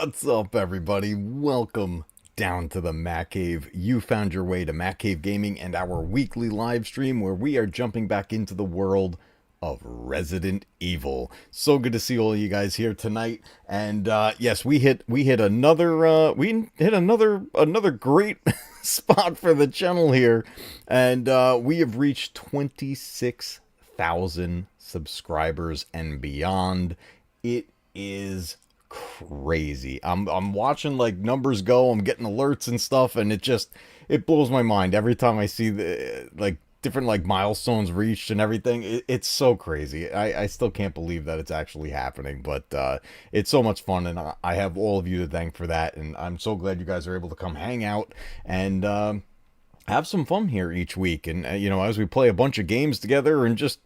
What's up, everybody? Welcome down to the Matcave. You found your way to Matcave Gaming and our weekly live stream where we are jumping back into the world of Resident Evil. So good to see all you guys here tonight. And yes, we hit another great spot for the channel here, and we have reached 26,000 subscribers and beyond. It is crazy. I'm watching like numbers go. I'm getting alerts and stuff, and it blows my mind every time I see the like different like milestones reached and everything. It's so crazy. I still can't believe that it's actually happening, but it's so much fun, and I have all of you to thank for that. And I'm so glad you guys are able to come hang out and have some fun here each week. And as we play a bunch of games together and just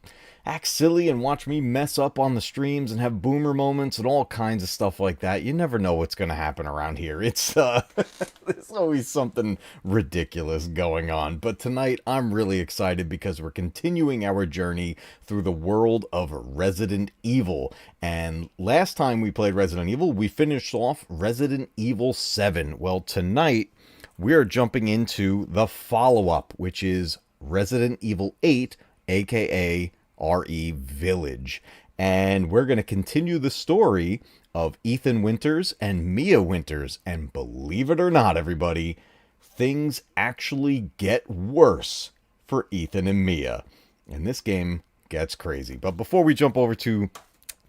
act silly and watch me mess up on the streams and have boomer moments and all kinds of stuff like that. You never know what's going to happen around here. It's there's always something ridiculous going on. But tonight I'm really excited because we're continuing our journey through the world of Resident Evil. And last time we played Resident Evil, we finished off Resident Evil 7. Well, tonight we are jumping into the follow-up, which is Resident Evil 8, aka RE Village. And we're going to continue the story of Ethan Winters and Mia Winters. And believe it or not, everybody, things actually get worse for Ethan and Mia. And this game gets crazy. But before we jump over to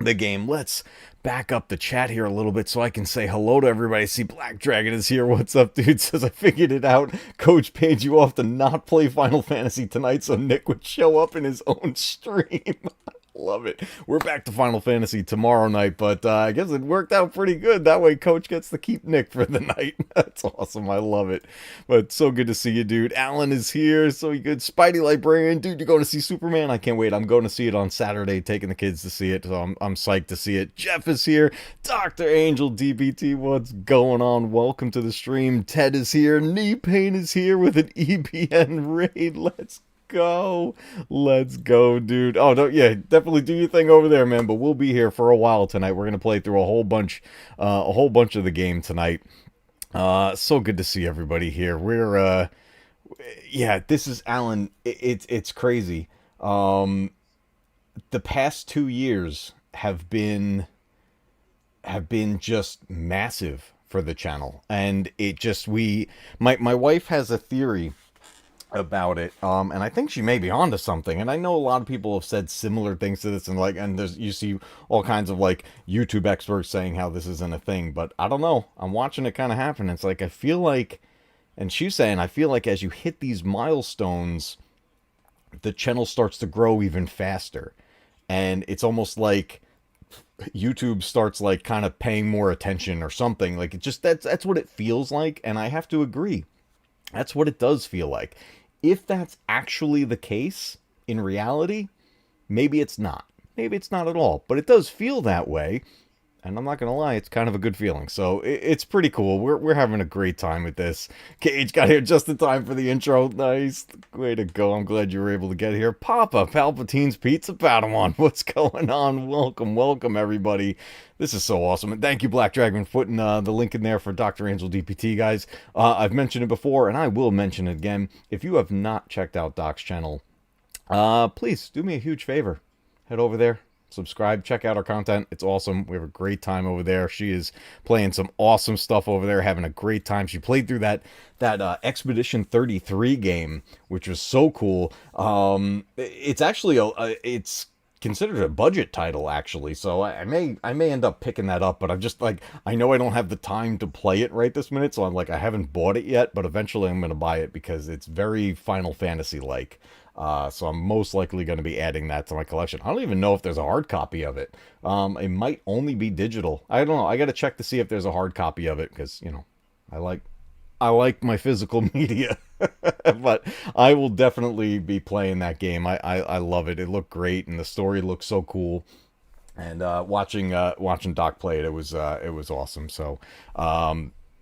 the game, let's back up the chat here a little bit so I can say hello to everybody. See, Black Dragon is here. What's up, dude? Says, I figured it out. Coach paid you off to not play Final Fantasy tonight so Nick would show up in his own stream. Love it. We're back to Final Fantasy tomorrow night, but I guess it worked out pretty good. That way Coach gets to keep Nick for the night. That's awesome. I love it. But so good to see you, dude. Alan is here. So good. Spidey Librarian. Dude, you're going to see Superman? I can't wait. I'm going to see it on Saturday, taking the kids to see it. So I'm psyched to see it. Jeff is here. Dr. Angel DBT, what's going on? Welcome to the stream. Ted is here. Knee Pain is here with an EBN raid. Let's go, dude. Oh, no, yeah, definitely do your thing over there, man. But we'll be here for a while tonight. We're gonna play through a whole bunch of the game tonight. So good to see everybody here. Yeah, this is Alan. It's crazy. The past 2 years have been just massive for the channel, and my wife has a theory about it, and I think she may be onto something. And I know a lot of people have said similar things to this, and you see all kinds of like YouTube experts saying how this isn't a thing, but I don't know. I'm watching it kind of happen. It's like I feel like, and she's saying I feel like as you hit these milestones, the channel starts to grow even faster, and it's almost like YouTube starts like kind of paying more attention or something. Like it just that's what it feels like, and I have to agree. That's what it does feel like. If that's actually the case in reality, maybe it's not. Maybe it's not at all. But it does feel that way. And I'm not going to lie, it's kind of a good feeling. So it's pretty cool. We're having a great time with this. Cage got here just in time for the intro. Nice. Way to go. I'm glad you were able to get here. Papa, Palpatine's Pizza Padawan. What's going on? Welcome, everybody. This is so awesome. And thank you, Black Dragon, for putting the link in there for Dr. Angel DPT, guys. I've mentioned it before, and I will mention it again. If you have not checked out Doc's channel, please do me a huge favor. Head over there. Subscribe, check out our content. It's awesome. We have a great time over there. She is playing some awesome stuff over there, having a great time. She played through that Expedition 33 game, which was so cool. It's actually it's considered a budget title, actually, so I may end up picking that up, but I'm just like, I know I don't have the time to play it right this minute, so I'm like, I haven't bought it yet, but eventually I'm going to buy it because it's very Final Fantasy like. So I'm most likely going to be adding that to my collection. I don't even know if there's a hard copy of it. It might only be digital. I don't know. I got to check to see if there's a hard copy of it, because I like my physical media. But I will definitely be playing that game. I love it. It looked great, and the story looks so cool. And watching Doc play it, it was awesome. So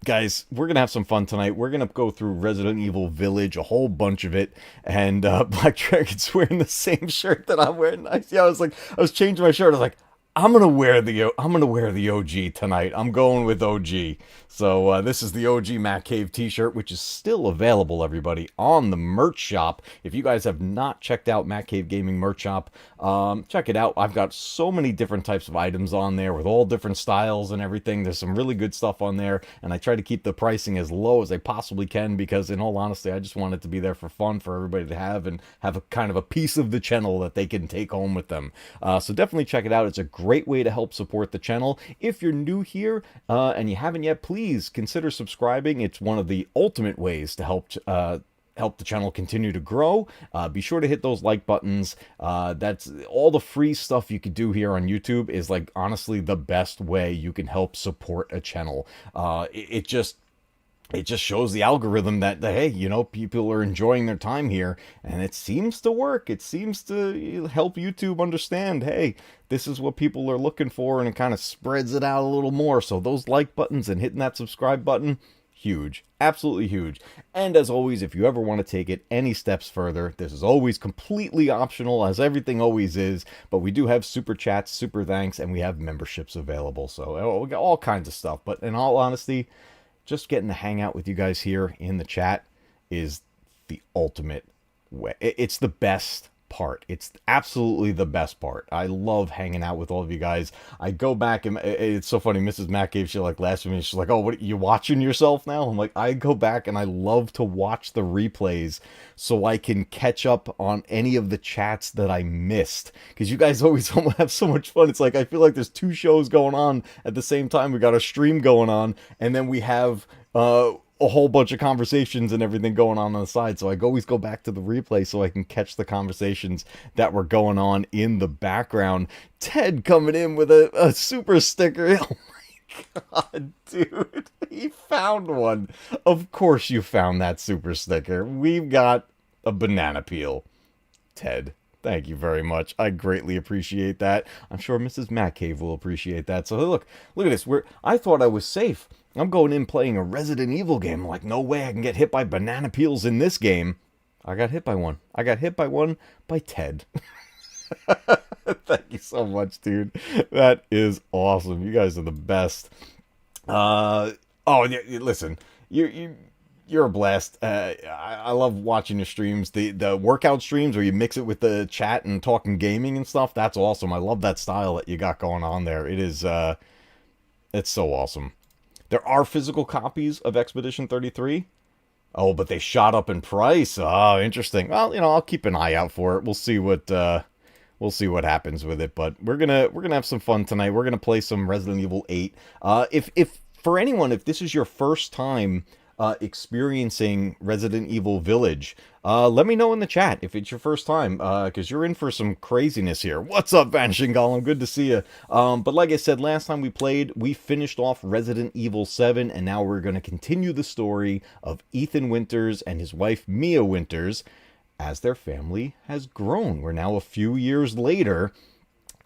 guys, we're gonna have some fun tonight. We're gonna go through Resident Evil Village, a whole bunch of it, and Black Dragon's wearing the same shirt that I'm wearing. Yeah, I was changing my shirt. I was like, I'm gonna wear the OG tonight. I'm going with OG. So this is the OG Matcave T-shirt, which is still available, everybody, on the merch shop. If you guys have not checked out Matcave Gaming merch shop, check it out. I've got so many different types of items on there with all different styles and everything. There's some really good stuff on there, and I try to keep the pricing as low as I possibly can because, in all honesty, I just want it to be there for fun for everybody to have and have a kind of a piece of the channel that they can take home with them. So definitely check it out. It's a great way to help support the channel. If you're new here and you haven't yet, please consider subscribing. It's one of the ultimate ways to help the channel continue to grow. Be sure to hit those like buttons. That's all the free stuff you could do here on YouTube is, like, honestly the best way you can help support a channel. It just shows the algorithm that, hey, you know, people are enjoying their time here, and it seems to work. It seems to help YouTube understand, hey, this is what people are looking for, and it kind of spreads it out a little more. So those like buttons and hitting that subscribe button, huge, absolutely huge. And as always, if you ever want to take it any steps further, this is always completely optional, as everything always is, but we do have super chats, super thanks, and we have memberships available. So we got all kinds of stuff. But in all honesty, just getting to hang out with you guys here in the chat is the ultimate way. It's the best part. It's absolutely the best part. I love hanging out with all of you guys. I go back and it's so funny. Mrs. Matcave, she like laughed at me. She's like, "Oh, what, you watching yourself now?" I'm like, I go back and I love to watch the replays so I can catch up on any of the chats that I missed, because you guys always have so much fun. It's like I feel like there's two shows going on at the same time. We got a stream going on, and then we have a whole bunch of conversations and everything going on the side. So I always go back to the replay so I can catch the conversations that were going on in the background. Ted coming in with a super sticker. Oh my god, dude. He found one. Of course you found that super sticker. We've got a banana peel. Ted, thank you very much. I greatly appreciate that. I'm sure Mrs. Matcave will appreciate that. So look at this. I thought I was safe. I'm going in playing a Resident Evil game. I'm like, no way I can get hit by banana peels in this game. I got hit by one. I got hit by one by Ted. Thank you so much, dude. That is awesome. You guys are the best. Listen, you're a blast. I love watching your streams. The workout streams where you mix it with the chat and talking gaming and stuff. That's awesome. I love that style that you got going on there. It is, it's so awesome. There are physical copies of Expedition 33. Oh, but they shot up in price. Oh, interesting. Well, you know, I'll keep an eye out for it. We'll see what happens with it. But we're gonna have some fun tonight. We're gonna play some Resident Evil 8. If for anyone, if this is your first time experiencing Resident Evil Village, let me know in the chat if it's your first time, because you're in for some craziness here. What's up, Vanishing Golem? Good to see you. But like I said, last time we played, we finished off Resident Evil 7, and now we're going to continue the story of Ethan Winters and his wife Mia Winters as their family has grown. We're now a few years later,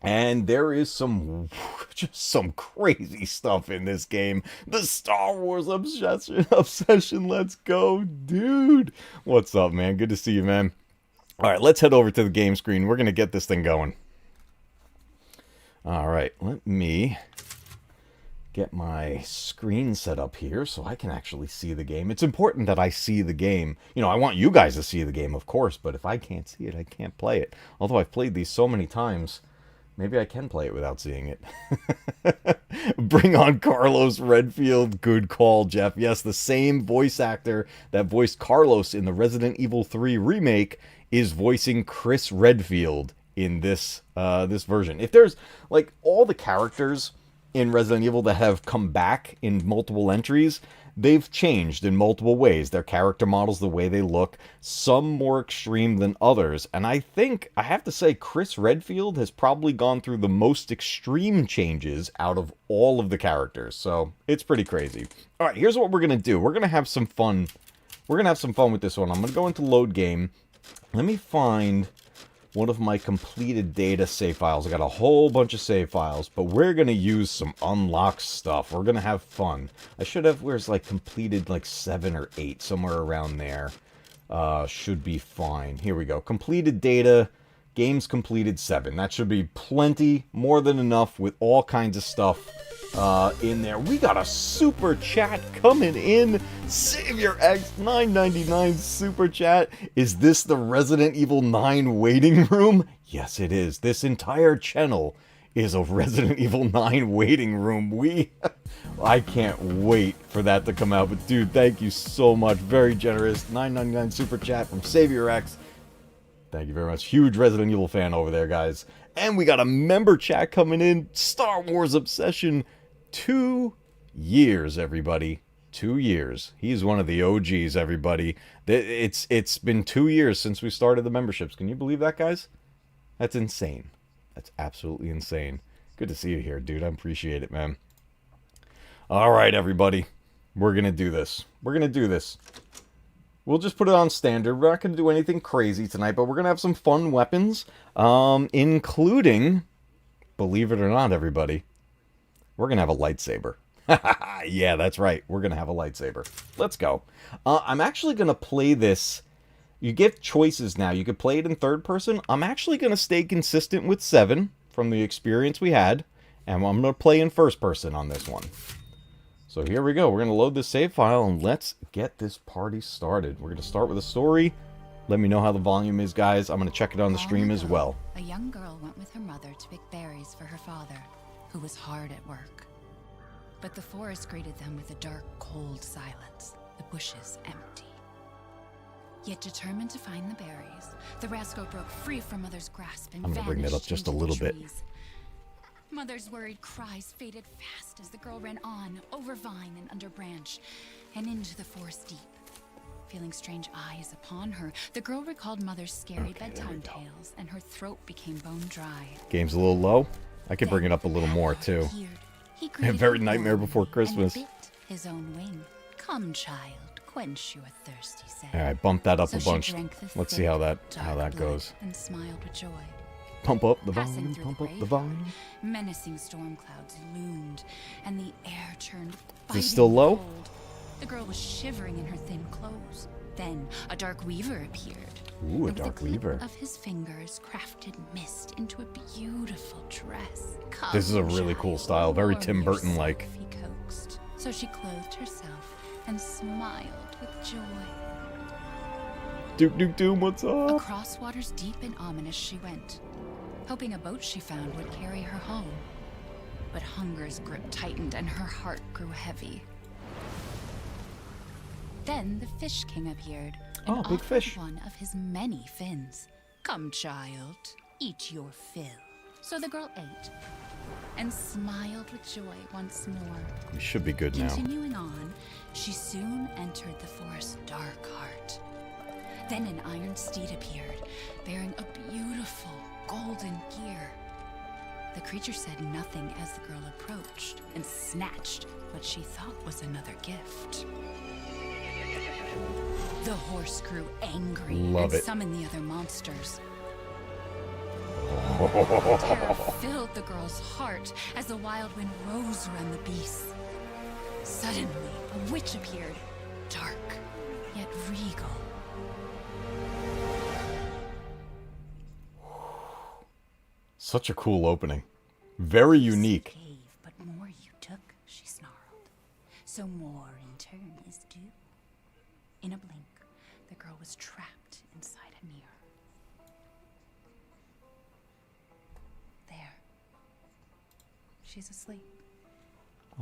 and there is just some crazy stuff in this game. The Star Wars obsession, let's go, dude. What's up, man? Good to see you, man. All right, let's head over to the game screen. We're going to get this thing going. All right, let me get my screen set up here so I can actually see the game. It's important that I see the game. You know, I want you guys to see the game, of course, but if I can't see it, I can't play it. Although I've played these so many times, maybe I can play it without seeing it. Bring on Carlos Redfield. Good call, Jeff. Yes, the same voice actor that voiced Carlos in the Resident Evil 3 remake is voicing Chris Redfield in this this version. If there's, like, all the characters in Resident Evil that have come back in multiple entries, they've changed in multiple ways. Their character models, the way they look, some more extreme than others. And I think, I have to say, Chris Redfield has probably gone through the most extreme changes out of all of the characters. So, it's pretty crazy. All right, here's what we're going to do. We're going to have some fun. We're going to have some fun with this one. I'm going to go into load game. Let me find one of my completed data save files. I got a whole bunch of save files, but we're going to use some unlocked stuff. We're going to have fun. I should have, where's like completed like 7 or 8, somewhere around there. Should be fine. Here we go. Completed data, games completed 7. That should be plenty, more than enough, with all kinds of stuff in there. We got a super chat coming in. Savior X 999 super chat. Is this the Resident Evil 9 waiting room? Yes, it is. This entire channel is a Resident Evil 9 waiting room. I can't wait for that to come out. But dude, thank you so much. Very generous 999 super chat from Savior X. Thank you very much. Huge Resident Evil fan over there, guys. And we got a member chat coming in. Star Wars Obsession. 2 years, everybody. 2 years. He's one of the OGs, everybody. It's been 2 years since we started the memberships. Can you believe that, guys? That's insane. That's absolutely insane. Good to see you here, dude. I appreciate it, man. All right, everybody. We're going to do this. We'll just put it on standard. We're not going to do anything crazy tonight, but we're going to have some fun weapons, including, believe it or not, everybody, we're going to have a lightsaber. Yeah, that's right. We're going to have a lightsaber. Let's go. I'm actually going to play this. You get choices now. You could play it in third person. I'm actually going to stay consistent with 7 from the experience we had. And I'm going to play in first person on this one. So here we go. We're going to load this save file and let's get this party started. We're going to start with a story. Let me know how the volume is, guys. I'm going to check it on the stream as well. A young girl went with her mother to pick berries for her father, who was hard at work. But the forest greeted them with a dark, cold silence, the bushes empty. Yet determined to find the berries, the rascal broke free from Mother's grasp and I'm going to bring that up just a little bit. Mother's worried cries faded fast as the girl ran on, over vine and under branch, and into the forest deep. Feeling strange eyes upon her, the girl recalled Mother's scary bedtime tales, and her throat became bone dry. Game's a little low. I could bring it up a little more, too. Very Nightmare Before Christmas. And bit his own wing. Come, child, quench your thirst, he said. All right, bump that up So a she bunch. drank the Let's see thick, how that dark goes. blood And smiled with joy. Pump up the Passing volume, through pump the up the graveyard, volume. Menacing storm clouds loomed, and the air turned Is this still biting low? cold. The girl was shivering in her thin clothes. Then a dark weaver appeared. Ooh, a and with dark the clip weaver. of his fingers crafted mist into a beautiful dress. This is a Come, really cool child, style, very warm Tim Burton-like. yourself, he coaxed. So she clothed herself and smiled with joy. Duke Duke Doom, what's up? Across waters deep and ominous she went, hoping a boat she found would carry her home. But hunger's grip tightened and her heart grew heavy. Then the Fish King appeared and Oh, big offered fish. one of his many fins. Come, child, eat your fill. So the girl ate and smiled with joy once more. We should be good now. Continuing on, she soon entered the forest's dark heart. Then an iron steed appeared, bearing a beautiful golden gear. The creature said nothing as the girl approached and snatched what she thought was another gift. The horse grew angry Love and it. summoned the other monsters. Terror filled the girl's heart as the wild wind rose around the beasts. Suddenly, a witch appeared, dark yet regal. Such a cool opening. Very unique. Cave, but more you took, she snarled. So more in turn is due. In a blink, the girl was trapped inside a mirror. There. She's asleep.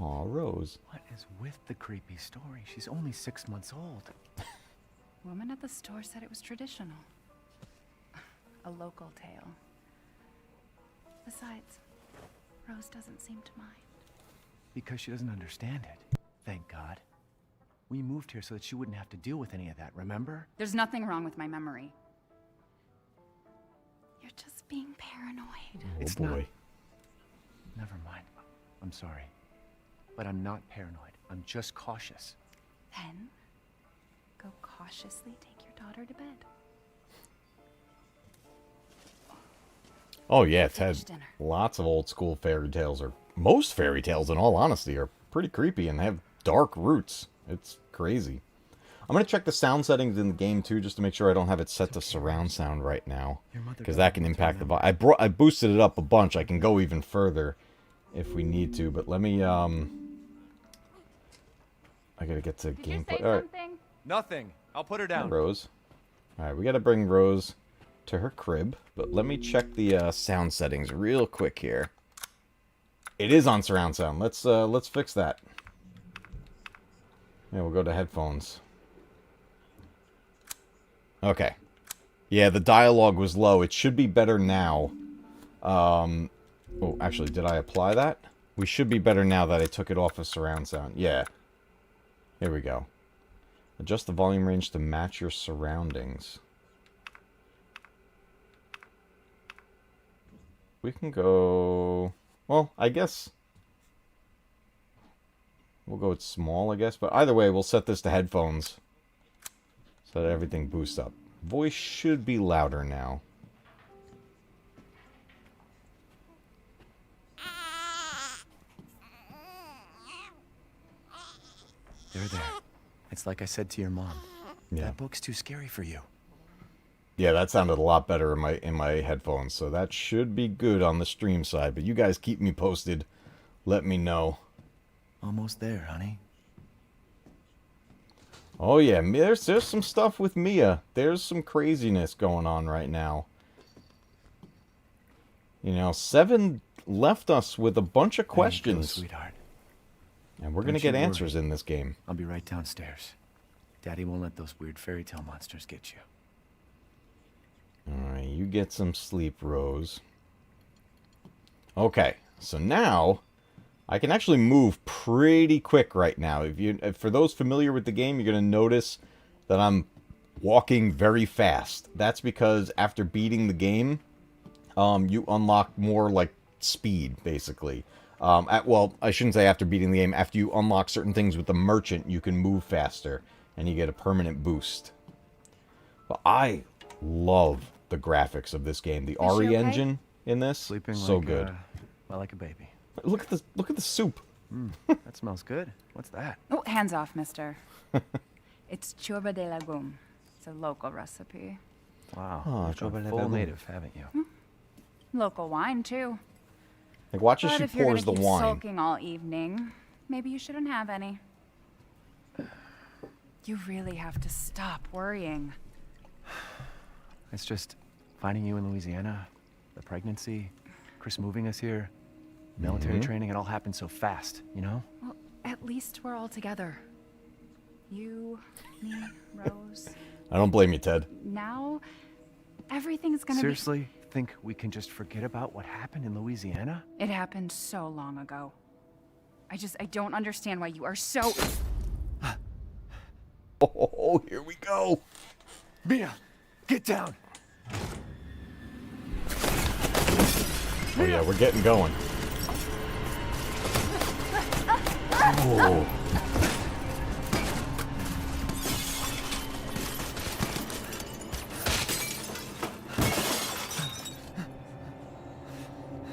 Aw, Rose. What is with the creepy story? She's only 6 months old. Woman at the store said it was traditional. A local tale. Besides, Rose doesn't seem to mind. Because she doesn't understand it. Thank God. We moved here so that she wouldn't have to deal with any of that, remember? There's nothing wrong with my memory. You're just being paranoid. Oh It's boy. not. Never mind. I'm sorry. But I'm not paranoid. I'm just cautious. Then, go cautiously take your daughter to bed. Oh yeah, it's had Finish dinner. lots of old school fairy tales, or most fairy tales in all honesty, are pretty creepy and have dark roots. It's crazy. I'm going to check the sound settings in the game, too, just to make sure I don't have it set to surround sound right now. Because that can impact the volume. I boosted it up a bunch. I can go even further if we need to. But let me, I got to get to gameplay. All right. Nothing. I'll put her Hi, down. Rose. All right, we got to bring Rose to her crib. But let me check the sound settings real quick here. It is on surround sound. Let's fix that. Yeah, we'll go to headphones. Okay. Yeah, the dialogue was low. It should be better now. Oh, actually, did I apply that? We should be better now that I took it off of surround sound. Yeah. Here we go. Adjust the volume range to match your surroundings. We can go... Well, I guess... We'll go with small, I guess. But either way, we'll set this to headphones. So that everything boosts up. Voice should be louder now. There. It's like I said to your mom. Yeah. That book's too scary for you. Yeah, that sounded a lot better in my headphones. So that should be good on the stream side. But you guys keep me posted. Let me know. Almost there, honey. Oh yeah, there's some stuff with Mia. There's some craziness going on right now. You know, 7 left us with a bunch of questions. Go, sweetheart. And we're going to get answers in this game. I'll be right downstairs. Daddy won't let those weird fairy tale monsters get you. Alright, you get some sleep, Rose. Okay, so now I can actually move pretty quick right now. If for those familiar with the game, you're going to notice that I'm walking very fast. That's because after beating the game, you unlock more like speed, basically. Well, I shouldn't say after beating the game. After you unlock certain things with the merchant, you can move faster, and you get a permanent boost. But I love the graphics of this game. The RE engine in this, Sleeping so like, good. Well, like a baby. Look at the soup. That smells good. What's that? Oh, hands off, mister. It's churba de legume. It's a local recipe. Wow. Oh, You've gone churba de full legume. native, haven't you? Local wine, too. Like, watch as But she if you're pours the gonna keep wine. sulking all evening, maybe you shouldn't have any. You really have to stop worrying. It's just finding you in Louisiana, the pregnancy, Chris moving us here, military training, it all happened so fast, you know? Well, at least we're all together. You, me, Rose. I don't blame you, Ted. Now, everything's gonna Seriously, think we can just forget about what happened in Louisiana? be... It happened so long ago. I don't understand why you are so... Oh, here we go. Mia, get down! Oh yeah, we're getting going. Oh.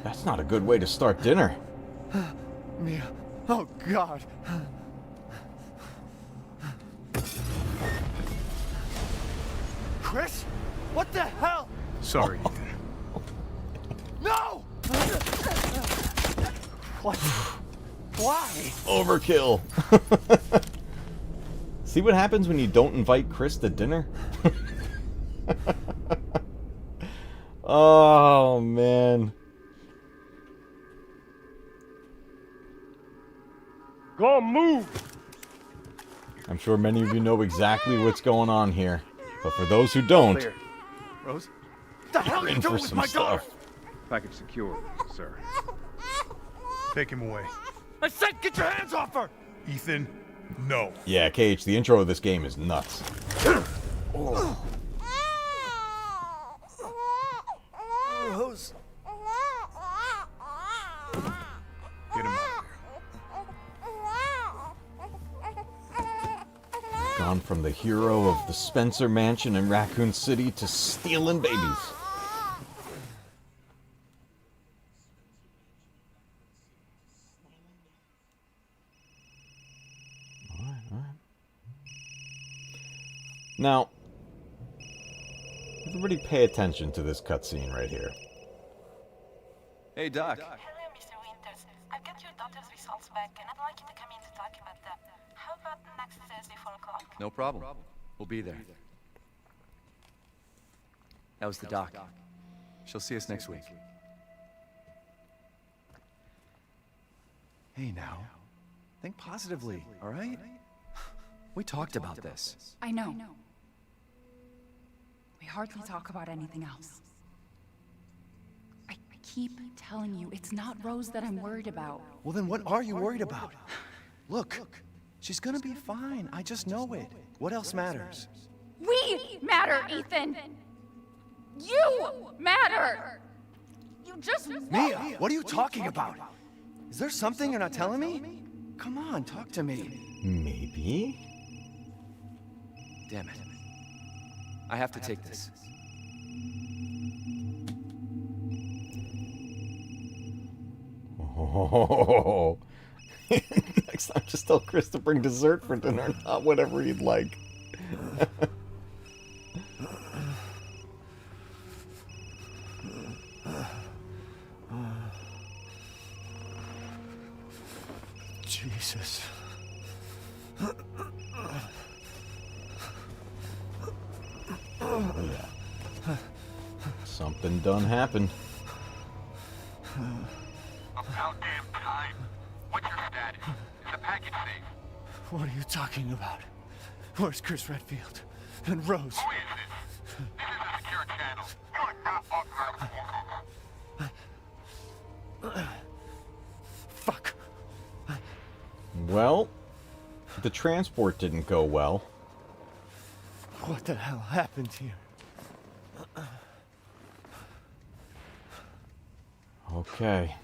That's not a good way to start dinner. Mia, oh God! Chris? What the hell? Sorry, Ethan. No! What? Why? Overkill. See what happens when you don't invite Chris to dinner? Oh, man. Go move! I'm sure many of you know exactly what's going on here. But for those who don't, Clear. Rose? What the hell are you're you in doing for with some my daughter? stuff. Package secure, sir. Take him away. I said get your hands off her! Ethan, no. Yeah, KH, the intro of this game is nuts. Rose. Get him out of Gone from the hero of the Spencer Mansion in Raccoon City to stealing babies. Now, everybody pay attention to this cutscene right here. Hey, Doc. Hello, Mr. Winters. I've got your daughter's results back, and I'd like you to come in to talk about them. How about next Thursday, 4 o'clock? No problem. We'll be there. That was the doc. She'll see us next week. Hey, now. Think positively, all right? We talked about this. I know. We hardly talk about anything else. I keep telling you, it's not Rose that I'm worried about. Well, then what are you worried about? Look, she's gonna be fine. I just know it. What else matters? We matter, Ethan! You matter! You just Mia, what are you talking about? Is there something you're not telling me? Come on, talk to me. Maybe? Damn it. I have to take this. Oh. Next time, just tell Chris to bring dessert for dinner, not whatever he'd like. Jesus. Something done happened. About damn time. What's your status? Is the package safe? What are you talking about? Where's Chris Redfield? And Rose? Who is this? This is a secure channel. You are not authorized. Fuck. Well, the transport didn't go well. What the hell happened here? Okay.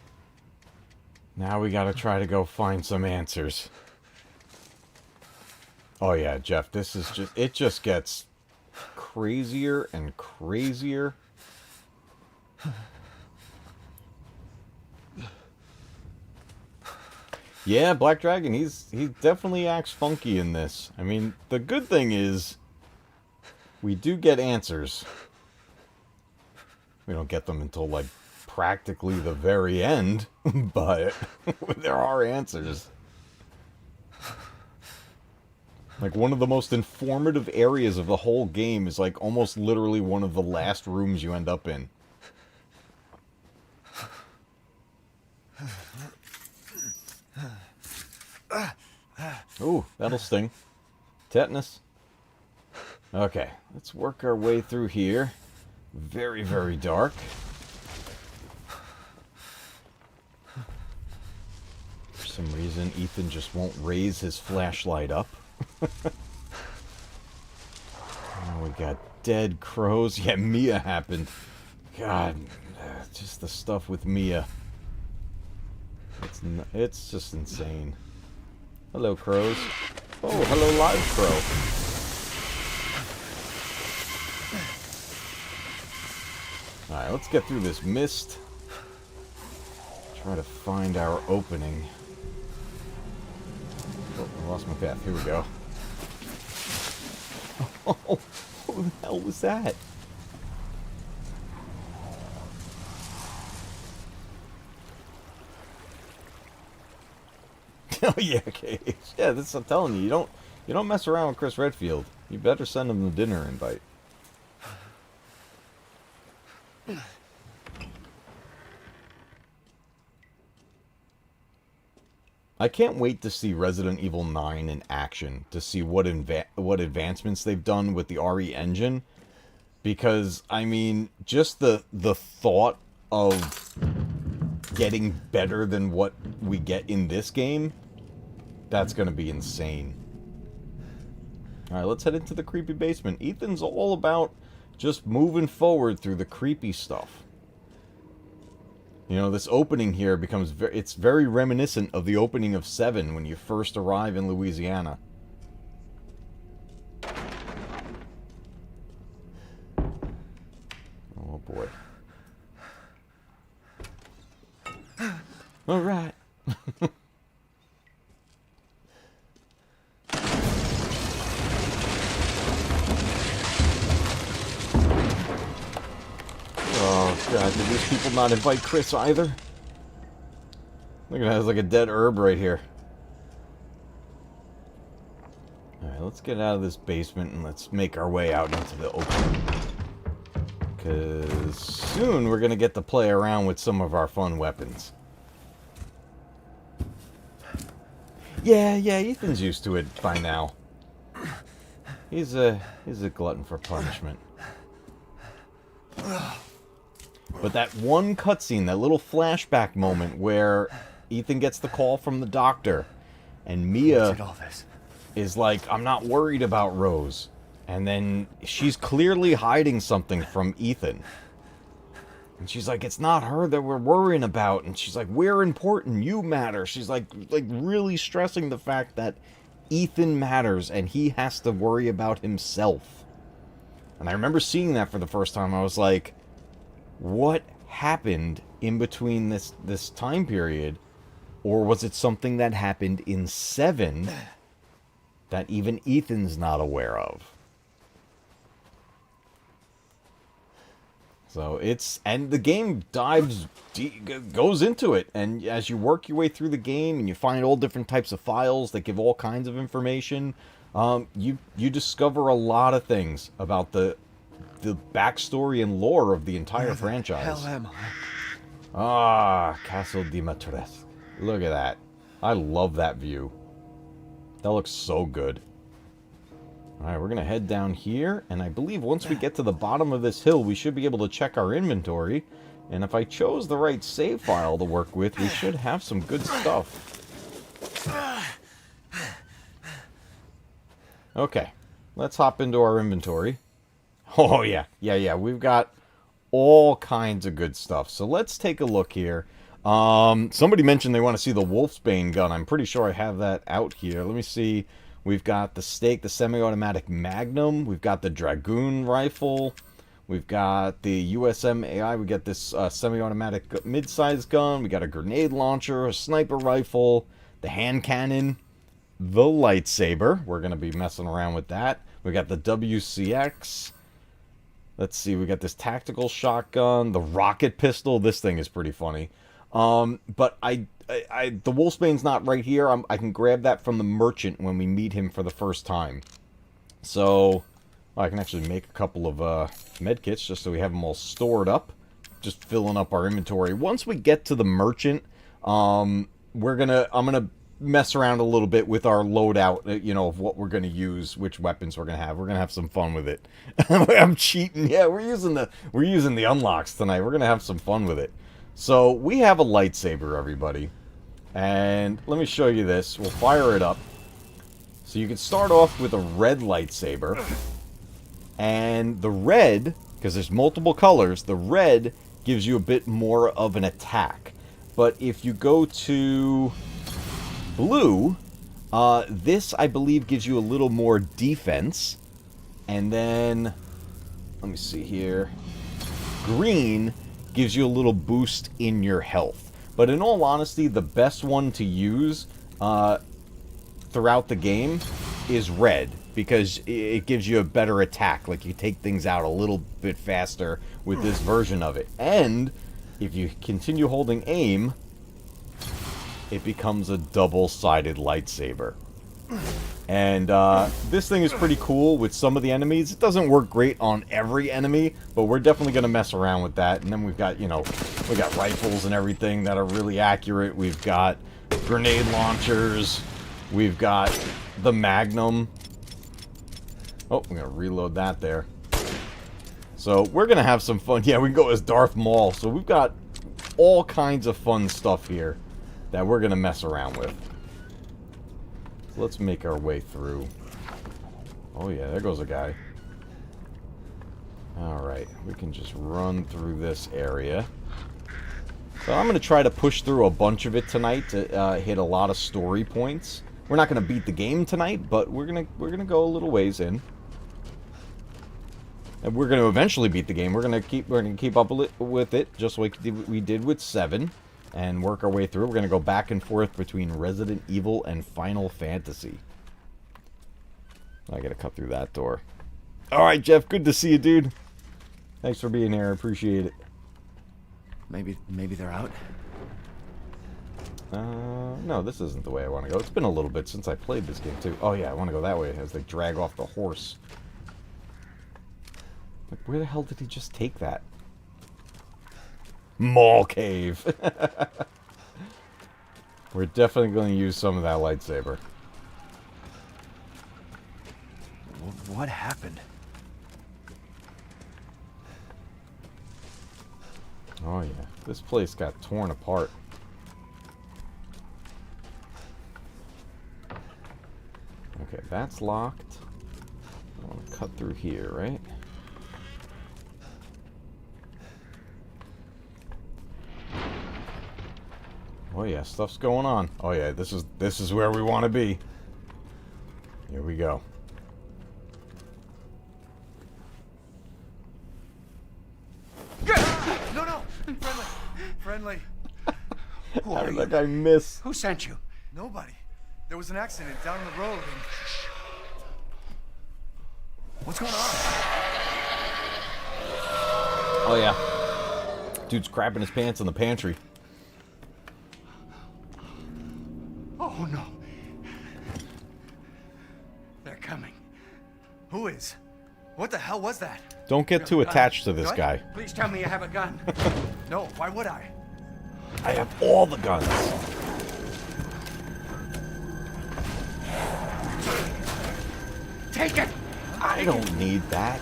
Now we gotta try to go find some answers. Oh yeah, Jeff, this is just... It just gets crazier and crazier. Yeah, Black Dragon, he definitely acts funky in this. I mean, the good thing is we do get answers. We don't get them until, like, practically the very end, but there are answers. Like, one of the most informative areas of the whole game is, like, almost literally one of the last rooms you end up in. Ooh, that'll sting. Tetanus. Okay, let's work our way through here. Very, very dark. For some reason, Ethan just won't raise his flashlight up. Oh, we got dead crows. Yeah, Mia happened. God, just the stuff with Mia. It's just insane. Hello, crows. Oh, hello, live crow. Alright, let's get through this mist. Try to find our opening. Oh, I lost my path. Here we go. Oh, who the hell was that? Oh yeah, okay. Yeah, this I'm telling you, you don't mess around with Chris Redfield. You better send him the dinner invite. I can't wait to see Resident Evil 9 in action, to see what advancements they've done with the RE engine, because I mean, just the thought of getting better than what we get in this game, that's going to be insane. Alright, let's head into the creepy basement. Ethan's all about just moving forward through the creepy stuff. You know, this opening here becomes it's very reminiscent of the opening of 7 when you first arrive in Louisiana. Oh boy. All right. Did these people not invite Chris either? Look at that, there's like a dead herb right here. Alright, let's get out of this basement and let's make our way out into the open. Because soon we're going to get to play around with some of our fun weapons. Yeah, Ethan's used to it by now. He's a glutton for punishment. But that one cutscene, that little flashback moment where Ethan gets the call from the doctor and Mia is like, I'm not worried about Rose. And then she's clearly hiding something from Ethan. And she's like, it's not her that we're worrying about. And she's like, we're important, you matter. She's like really stressing the fact that Ethan matters and he has to worry about himself. And I remember seeing that for the first time. I was like, what happened in between this time period? Or was it something that happened in 7 that even Ethan's not aware of? So and the game goes into it, and as you work your way through the game and you find all different types of files that give all kinds of information, you discover a lot of things about the backstory and lore of the entire franchise. Hell am I? Ah, Castle di Matresque. Look at that. I love that view. That looks so good. Alright, we're going to head down here, and I believe once we get to the bottom of this hill, we should be able to check our inventory. And if I chose the right save file to work with, we should have some good stuff. Okay, let's hop into our inventory. Oh, yeah, we've got all kinds of good stuff. So let's take a look here. Somebody mentioned they want to see the Wolfsbane gun. I'm pretty sure I have that out here. Let me see. We've got the Stake, the semi-automatic Magnum. We've got the Dragoon rifle. We've got the USM AI. We got this semi-automatic mid-size gun. We got a grenade launcher, a sniper rifle, the hand cannon, the lightsaber. We're going to be messing around with that. We got the WCX. Let's see. We got this tactical shotgun, the rocket pistol. This thing is pretty funny. But the Wolfsbane's not right here. I can grab that from the merchant when we meet him for the first time. So, I can actually make a couple of medkits just so we have them all stored up. Just filling up our inventory. Once we get to the merchant, I'm gonna mess around a little bit with our loadout, of what we're gonna use, which weapons we're gonna have. We're gonna have some fun with it. I'm cheating. Yeah, we're using the unlocks tonight. We're gonna have some fun with it. So, we have a lightsaber, everybody. And let me show you this. We'll fire it up. So you can start off with a red lightsaber. And the red, because there's multiple colors, the red gives you a bit more of an attack. But if you go to blue, this, I believe, gives you a little more defense. And then, let me see here. Green gives you a little boost in your health. But in all honesty, the best one to use throughout the game is red, because it gives you a better attack. Like, you take things out a little bit faster with this version of it. And if you continue holding aim, it becomes a double-sided lightsaber. And this thing is pretty cool with some of the enemies. It doesn't work great on every enemy, but we're definitely going to mess around with that. And then we've got, we got rifles and everything that are really accurate. We've got grenade launchers. We've got the Magnum. Oh, I'm going to reload that there. So we're going to have some fun. Yeah, we can go as Darth Maul. So we've got all kinds of fun stuff here that we're going to mess around with. So let's make our way through. Oh yeah, there goes a guy. Alright, we can just run through this area. So I'm going to try to push through a bunch of it tonight to hit a lot of story points. We're not going to beat the game tonight, but we're gonna go a little ways in. And we're going to eventually beat the game. We're going to keep up with it, just like we did with 7. And work our way through. We're going to go back and forth between Resident Evil and Final Fantasy. I got to cut through that door. Alright, Jeff. Good to see you, dude. Thanks for being here. I appreciate it. Maybe they're out. No, this isn't the way I want to go. It's been a little bit since I played this game, too. Oh, yeah, I want to go that way as they drag off the horse. Like, where the hell did he just take that? Mall cave. We're definitely going to use some of that lightsaber. What happened? Oh, yeah. This place got torn apart. Okay, that's locked. I want to cut through here, right? Oh yeah, stuff's going on. Oh yeah, this is where we want to be. Here we go. No! Friendly. How did that guy miss? Who sent you? Nobody. There was an accident down the road and... What's going on? Oh yeah. Dude's crapping his pants in the pantry. Oh no. They're coming. Who is? What the hell was that? Don't get too attached to this Gun? guy. Please tell me you have a gun. No, why would I? I have all the guns. Take it! I don't need that.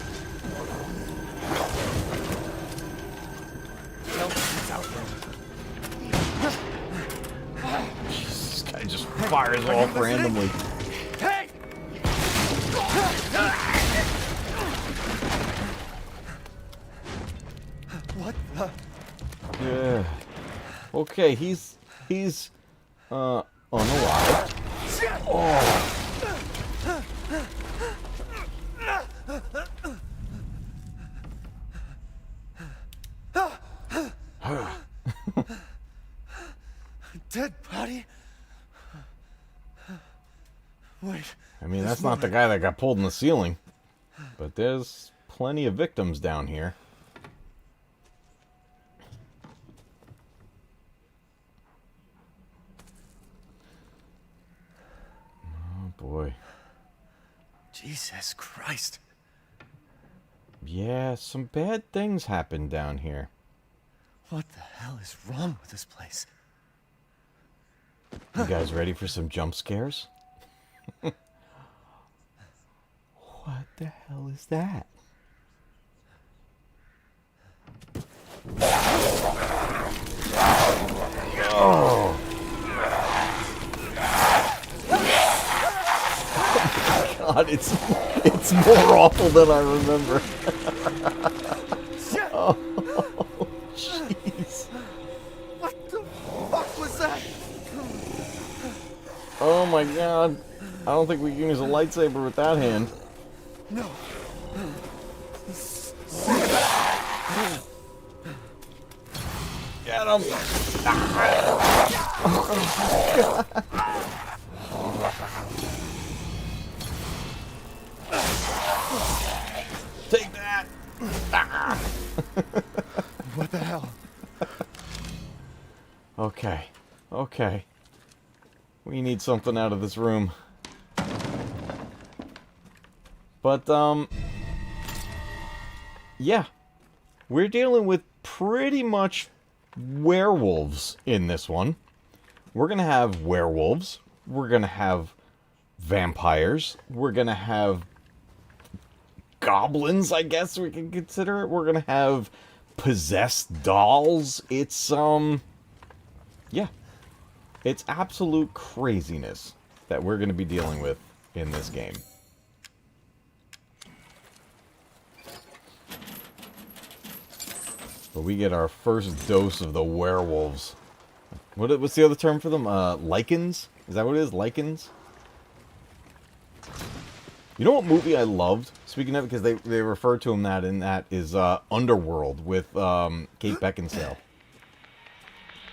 This guy just fires off randomly. Hey! What the... Yeah. Okay, he's unalive. Oh. Dead body? Wait. I mean, that's not the guy that got pulled in the ceiling. But there's plenty of victims down here. Oh, boy. Jesus Christ. Yeah, some bad things happened down here. What the hell is wrong with this place? You guys ready for some jump scares? What the hell is that? Oh! God, it's more awful than I remember. Oh, jeez. What the fuck was that? Oh my God. I don't think we can use a lightsaber with that hand. No. Get him! Take that! What the hell? Okay. Okay. We need something out of this room. But, yeah. We're dealing with pretty much werewolves in this one. We're gonna have werewolves. We're gonna have vampires. We're gonna have goblins, I guess we can consider it. We're gonna have possessed dolls. It's, yeah. It's absolute craziness that we're gonna be dealing with in this game. But we get our first dose of the werewolves. What's the other term for them? Lycans? Is that what it is? Lycans? You know what movie I loved? Speaking of it, because they refer to him that in that is Underworld with Kate Beckinsale.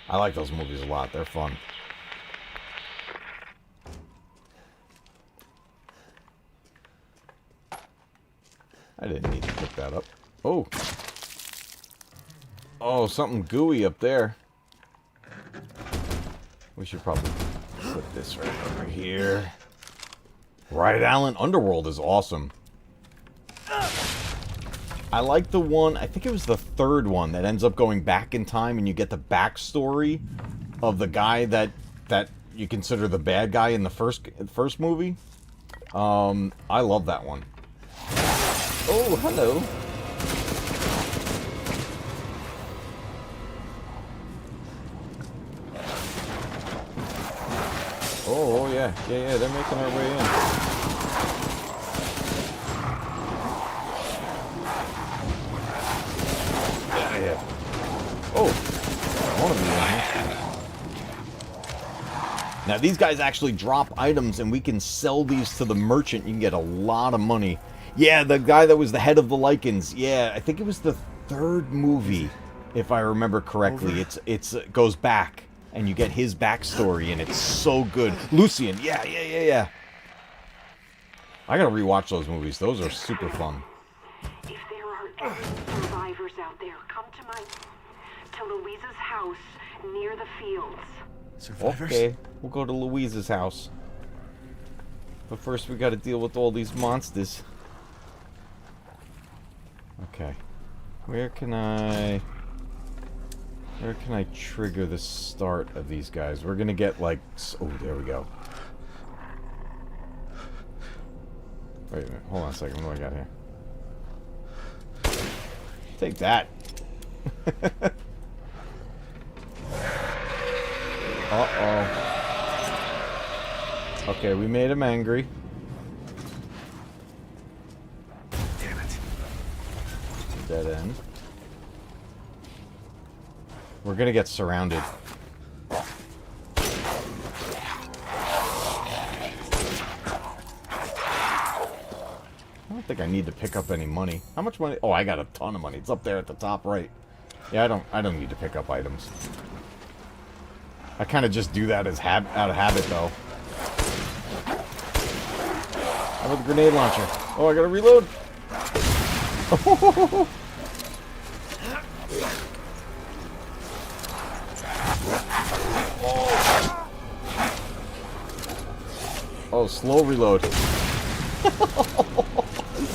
I like those movies a lot. They're fun. I didn't need to pick that up. Oh. Oh, something gooey up there. We should probably put this right over here. Right, Alan? Underworld is awesome. I like the one, I think it was the third one, that ends up going back in time and you get the backstory of the guy that you consider the bad guy in the first movie. I love that one. Oh, hello. Oh, yeah. Yeah, they're making our way in. Yeah. Oh, I want to be in here. Now, these guys actually drop items, and we can sell these to the merchant. You can get a lot of money. Yeah, the guy that was the head of the Lycans. Yeah, I think it was the third movie, if I remember correctly. It goes back, and you get his backstory, and it's so good. Lucian, yeah. I gotta rewatch those movies. Those are super fun. If there are any survivors out there, come to Louisa's house near the fields. Survivors? Okay, we'll go to Louisa's house. But first we gotta deal with all these monsters. Okay. Where can I trigger the start of these guys? We're gonna get like... Oh, there we go. Wait a minute. Hold on a second. What do I got here? Take that. Uh-oh. Okay, we made him angry. Damn it. Dead end. We're gonna get surrounded. I don't think I need to pick up any money. How much money? Oh, I got a ton of money. It's up there at the top right. Yeah, I don't need to pick up items. I kind of just do that as out of habit, though. How about the grenade launcher? Oh, I gotta reload. Oh, slow reload. It's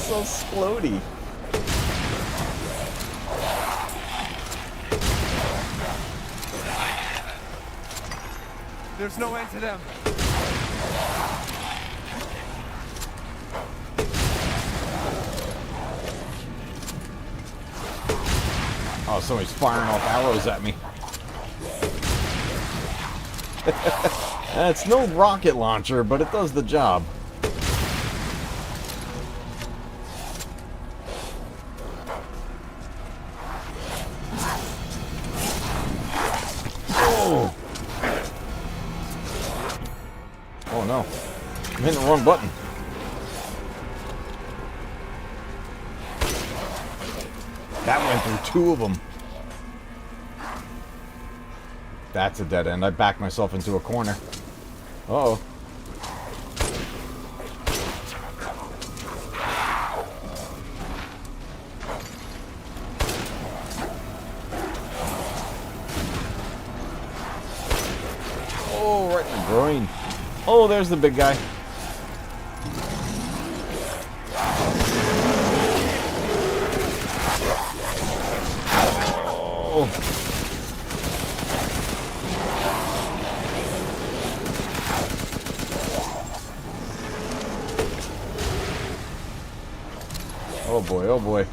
so splody. There's no end to them. Oh, somebody's firing off arrows at me. It's no rocket launcher, but it does the job. Oh! Oh no. I'm hitting the wrong button. That went through two of them. That's a dead end. I backed myself into a corner. Uh-oh. Oh, right in the groin. Oh, there's the big guy. Oh. Oh boy, oh boy.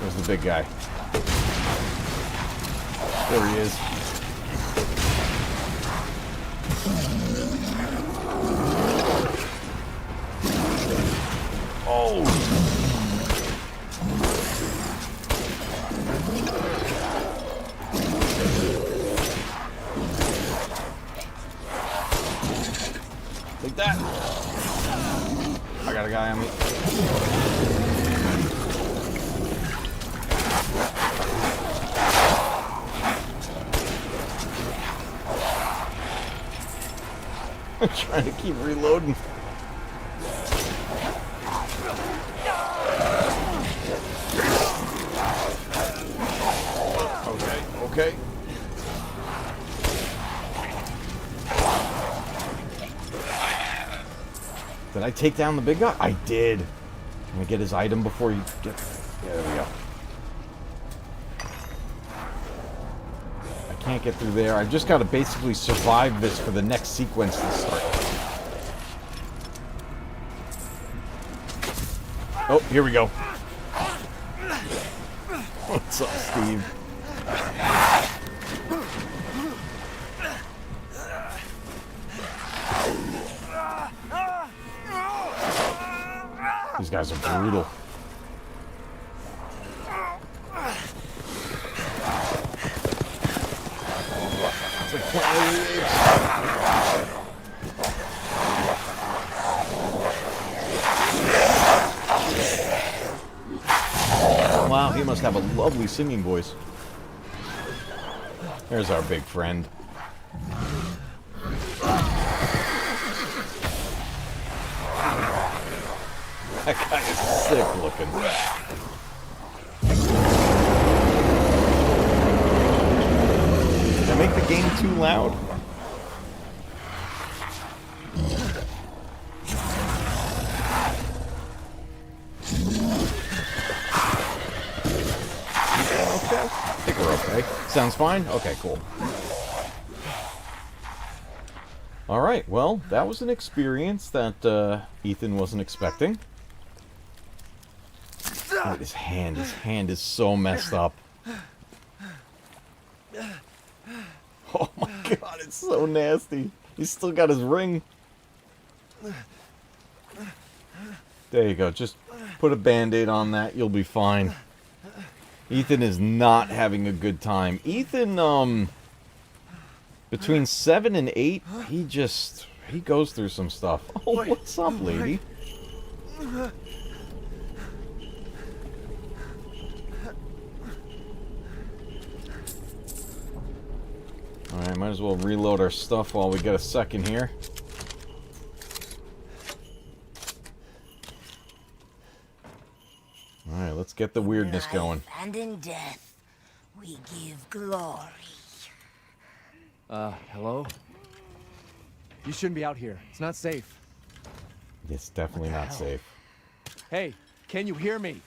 There's the big guy. There he is. Oh! Take that! I got a guy on me. I'm trying to keep reloading. Okay. Did I take down the big guy? I did. Can I get his item before he gets... Yeah, there we go. I can't get through there. I've just got to basically survive this for the next sequence to start. Oh, here we go. What's up, Steve? These guys are brutal. It's like Planet of the Apes. Wow, he must have a lovely singing voice. There's our big friend. That guy is sick looking. Did I make the game too loud? Okay. I think we're okay. Sounds fine? Okay, cool. Alright, well, that was an experience that Ethan wasn't expecting. Oh, his hand is so messed up. Oh my god, it's so nasty. He's still got his ring. There you go, just put a band-aid on that, you'll be fine. Ethan is not having a good time. Ethan, between 7 and 8, he goes through some stuff. Oh, what's up, lady? Alright, might as well reload our stuff while we get a second here. Alright, let's get the weirdness going. And in death, we give glory. Hello? You shouldn't be out here. It's not safe. It's definitely not safe. Hey, can you hear me?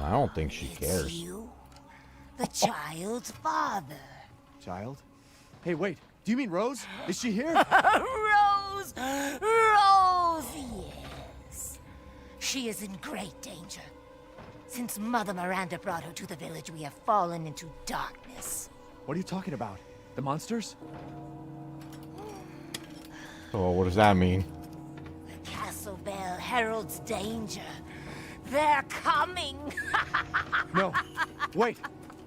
I don't think she It's cares. you, the child's father. Child? Hey, wait. Do you mean Rose? Is she here? Rose! Rose, yes. She is in great danger. Since Mother Miranda brought her to the village, we have fallen into darkness. What are you talking about? The monsters? Oh, what does that mean? The castle bell heralds danger. They're coming! No. Wait.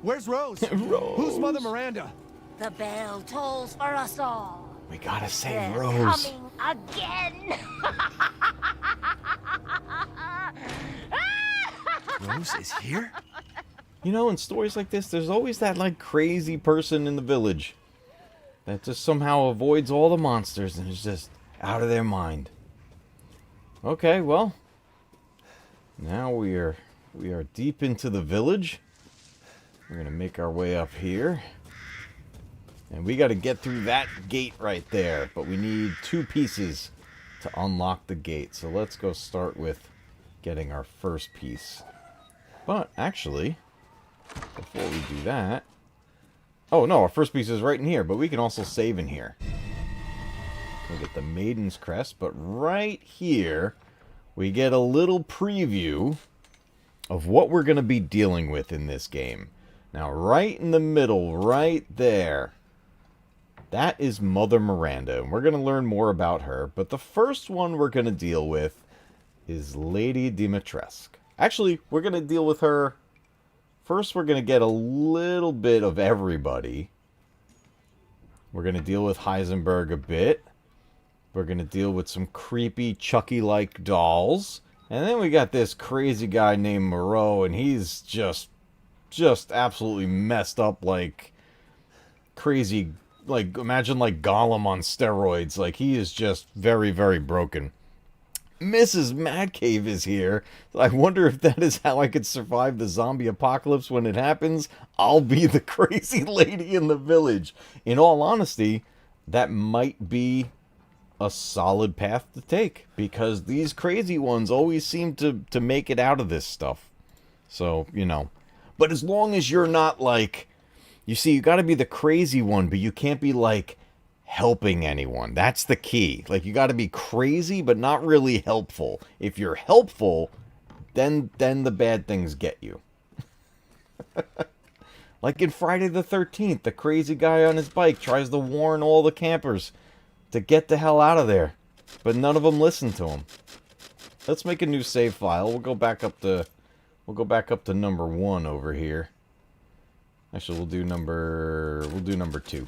Where's Rose? Rose. Who's Mother Miranda? The bell tolls for us all. We gotta save They're Rose. coming again! Rose is here? You know, in stories like this, there's always that, like, crazy person in the village that just somehow avoids all the monsters and is just out of their mind. Okay, well, now we are deep into the village. We're gonna make our way up here. And we gotta get through that gate right there. But we need 2 pieces to unlock the gate. So let's go start with getting our first piece. But, actually, before we do that... Oh, no, our first piece is right in here. But we can also save in here. We get the Maiden's Crest. But right here, we get a little preview of what we're going to be dealing with in this game. Now, right in the middle, right there, that is Mother Miranda, and we're going to learn more about her. But the first one we're going to deal with is Lady Dimitrescu. Actually, we're going to deal with her. First, we're going to get a little bit of everybody. We're going to deal with Heisenberg a bit. We're going to deal with some creepy Chucky-like dolls. And then we got this crazy guy named Moreau, and he's just absolutely messed up, like crazy, like imagine like Gollum on steroids. Like he is just very, very broken. Mrs. Matcave is here. I wonder if that is how I could survive the zombie apocalypse when it happens. I'll be the crazy lady in the village. In all honesty, that might be a solid path to take, because these crazy ones always seem to make it out of this stuff. So, you know. But as long as you're not like... You see, you got to be the crazy one, but you can't be like helping anyone. That's the key. Like, you got to be crazy, but not really helpful. If you're helpful, then the bad things get you. Like in Friday the 13th, the crazy guy on his bike tries to warn all the campers to get the hell out of there, but none of them listen to him. Let's make a new save file. We'll go back up to number 1 over here. Actually, we'll do number 2.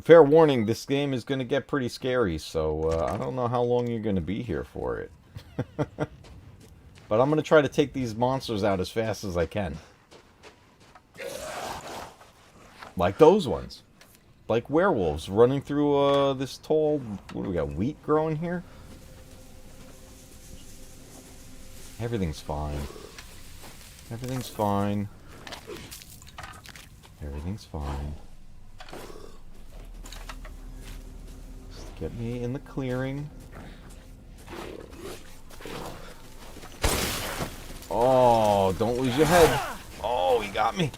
Fair warning, this game is going to get pretty scary, so I don't know how long you're going to be here for it. But I'm going to try to take these monsters out as fast as I can. Like those ones. Like werewolves running through this tall... What do we got? Wheat growing here? Everything's fine. Everything's fine. Everything's fine. Just get me in the clearing. Oh, don't lose your head. Oh, he got me.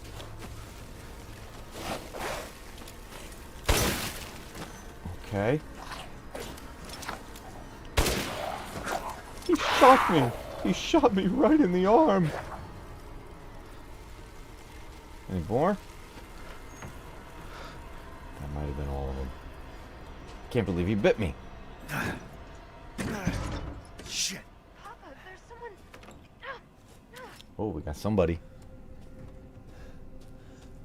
Okay. He shot me. He shot me right in the arm. Any more? That might have been all of them. Can't believe he bit me. Shit. Papa, there's someone. Oh, we got somebody.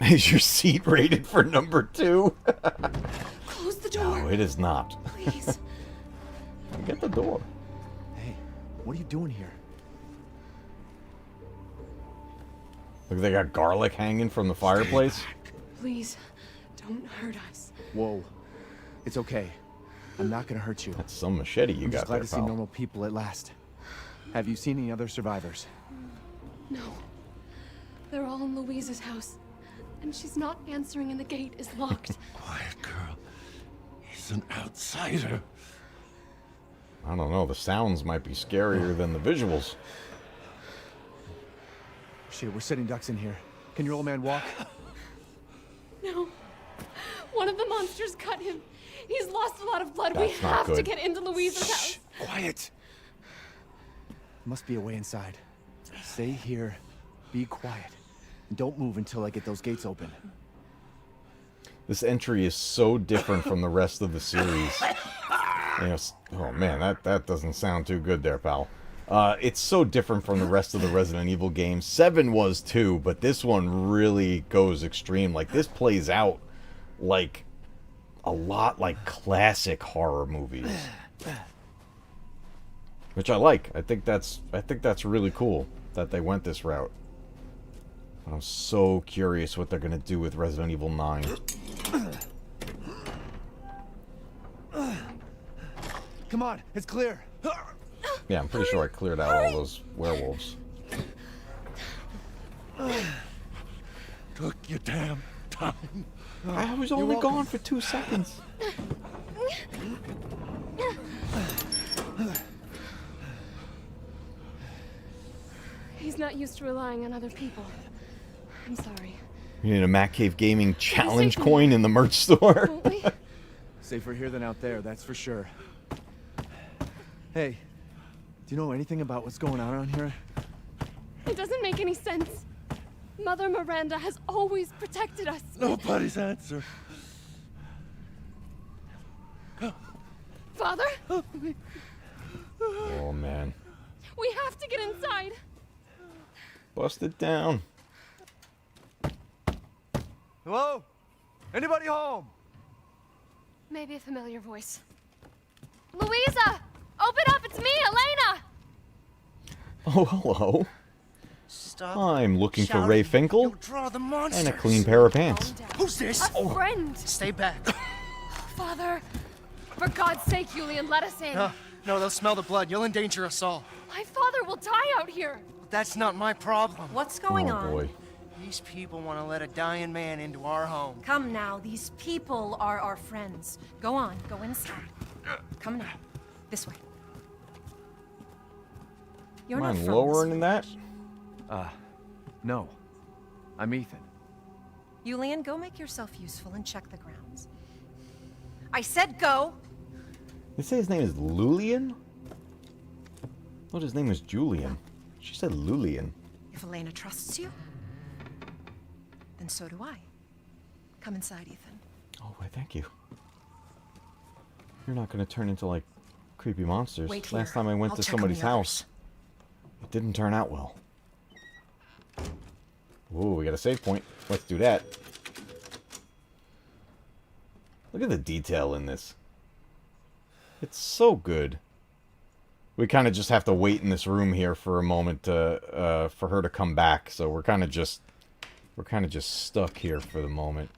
Is your seat rated for number 2? Close the door. No, it is not. Please. Get the door. Hey, what are you doing here? Look, they got garlic hanging from the fireplace. Please, don't hurt us. Whoa. It's okay. I'm not gonna hurt you. That's some machete you I'm got just glad there, to see pal. normal people at last. Have you seen any other survivors? No. They're all in Louise's house. And she's not answering and the gate is locked. Quiet girl. He's an outsider. I don't know. The sounds might be scarier than the visuals. Shit, we're sitting ducks in here. Can your old man walk? No. One of the monsters cut him. He's lost a lot of blood. That's we not have to good. get into Louise's house. Shh, quiet. Must be a way inside. Stay here. Be quiet. And don't move until I get those gates open. This entry is so different from the rest of the series. You know, oh man, that doesn't sound too good there, pal. It's so different from the rest of the Resident Evil games. 7 was too, but this one really goes extreme. Like, this plays out like a lot like classic horror movies, which I like. I think that's really cool that they went this route. I'm so curious what they're gonna do with Resident Evil 9. Come on, it's clear. Yeah, I'm pretty sure I cleared out all those werewolves. Took your damn time. I was only gone for 2 seconds. He's not used to relying on other people. I'm sorry. You need a Matcave Gaming challenge coin in the merch store. Won't we? Safer here than out there, that's for sure. Hey, do you know anything about what's going on around here? It doesn't make any sense. Mother Miranda has always protected us. Nobody's answer. Father, Oh man, we have to get inside. bust it down. Hello? Anybody home? Maybe a familiar voice. Louisa! Open up! It's me, Elena! Oh, hello. Stop. I'm looking for shouting. Ray Finkel You'll draw the monsters. and a clean pair of pants. Who's this? A friend! Stay back. Father, for God's sake, Julian, let us in. No, they'll smell the blood. You'll endanger us all. My father will die out here. That's not my problem. What's going Oh on? boy. These people want to let a dying man into our home. Come now, these people are our friends. Go on, go inside. Come now. This way. You're not Mind from lowering this in that? No. I'm Ethan. Julian, go make yourself useful and check the grounds. I said go! They say his name is Lulian? I thought his name was Julian. She said Lulian. If Elena trusts you, then so do I. Come inside, Ethan. Oh, why, thank you. You're not going to turn into, like, creepy monsters. Wait Last here. time I went I'll to check on somebody's the others. house, it didn't turn out well. Ooh, we got a save point. Let's do that. Look at the detail in this. It's so good. We kind of just have to wait in this room here for a moment to, for her to come back. So we're kind of just stuck here for the moment.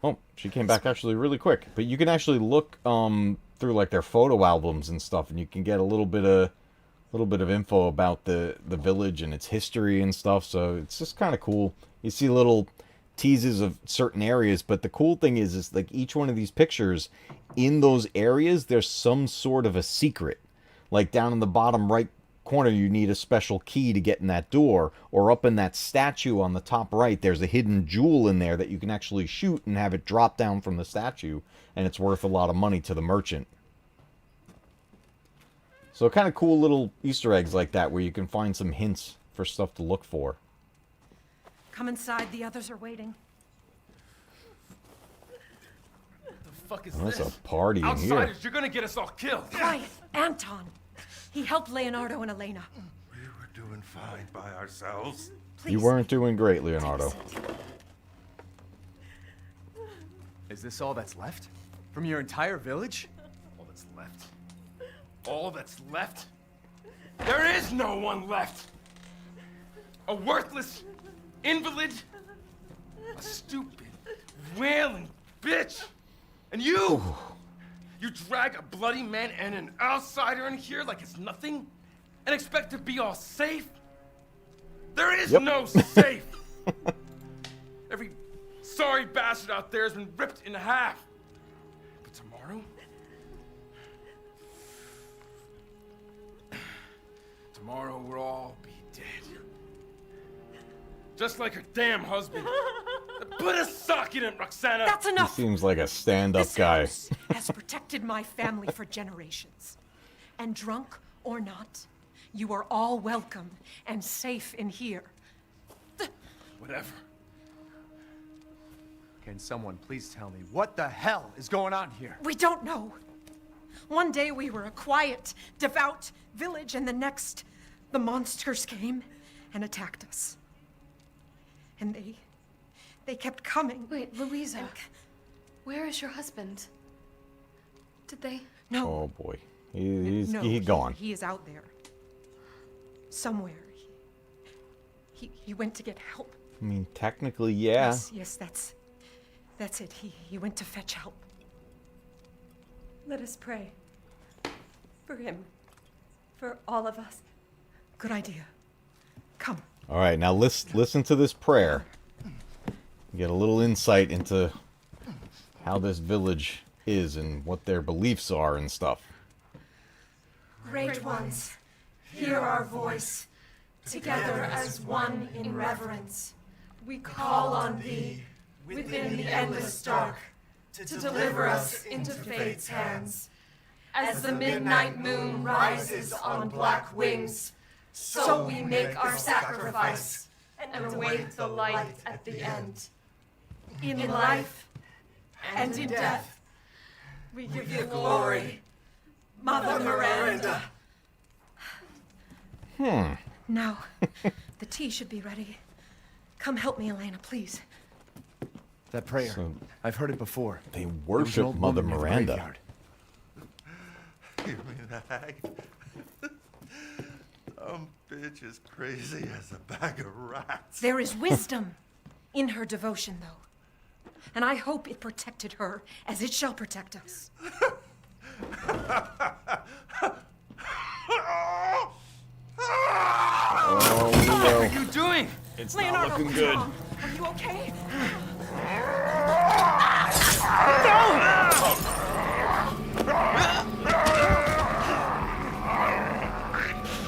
Oh, she came back actually really quick. But you can actually look through like their photo albums and stuff, and you can get a little bit of info about the village and its history and stuff. So it's just kind of cool. You see little teases of certain areas, but the cool thing is like each one of these pictures, in those areas, there's some sort of a secret. Like down in the bottom right corner, you need a special key to get in that door, or up in that statue on the top right, there's a hidden jewel in there that you can actually shoot and have it drop down from the statue, and it's worth a lot of money to the merchant. So kind of cool little Easter eggs like that where you can find some hints for stuff to look for. Come inside, the others are waiting. Fuck is Oh, that's this? a party in here. Outsiders, you're gonna get us all killed. Quiet, Anton. He helped Leonardo and Elena. We were doing fine by ourselves. Please. You weren't doing great, Leonardo. Is this all that's left? From your entire village? All that's left. All that's left? There is no one left! A worthless invalid, a stupid, wailing bitch! And you! You drag a bloody man and an outsider in here like it's nothing? And expect to be all safe? There is no safe! Every sorry bastard out there has been ripped in half. But tomorrow? Tomorrow we'll all be dead. Just like her damn husband. Put a sock in it, Roxana! That's He enough! seems like a stand-up This guy. house has protected my family for generations. And drunk or not, you are all welcome and safe in here. Whatever. Can someone please tell me what the hell is going on here? We don't know. One day we were a quiet, devout village, and the next, the monsters came and attacked us. And they kept coming. Wait, Louisa. Where is your husband? Did they? No. Oh boy, he's No, gone. He is out there. Somewhere. He went to get help. I mean, technically, yeah. Yes, that's it. He went to fetch help. Let us pray. For him. For all of us. Good idea. Come. All right, now listen to this prayer. Get a little insight into how this village is and what their beliefs are and stuff. Great ones, hear our voice. Together as one in reverence, we call on thee within the endless dark to deliver us into fate's hands. As the midnight moon rises on black wings, so we make our sacrifice and await the light at the end. In life and in death, we give you glory, Mother Miranda. Now, the tea should be ready. Come help me, Elena, please. That prayer. So- I've heard it before. They There was an worship old Mother woman near the Miranda. graveyard. You mean the hag? Bitch is crazy as a bag of rats. There is wisdom in her devotion, though. And I hope it protected her as it shall protect us. Oh, What are you doing? It's Leonardo, not looking what's good. wrong? Are you okay?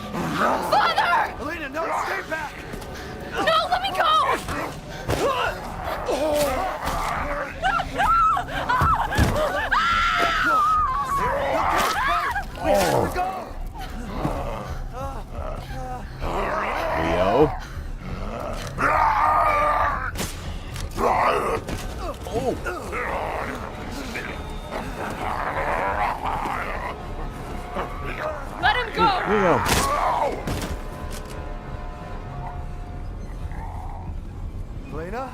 Father! Elena, no, stay back! No, let me go! Leo. Let him go! Leo. Elena?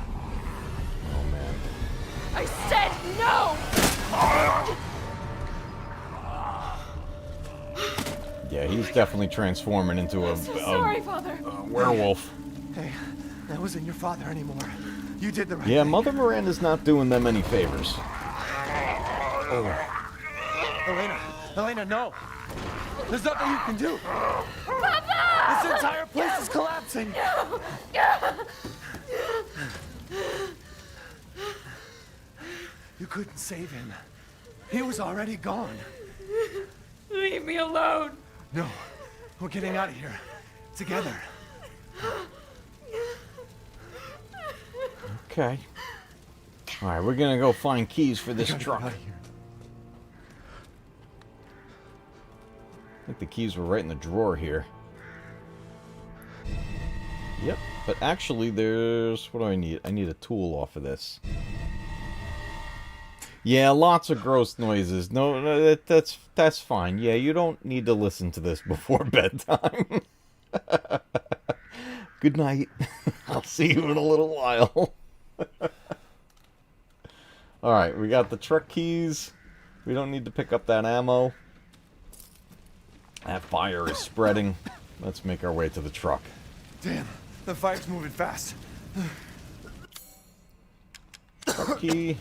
I said no! Yeah, he's definitely transforming into a Sorry, Father. werewolf. Hey, that wasn't your father anymore. You did the right Yeah, thing. Mother Miranda's not doing them any favors. Elena, no! There's nothing you can do! Papa! This entire place is collapsing! You couldn't save him. He was already gone. Leave me alone. No, we're getting out of here. Together. Okay. Alright, we're gonna go find keys for this truck. I think the keys were right in the drawer here. Yep, but actually there's... what do I need? I need a tool off of this. Yeah, lots of gross noises. No, that's fine. Yeah, you don't need to listen to this before bedtime. Good night. I'll see you in a little while. Alright, we got the truck keys. We don't need to pick up that ammo. That fire is spreading. Let's make our way to the truck. Damn, the fire's moving fast. Truck key.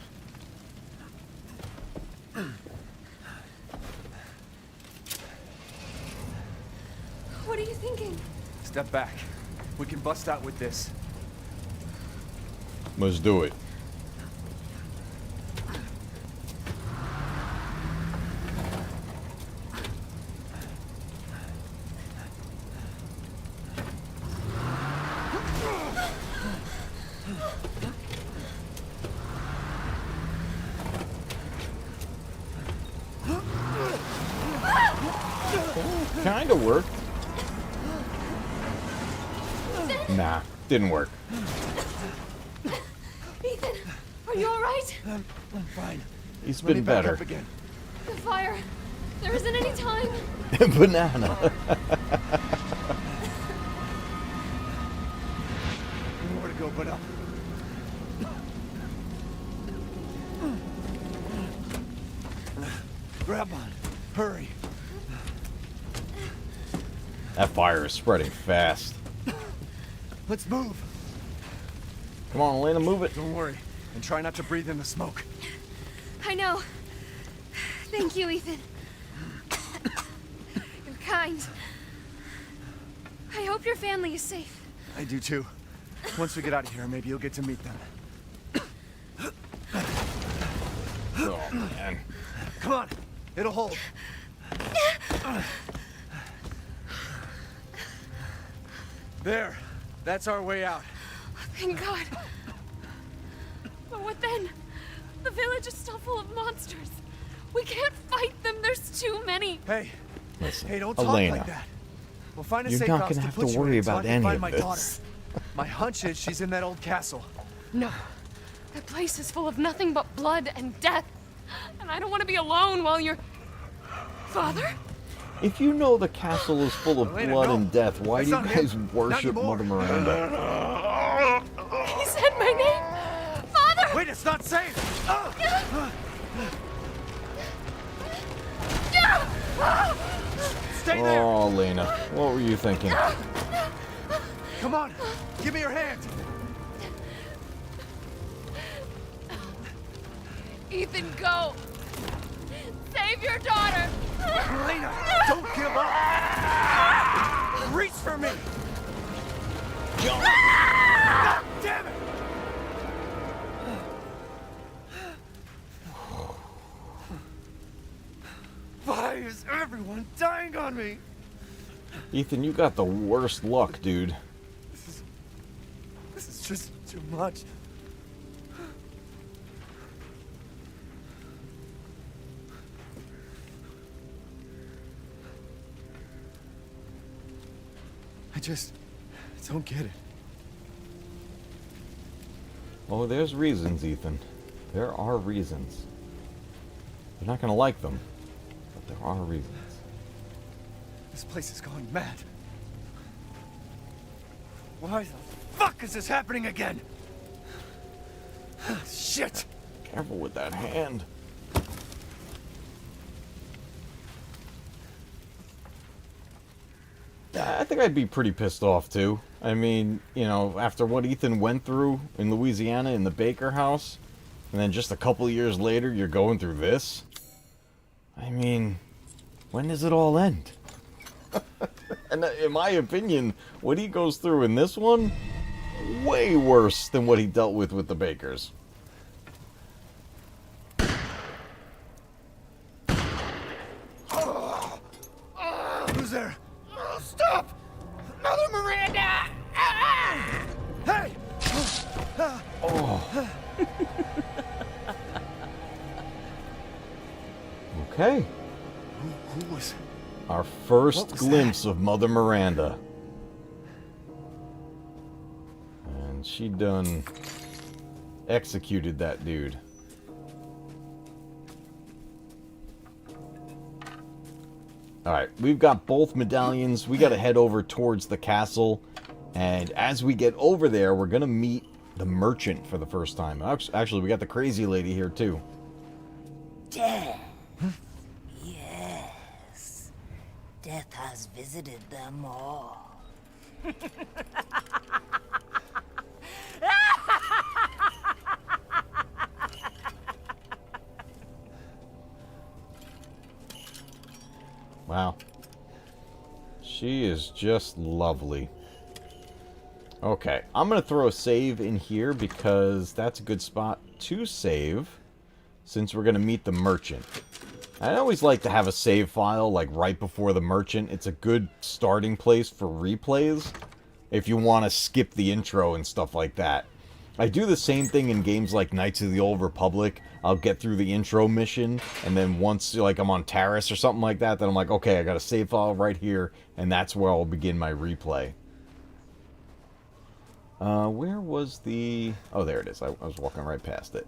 What are you thinking? Step back. We can bust out with this. Let's do it. Kinda worked. Nah, didn't work. Ethan, are you alright? I'm fine. He's Let me been back better. up again. The fire. There isn't any time. Banana. Nowhere to go but up. Grab on. Hurry. That fire is spreading fast. Let's move. Come on, Elena, move it. Don't worry. And try not to breathe in the smoke. I know. Thank you, Ethan. You're kind. I hope your family is safe. I do too. Once we get out of here, maybe you'll get to meet them. Oh, man. Come on. It'll hold. There. That's our way out. Thank God. But what then? The village is still full of monsters. We can't fight them. There's too many. Hey. Listen, Hey, don't talk Elena, like that. We'll find a you're safe not house gonna to have put to you worry in until I about can any find of my this. daughter. My hunch is she's in that old castle. No. That place is full of nothing but blood and death. And I don't want to be alone while you're... Father? If you know the castle is full of Elena, blood no. and death, why That's do you not guys him. worship Not anymore. Mother Miranda? He said my name. Father! Wait, it's not safe! Stay there! Oh, Elena, what were you thinking? Come on! Give me your hand! Ethan, go! Save your daughter! Elena, don't give up! Reach for me! God damn it! Why is everyone dying on me? Ethan, you got the worst luck, dude. This is just too much. I just don't get it. Oh, there's reasons, Ethan. There are reasons. You're not gonna like them, but there are reasons. This place is going mad. Why the fuck is this happening again? Shit! Careful with that hand. I think I'd be pretty pissed off too. I mean, you know, after what Ethan went through in Louisiana in the Baker house, and then just a couple of years later you're going through this. I mean, when does it all end? And in my opinion, what he goes through in this one, way worse than what he dealt with the Bakers. Who's there? Stop! Mother Miranda! Hey! Oh. Okay. Who was... Our first glimpse of Mother Miranda. And she done executed that dude. Alright, we've got both medallions. We gotta head over towards the castle. And as we get over there, we're gonna meet the merchant for the first time. Actually, we got the crazy lady here too. Death. Yes. Death has visited them all. Wow. She is just lovely. Okay, I'm going to throw a save in here because that's a good spot to save since we're going to meet the merchant. I always like to have a save file like right before the merchant. It's a good starting place for replays if you want to skip the intro and stuff like that. I do the same thing in games like Knights of the Old Republic. I'll get through the intro mission, and then once like I'm on Taris or something like that, then I'm like, okay, I got a save file right here, and that's where I'll begin my replay. Where was the... Oh, there it is. I was walking right past it.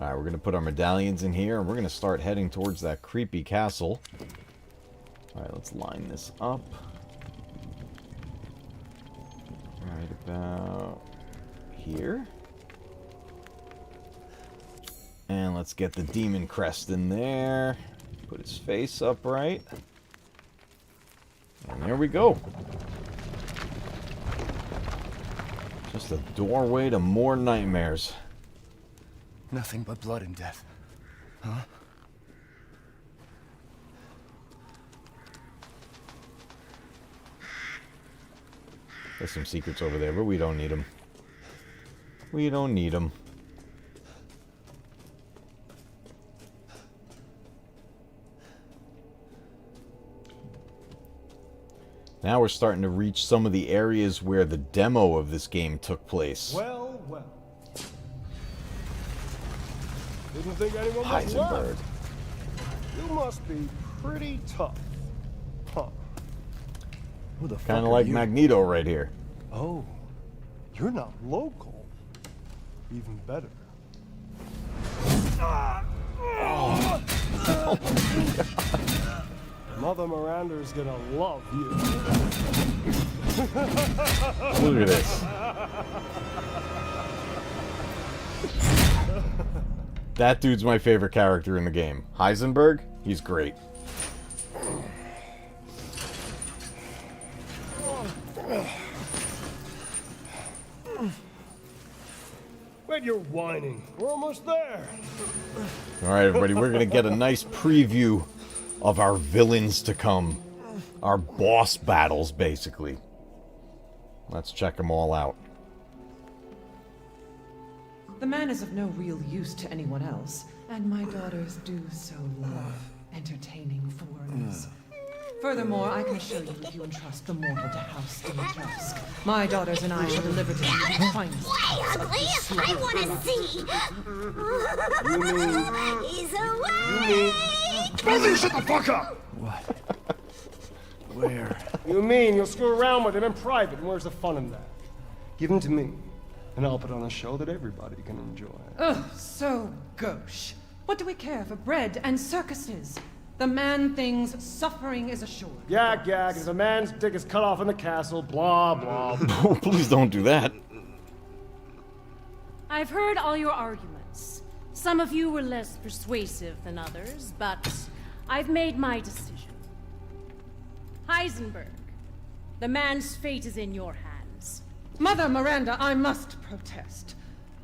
Alright, we're going to put our medallions in here, and we're going to start heading towards that creepy castle. Alright, let's line this up. Right about here. And let's get the demon crest in there. Put his face upright. And there we go. Just a doorway to more nightmares. Nothing but blood and death. Huh? There's some secrets over there, but we don't need them. We don't need them. Now we're starting to reach some of the areas where the demo of this game took place. Well, well. Didn't think anyone was Heisenberg. left. You must be pretty tough. Huh. Who the fuck Kind of are like you? Magneto right here. Oh, you're not local. Even better. Oh. Oh my God. Mother Miranda's gonna love you. Look at this. That dude's my favorite character in the game. Heisenberg, he's great. Wait Quit your whining. We're almost there. All right, everybody, we're going to get a nice preview of our villains to come. Our boss battles, basically. Let's check them all out. The man is of no real use to anyone else, and my daughters do so love entertaining foreigners. Furthermore, I can assure you if you entrust the mortal to House Dimitrescu, my daughters and I shall deliver to you the finest cuts of Ugly, this I want to see. He's away. Both of you shut the fuck up! What? Where? You mean you'll screw around with him in private, and where's the fun in that? Give him to me, and I'll put on a show that everybody can enjoy. Ugh, so gauche. What do we care for bread and circuses? The man thinks suffering is assured. Yak, yak, if a man's dick is cut off in the castle, blah, blah, blah. Please don't do that. I've heard all your arguments. Some of you were less persuasive than others, but I've made my decision. Heisenberg, the man's fate is in your hands. Mother Miranda, I must protest.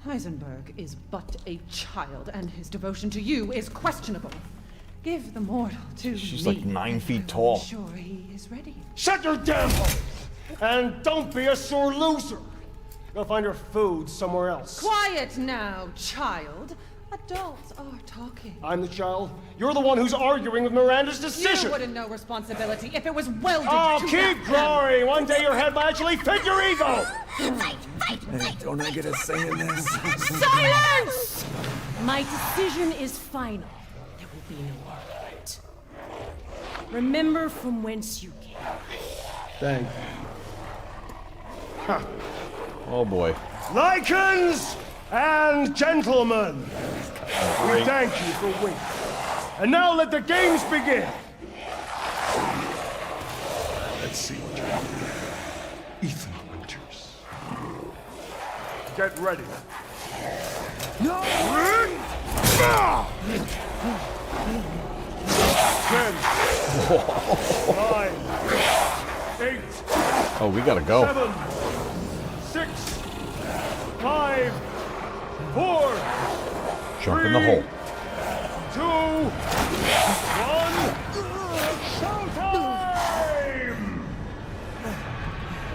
Heisenberg is but a child, and his devotion to you is questionable. Give the mortal to me. She's like 9 feet tall. I'm sure he is ready. Shut your damn hole! And don't be a sore loser! Go find your food somewhere else. Quiet now, child. Adults are talking. I'm the child. You're the one who's arguing with Miranda's decision. You wouldn't know responsibility if it was welded Oh, to keep that glory! One day your head might actually fit your ego! Hey, don't I get a say in this? Silence! My decision is final. There will be no argument. Remember from whence you came. Thank you. Oh boy. Lycans and gentlemen, we thank you for waiting. And now let the games begin. Let's see what you're doing. Ethan Winters. Get ready. No! 10, 9, 8. Oh, we gotta go. 7, 6, 5, 4. Jump in the hole. 2, 1. Showtime!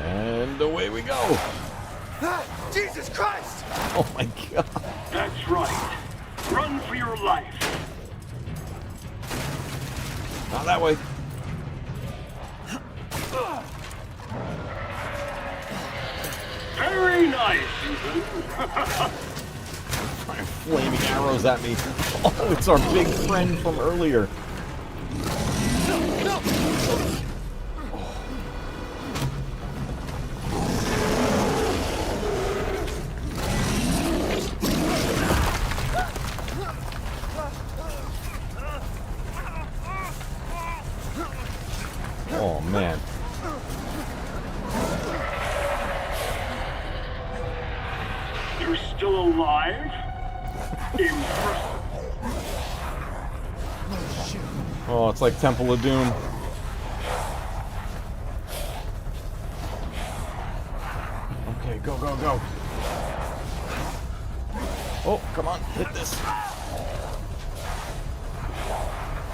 And away we go. Jesus Christ! Oh my god. That's right. Run for your life. Not that way. Very nice, Ethan. Flaming arrows at me. Oh, it's our big friend from earlier. Oh man. You're still alive? Impressive. Oh, it's like Temple of Doom. Okay, go, go, go. Oh, come on, hit this.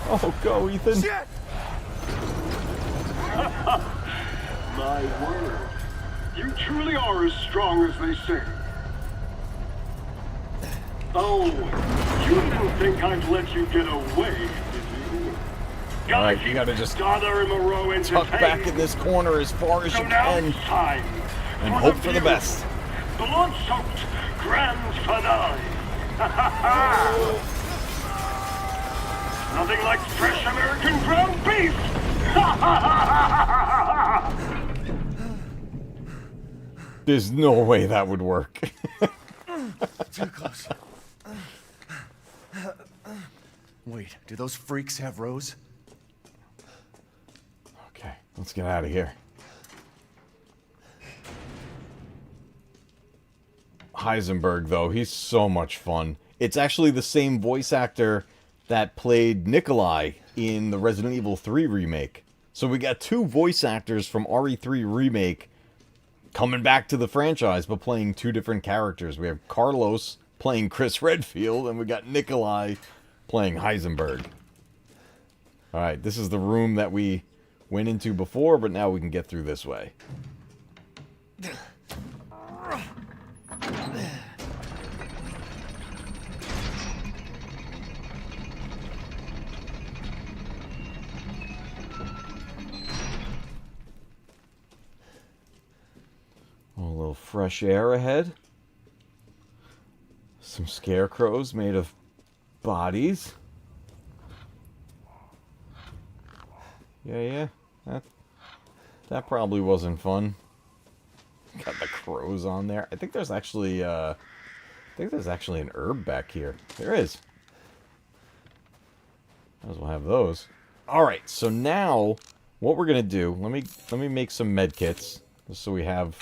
Oh, go, Ethan. Shit! My word. You truly are as strong as they say. Oh, you didn't think I'd let you get away, did you? Alright, you gotta just Moreau tuck back in this corner as far as you can. And hope for the best. The blood-soaked grand finale. Nothing like fresh American ground beef. There's no way that would work. Too close. Wait, do those freaks have Rose? Okay, let's get out of here. Heisenberg, though, he's so much fun. It's actually the same voice actor that played Nikolai in the Resident Evil 3 remake. So we got two voice actors from RE3 remake coming back to the franchise, but playing two different characters. We have Carlos playing Chris Redfield, and we got Nikolai playing Heisenberg. Alright, this is the room that we went into before, but now we can get through this way. A little fresh air ahead. Some scarecrows made of bodies. Yeah. That probably wasn't fun. Got the crows on there. I think there's actually an herb back here. There is. Might as well have those. Alright, so now what we're gonna do, let me make some med kits, just so we have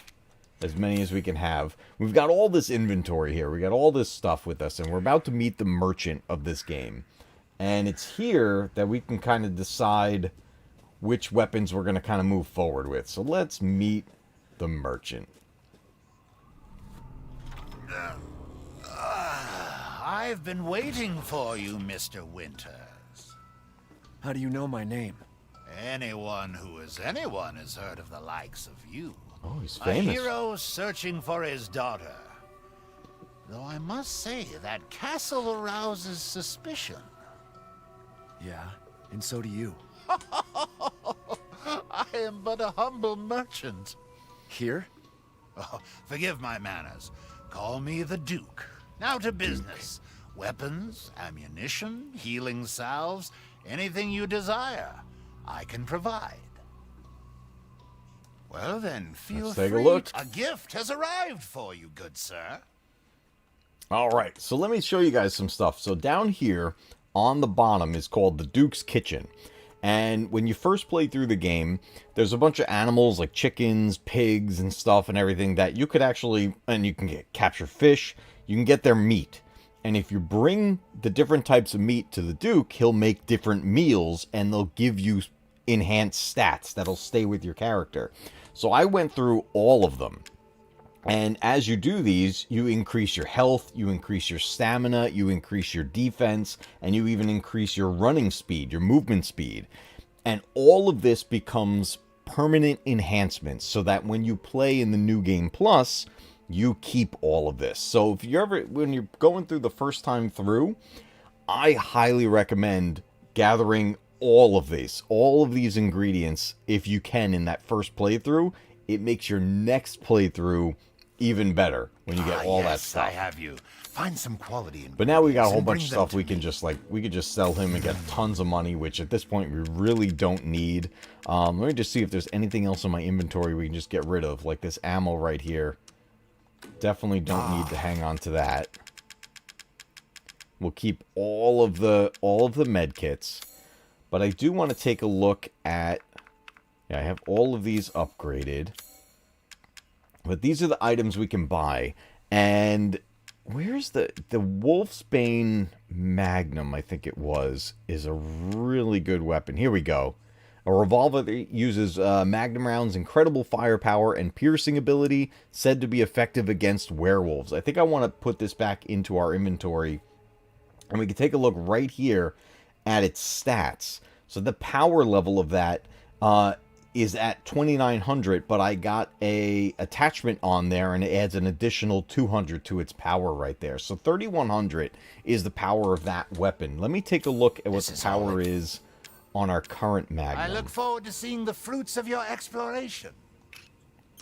as many as we can have. We've got all this inventory here. We got all this stuff with us, and we're about to meet the merchant of this game. And it's here that we can kind of decide which weapons we're going to kind of move forward with. So let's meet the merchant. I've been waiting for you, Mr. Winters. How do you know my name? Anyone who is anyone has heard of the likes of you. Oh, he's A famous. hero searching for his daughter. Though I must say, that castle arouses suspicion. Yeah, and so do you. I am but a humble merchant. Here? Oh, forgive my manners. Call me the Duke. Now to business. Weapons, ammunition, healing salves, anything you desire, I can provide. Well then, feel Let's take a free. look. A gift has arrived for you, good sir. Alright, so let me show you guys some stuff. So down here on the bottom is called the Duke's Kitchen. And when you first play through the game, there's a bunch of animals like chickens, pigs, and stuff and everything that you could actually, and you can capture fish, you can get their meat. And if you bring the different types of meat to the Duke, he'll make different meals and they'll give you enhanced stats that'll stay with your character. So I went through all of them. And as you do these, you increase your health, you increase your stamina, you increase your defense, and you even increase your running speed, your movement speed. And all of this becomes permanent enhancements so that when you play in the New Game Plus, you keep all of this. So if you're when you're going through the first time through, I highly recommend gathering all of these ingredients if you can in that first playthrough. It makes your next playthrough even better when you get all that stuff. I have you. Find some quality in. But now we got a whole bunch of stuff we can just we could just sell him and get tons of money, which at this point we really don't need. Let me just see if there's anything else in my inventory we can just get rid of, like this ammo right here. Definitely don't need to hang on to that. We'll keep all of the med kits, but I do want to take a look at. Yeah, I have all of these upgraded. But these are the items we can buy. And where's the Wolfsbane Magnum, I think it was, is a really good weapon. Here we go. A revolver that uses Magnum rounds, incredible firepower, and piercing ability, said to be effective against werewolves. I think I want to put this back into our inventory. And we can take a look right here at its stats. So the power level of that is at 2900, but I got a attachment on there and it adds an additional 200 to its power right there. So 3100 is the power of that weapon. Let me take a look at what the power is on our current Magnum. I look forward to seeing the fruits of your exploration.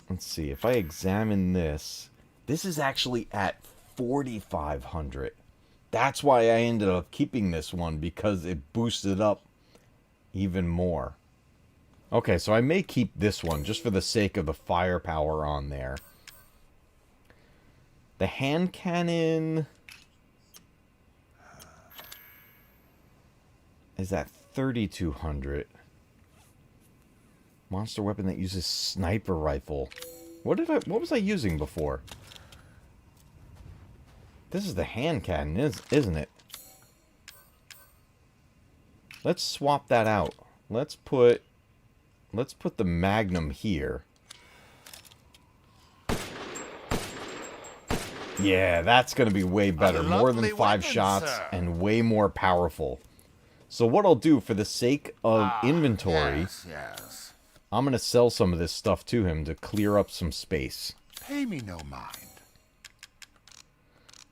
Let's see, if I examine this, this is actually at 4500. That's why I ended up keeping this one, because it boosted up even more. Okay, so I may keep this one just for the sake of the firepower on there. The hand cannon is at 3200. Monster weapon that uses sniper rifle. What was I using before? This is the hand cannon, isn't it? Let's swap that out. Let's put the Magnum here. Yeah, that's going to be way better. More than lovely 5 weapon, shots sir. and way more powerful. So what I'll do for the sake of inventory, Yes. I'm going to sell some of this stuff to him to clear up some space. Pay me no mind.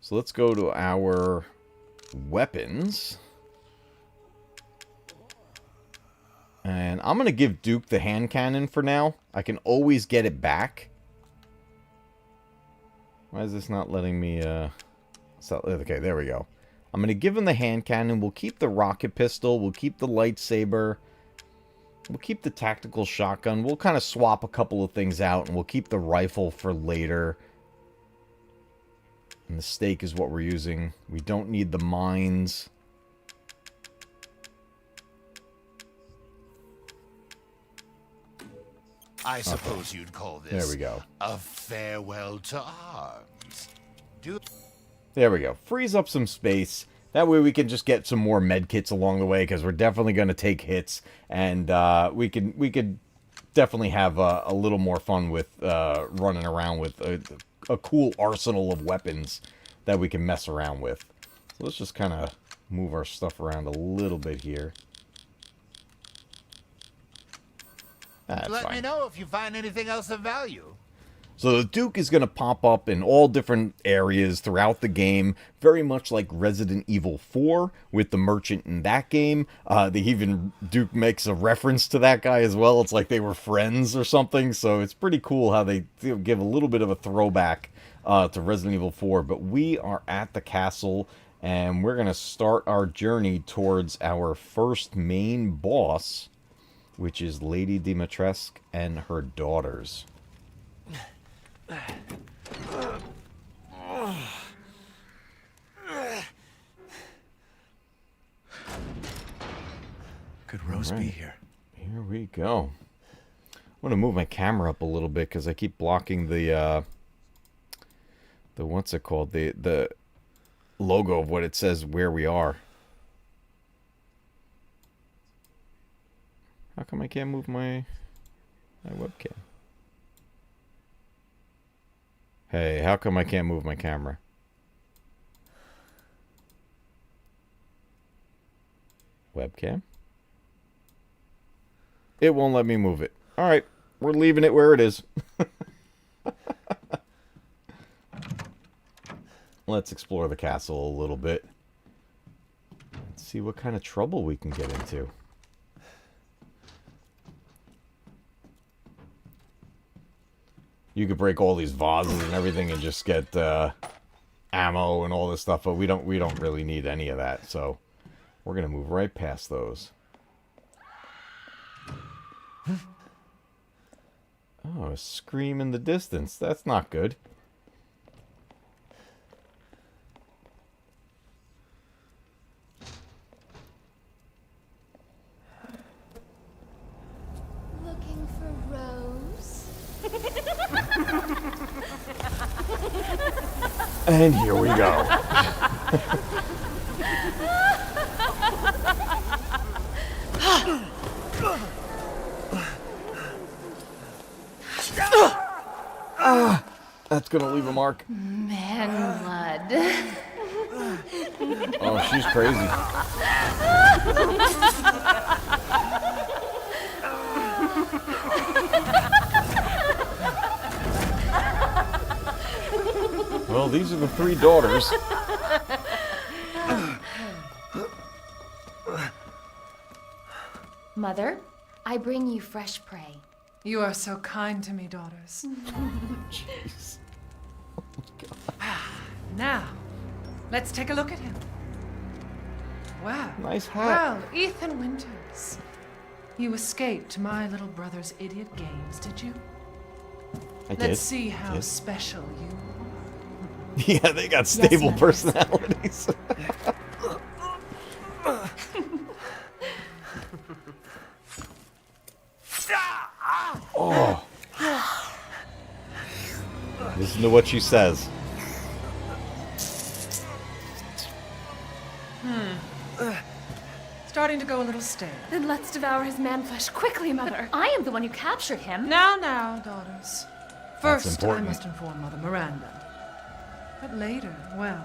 So let's go to our weapons. And I'm going to give Duke the hand cannon for now. I can always get it back. Why is this not letting me, okay, there we go. I'm going to give him the hand cannon. We'll keep the rocket pistol. We'll keep the lightsaber. We'll keep the tactical shotgun. We'll kind of swap a couple of things out, and we'll keep the rifle for later. And the stake is what we're using. We don't need the mines. I suppose you'd call this There we go. a farewell to arms. There we go. Frees up some space. That way we can just get some more med kits along the way, because we're definitely going to take hits, and we could definitely have a little more fun with running around with a cool arsenal of weapons that we can mess around with. So let's just kind of move our stuff around a little bit here. That's Let fine. me know if you find anything else of value. So the Duke is going to pop up in all different areas throughout the game, very much like Resident Evil 4 with the merchant in that game. Duke makes a reference to that guy as well. It's like they were friends or something, so it's pretty cool how they give a little bit of a throwback to Resident Evil 4. But we are at the castle, and we're going to start our journey towards our first main boss, which is Lady Dimitrescu and her daughters. Could Rose be here? Here we go. I'm going to move my camera up a little bit because I keep blocking the what's it called? The logo of what it says where we are. How come I can't move my webcam? Hey, how come I can't move my camera? Webcam? It won't let me move it. Alright, we're leaving it where it is. Let's explore the castle a little bit. Let's see what kind of trouble we can get into. You could break all these vases and everything and just get ammo and all this stuff, but we don't really need any of that, so we're gonna move right past those. Oh, a scream in the distance. That's not good. Looking for Rose? And here we go. That's gonna leave a mark. Man blood. Oh, she's crazy. Well, these are the 3 daughters. Mother, I bring you fresh prey. You are so kind to me, daughters. Jeez. Now, let's take a look at him. Wow. Nice hat. Well, Ethan Winters. You escaped my little brother's idiot games, did you? I did. Let's see I how did. special you Yeah, they got stable personalities. Oh. Listen to what she says. Starting to go a little stale. Then let's devour his man flesh quickly, Mother. I am the one who captured him. Now, daughters. First, I important. must inform Mother Miranda. But later, well,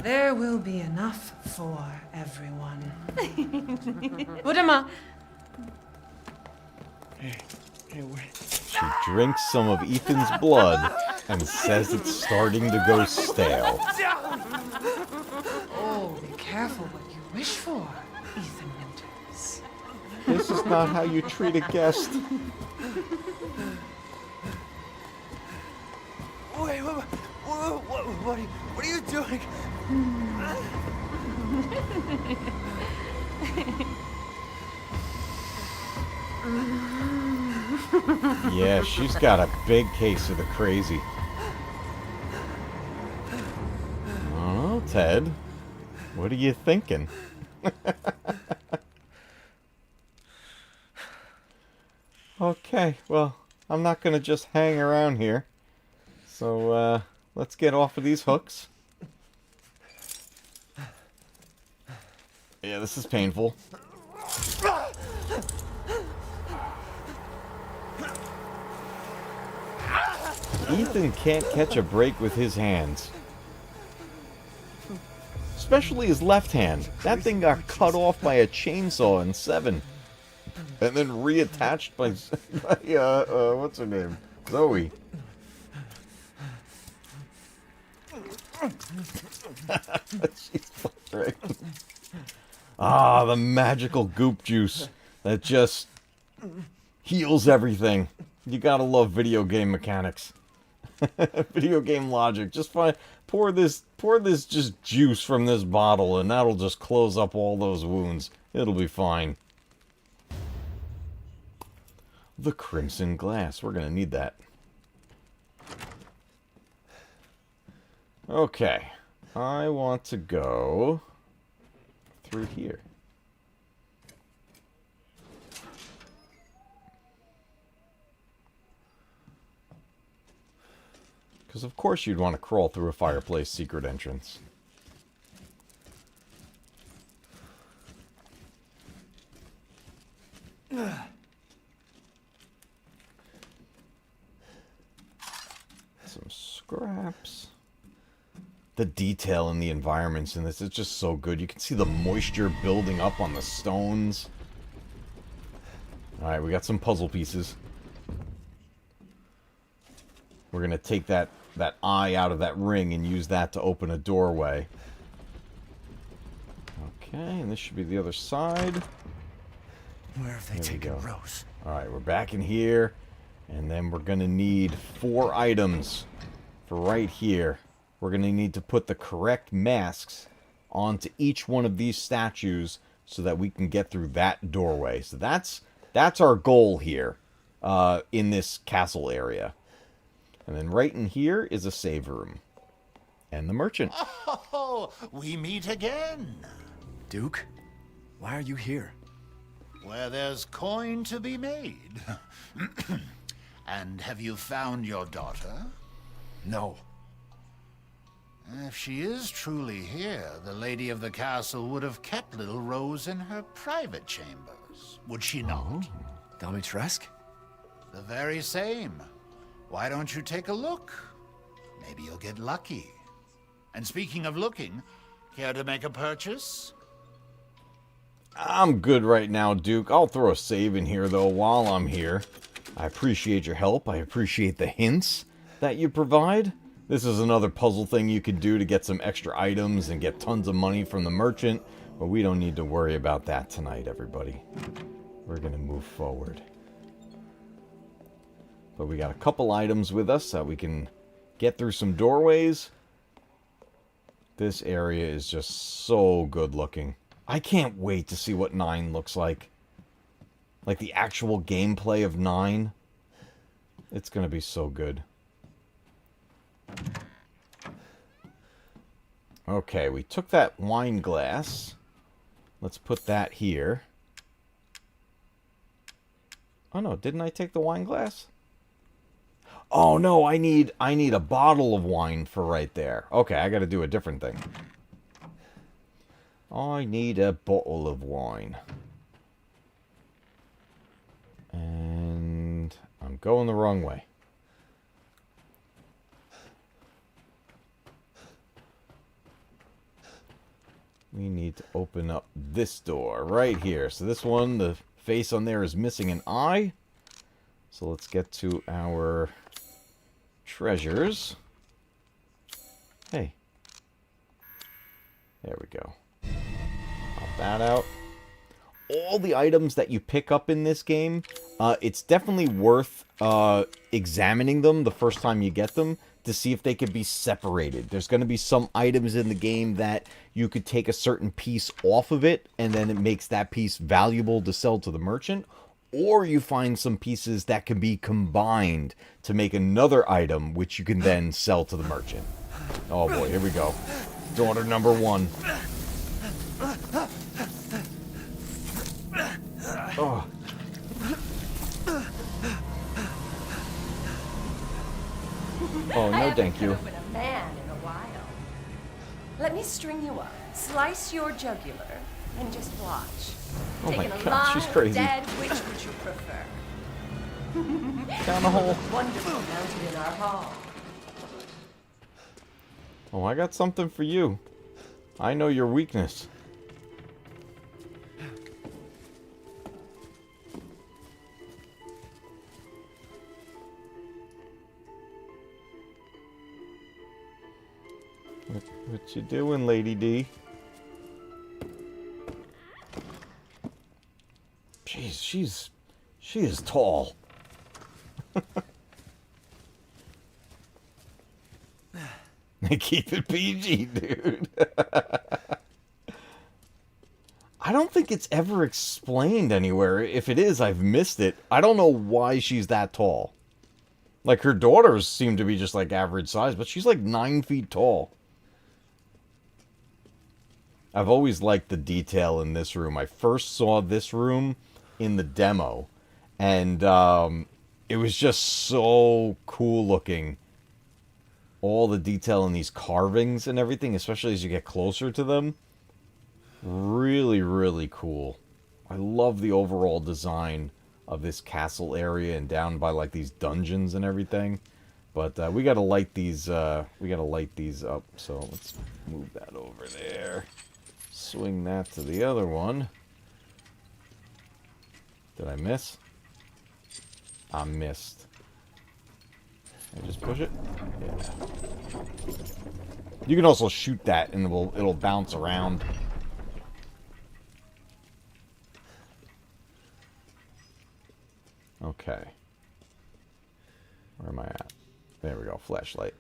there will be enough for everyone. Budama! Hey, wait. She drinks some of Ethan's blood and says it's starting to go stale. Oh, be careful what you wish for, Ethan Winters. This is not how you treat a guest. Wait, what are you doing? Yeah, she's got a big case of the crazy. Oh, Ted. What are you thinking? Okay, well, I'm not gonna just hang around here. So, let's get off of these hooks. Yeah, this is painful. Ethan can't catch a break with his hands. Especially his left hand. That thing got cut off by a chainsaw in 7. And then reattached by what's her name? Zoe. She's fluttering. Ah, the magical goop juice that just heals everything. You gotta love video game mechanics. Video game logic. Just pour this just juice from this bottle and that'll just close up all those wounds. It'll be fine. The crimson glass. We're gonna need that. Okay. I want to go through here. Because of course you'd want to crawl through a fireplace secret entrance. Some scraps. The detail in the environments in this is just so good. You can see the moisture building up on the stones. Alright, we got some puzzle pieces. We're going to take that eye out of that ring and use that to open a doorway. Okay, and this should be the other side. Where have they taken Rose? Alright, we're back in here. And then we're going to need 4 items for right here. We're going to need to put the correct masks onto each one of these statues so that we can get through that doorway. So that's our goal here in this castle area. And then right in here is a save room. And the merchant. Oh, we meet again. Duke, why are you here? Where there's coin to be made. And have you found your daughter? No. If she is truly here, the lady of the castle would have kept little Rose in her private chambers, would she not? Domitresk? The very same. Why don't you take a look? Maybe you'll get lucky. And speaking of looking, care to make a purchase? I'm good right now, Duke. I'll throw a save in here, though, while I'm here. I appreciate your help. I appreciate the hints that you provide. This is another puzzle thing you could do to get some extra items and get tons of money from the merchant. But we don't need to worry about that tonight, everybody. We're going to move forward. But we got a couple items with us that we can get through some doorways. This area is just so good looking. I can't wait to see what 9 looks like. Like the actual gameplay of 9. It's going to be so good. Okay, we took that wine glass. Let's put that here. Oh no, didn't I take the wine glass? Oh no, I need a bottle of wine for right there. Okay, I got to do a different thing. I need a bottle of wine. And I'm going the wrong way. we need to open up this door right here. So this one, the face on there is missing an eye. So let's get to our treasures. Hey. There we go. Pop that out. All the items that you pick up in this game, it's definitely worth examining them the first time you get them to see if they could be separated. There's going to be some items in the game that you could take a certain piece off of it, and then it makes that piece valuable to sell to the merchant. Or you find some pieces that can be combined to make another item, which you can then sell to the merchant. Oh boy, here we go. Daughter number 1. Oh. Oh, no thank you. I haven't been a man in a while. Let me string you up, slice your jugular, and just watch. Oh my Taking a God, she's live, crazy. Dead, which would you prefer? Down the hole. Wonderful mounted in our hall. Oh, I got something for you. I know your weakness. What you doing, Lady D? Jeez, she is tall. They keep it PG, dude. I don't think it's ever explained anywhere. If it is, I've missed it. I don't know why she's that tall. Like, her daughters seem to be just, like, average size, but she's, like, 9 feet tall. I've always liked the detail in this room. I first saw this room in the demo, and it was just so cool looking. All the detail in these carvings and everything, especially as you get closer to them. Really, really cool. I love the overall design of this castle area and down by like these dungeons and everything. But we gotta light these. We gotta light these up. So let's move that over there. Swing that to the other one. Did I miss? I missed. Can I just push it? Yeah. You can also shoot that and it'll bounce around. Okay. Where am I at? There we go, flashlight.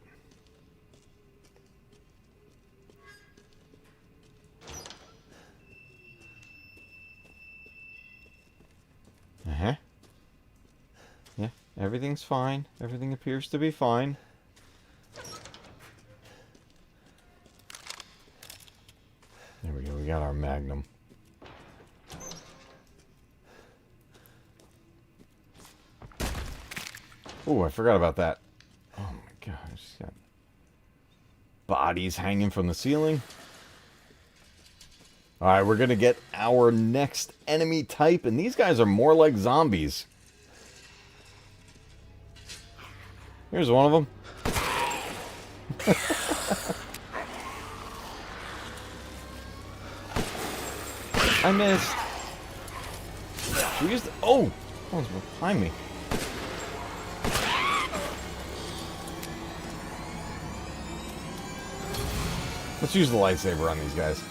Uh-huh. Yeah, everything's fine. Everything appears to be fine. There we go, we got our magnum. Oh, I forgot about that. Oh my gosh, got bodies hanging from the ceiling. Alright, we're gonna get our next enemy type, and these guys are more like zombies. Here's one of them. I missed. We used. Oh, one's behind me. Let's use the lightsaber on these guys.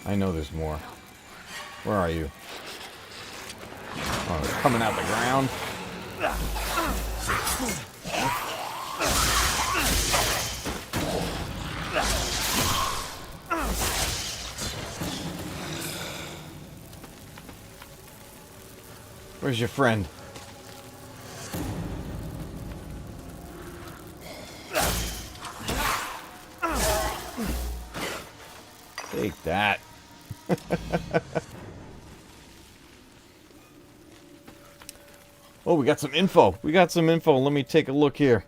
I know there's more. Where are you? Oh, it's coming out the ground. Where's your friend? Take that. Oh, we got some info. We got some info. Let me take a look here.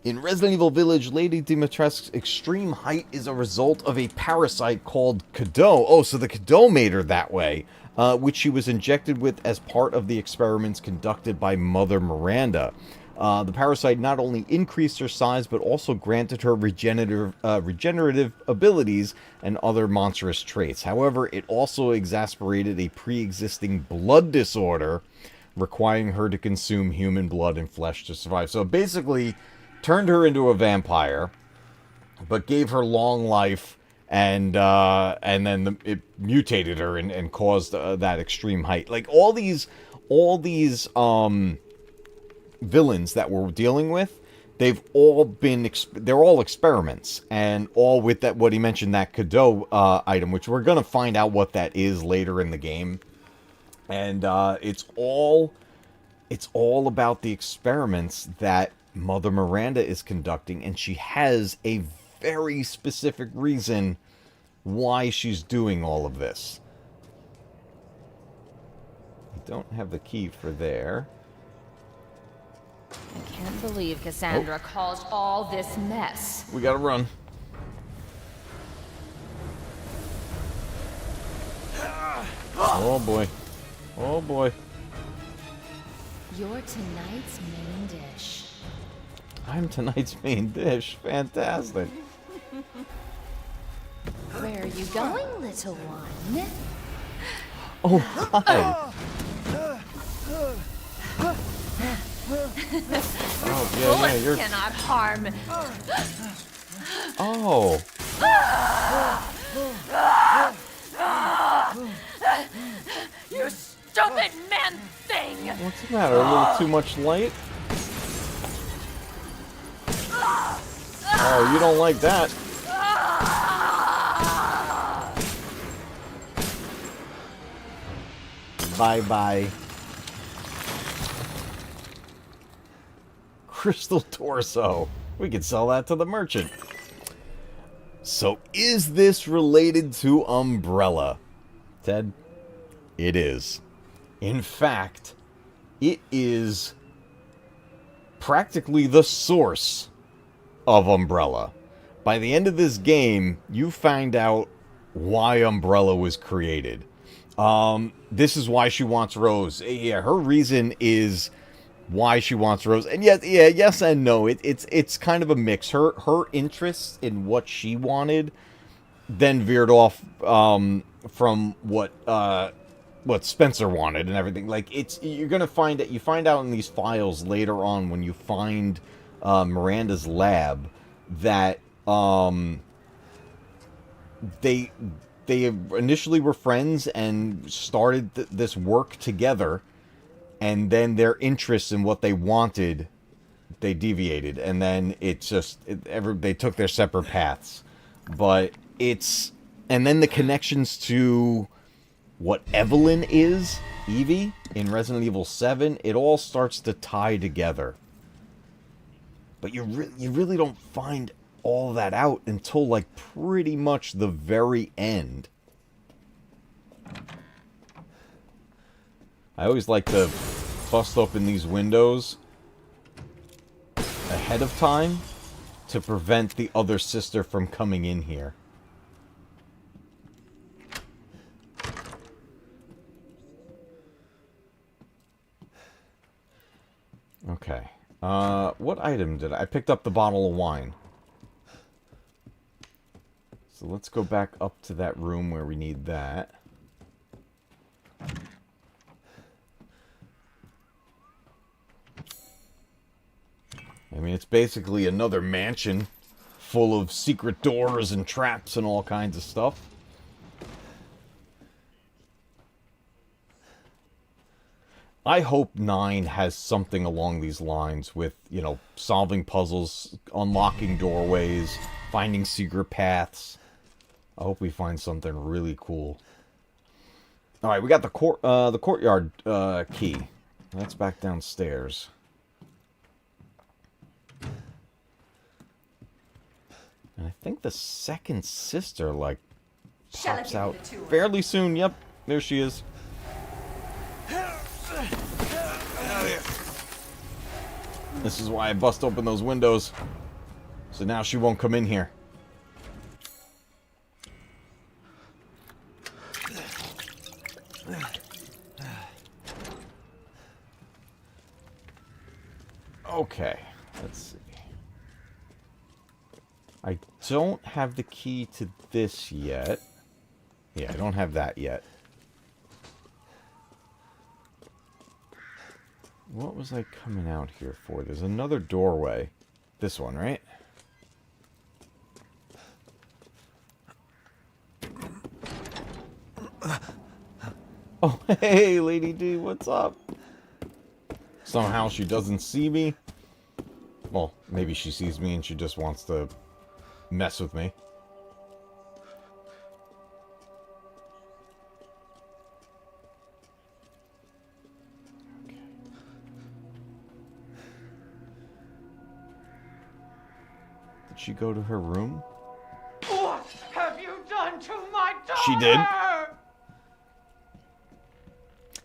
In Resident Evil Village, Lady Dimitrescu's extreme height is a result of a parasite called Cadeau. Oh, so the Cadeau made her that way, which she was injected with as part of the experiments conducted by Mother Miranda. The parasite not only increased her size, but also granted her regenerative abilities and other monstrous traits. However, it also exacerbated a pre-existing blood disorder, requiring her to consume human blood and flesh to survive. So it basically turned her into a vampire, but gave her long life, and then it mutated her and caused that extreme height. Like all these villains that we're dealing with, they've all been they're all experiments, and all with that what he mentioned, that Cadeau item, which we're gonna find out what that is later in the game, and it's all about the experiments that Mother Miranda is conducting, and she has a very specific reason why she's doing all of this. I don't have the key for there. I can't believe Cassandra caused all this mess. We gotta run. Oh boy. Oh boy. You're tonight's main dish. I'm tonight's main dish. Fantastic. Where are you going, little one? Oh, hi. Oh, yeah, Bullets you're... cannot harm. Oh. You stupid man thing! What's the matter? A little too much light? Oh, you don't like that. Bye-bye. Crystal torso. We could sell that to the merchant. So, is this related to Umbrella? Ted? It is. In fact, it is practically the source of Umbrella. By the end of this game, you find out why Umbrella was created. This is why she wants Rose. Yeah, her reason is why she wants Rose. And yes and no. It's kind of a mix. Her interests in what she wanted then veered off from what Spencer wanted and everything. Like, you're gonna find it. You find out in these files later on when you find Miranda's lab that they initially were friends and started this work together, and then their interests in what they wanted, they deviated, and then it just they took their separate paths. But and then the connections to what Evelyn is, Evie, in Resident Evil 7, it all starts to tie together. But you really don't find all that out until, like, pretty much the very end. I always like to bust open these windows ahead of time to prevent the other sister from coming in here. Okay. What item did I picked up? The bottle of wine. So let's go back up to that room where we need that. I mean, it's basically another mansion full of secret doors and traps and all kinds of stuff. I hope 9 has something along these lines with, you know, solving puzzles, unlocking doorways, finding secret paths. I hope we find something really cool. Alright, we got the courtyard key. That's back downstairs. And I think the second sister, like, pops out fairly soon. Yep, there she is. This is why I bust open those windows. So now she won't come in here. Okay, let's see. I don't have the key to this yet. Yeah, I don't have that yet. What was I coming out here for? There's another doorway. This one, right? Oh, hey, Lady D, what's up? Somehow she doesn't see me. Well, maybe she sees me and she just wants to mess with me. Okay. Did she go to her room? What have you done to my daughter? She did.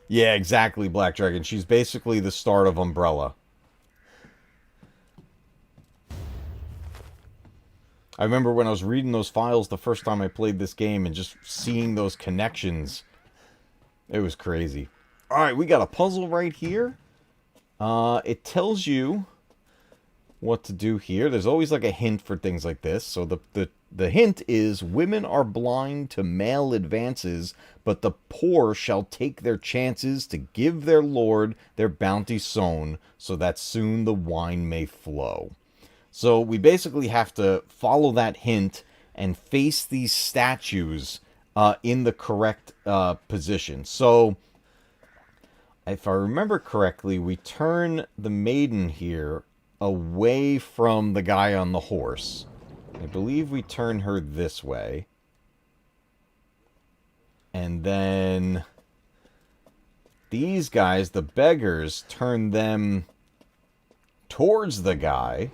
Yeah, exactly, Black Dragon. She's basically the start of Umbrella. I remember when I was reading those files the first time I played this game and just seeing those connections. It was crazy. Alright, we got a puzzle right here. It tells you what to do here. There's always like a hint for things like this. So the hint is, women are blind to male advances, but the poor shall take their chances to give their lord their bounty sown, so that soon the wine may flow. So we basically have to follow that hint and face these statues in the correct position. So if I remember correctly, we turn the maiden here away from the guy on the horse. I believe we turn her this way. And then these guys, the beggars, turn them towards the guy.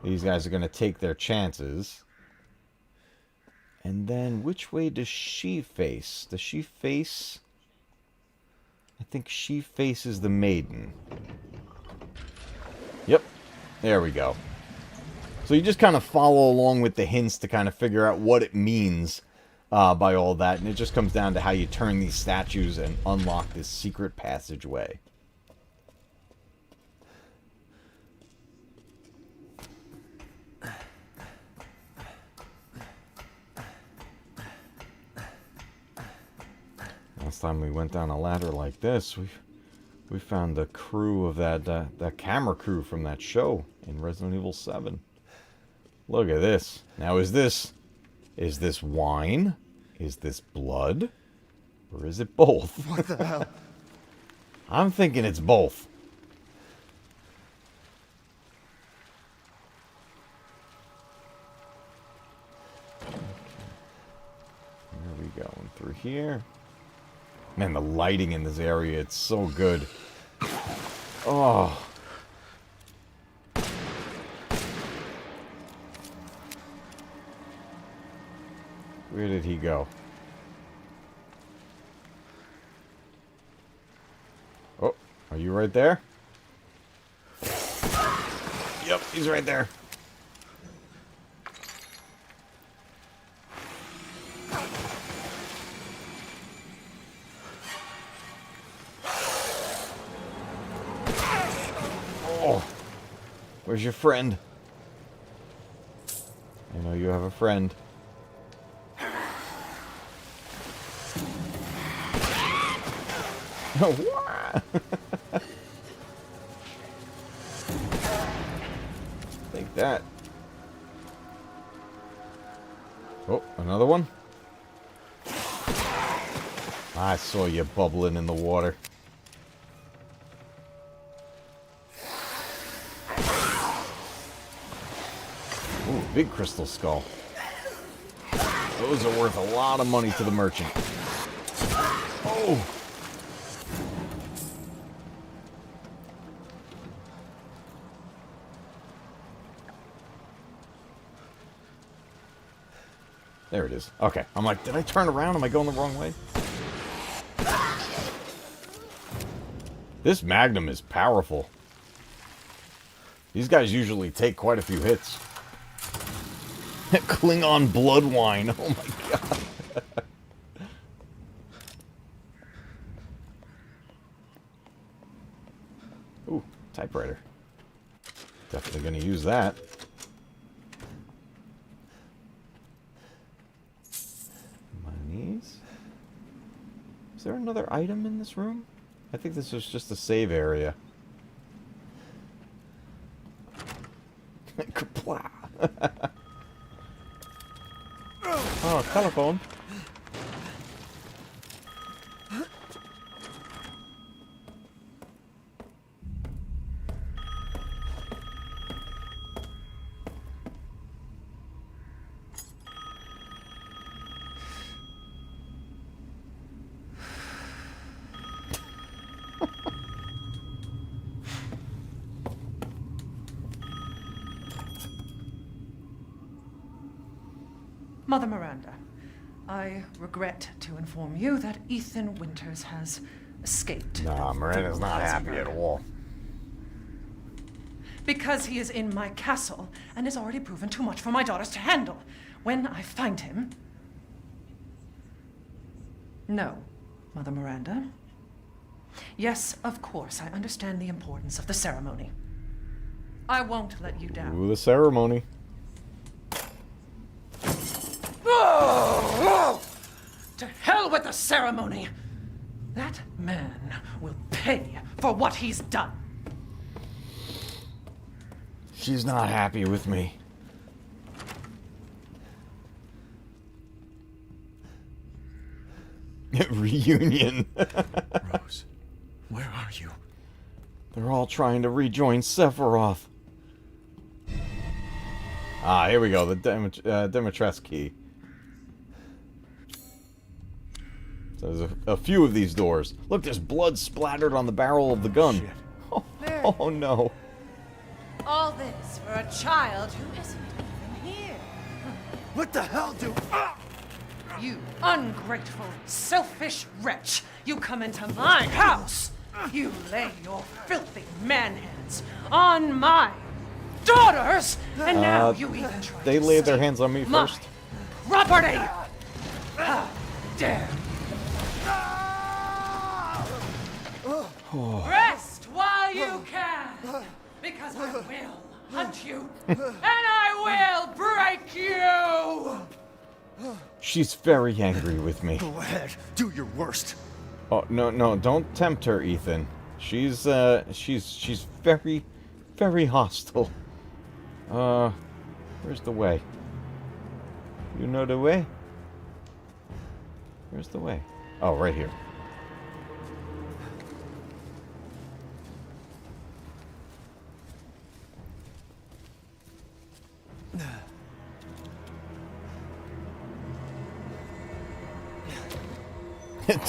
These guys are going to take their chances. And then which way does she face? Does she face... I think she faces the maiden. Yep. There we go. So you just kind of follow along with the hints to kind of figure out what it means by all that. And it just comes down to how you turn these statues and unlock this secret passageway. Last time we went down a ladder like this, we found the crew of that camera crew from that show in Resident Evil 7. Look at this. Now is this wine? Is this blood? Or is it both? What the hell? I'm thinking it's both. Where are we going? Through here? Man, the lighting in this area, it's so good. Oh. Where did he go? Oh, are you right there? Yep, he's right there. Where's your friend? I know you have a friend. What? Take that. Oh, another one? I saw you bubbling in the water. Ooh, big crystal skull. Those are worth a lot of money to the merchant. Oh! There it is. Okay. I'm like, did I turn around? Am I going the wrong way? This Magnum is powerful. These guys usually take quite a few hits. Klingon blood wine. Oh my god. Ooh, typewriter. Definitely going to use that. Monies. Is there another item in this room? I think this was just a save area. Kapla. Oh, telephone. Mother Miranda, I regret to inform you that Ethan Winters has escaped. Nah, Miranda's not happy at all. Because he is in my castle and has already proven too much for my daughters to handle. When I find him... No, Mother Miranda. Yes, of course, I understand the importance of the ceremony. I won't let you down. Ooh, the ceremony. To hell with the ceremony! That man will pay for what he's done. She's not happy with me. Reunion. Rose, where are you? They're all trying to rejoin Sephiroth. Ah, here we go. The Dimitrescu. So there's a few of these doors. Look, there's blood splattered on the barrel of the gun. Oh no. All this for a child who isn't even here. What the hell do... You ungrateful, selfish wretch! You come into my house! You lay your filthy man hands on my daughters! And now you even try They to laid their steal hands on me my first. property! How dare Rest while you can! Because I will hunt you! And I will break you! She's very angry with me. Go ahead, do your worst. Oh no, don't tempt her, Ethan. She's very, very hostile. Where's the way? You know the way? Where's the way? Oh, right here.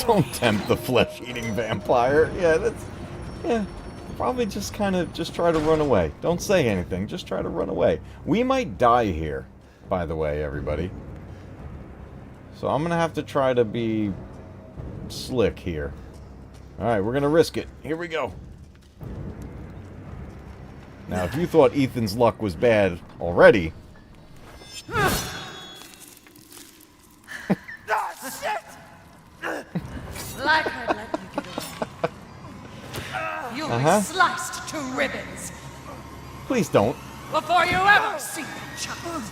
Don't tempt the flesh-eating vampire. Yeah, probably just try to run away. Don't say anything, just try to run away. We might die here, by the way, everybody. So I'm gonna have to try to be slick here. Alright, we're gonna risk it. Here we go. Now, if you thought Ethan's luck was bad already... Like I'd let you get away. You'll be sliced to ribbons Please don't. before you ever see the child.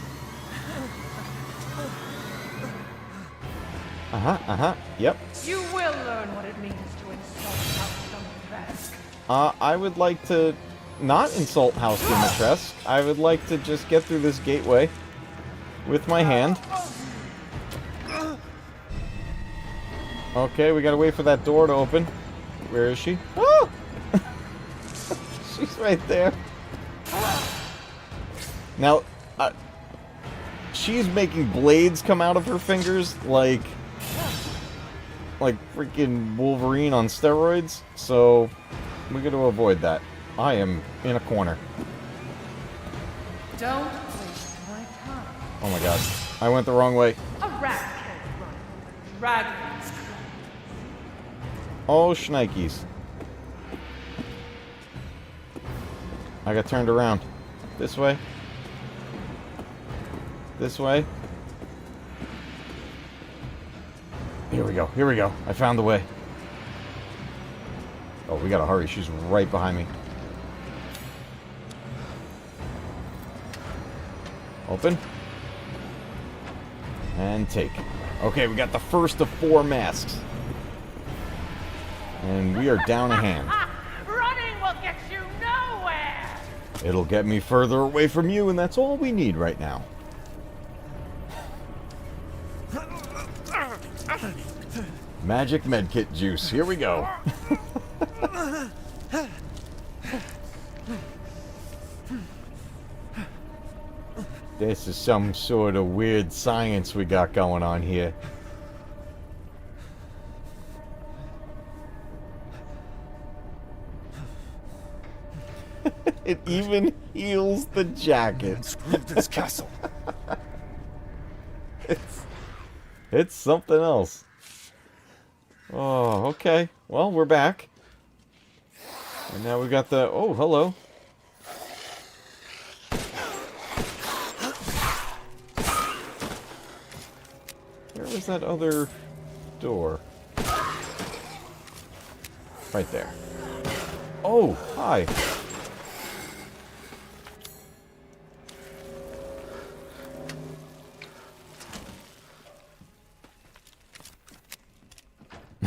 Yep. You will learn what it means to insult House Dimitrescu. I would like to not insult House Dimitrescu. I would like to just get through this gateway with my hand. Okay, we gotta wait for that door to open. Where is she? Oh! She's right there. Now, she's making blades come out of her fingers like freaking Wolverine on steroids. So, we're gonna avoid that. I am in a corner. Don't waste my time. Oh my god. I went the wrong way. A rat can't run from a dragon's claw. Oh, shnikes. I got turned around. This way. This way. Here we go. Here we go. I found the way. Oh, we gotta hurry. She's right behind me. Open. And take. Okay, we got the first of 4 masks. And we are down a hand. Running will get you nowhere! It'll get me further away from you, and that's all we need right now. Magic medkit juice. Here we go. This is some sort of weird science we got going on here. It even heals the jacket. Screw this castle. It's something else. Oh, okay. Well, we're back. And now we got the... Oh, hello. Where was that other door? Right there. Oh, hi.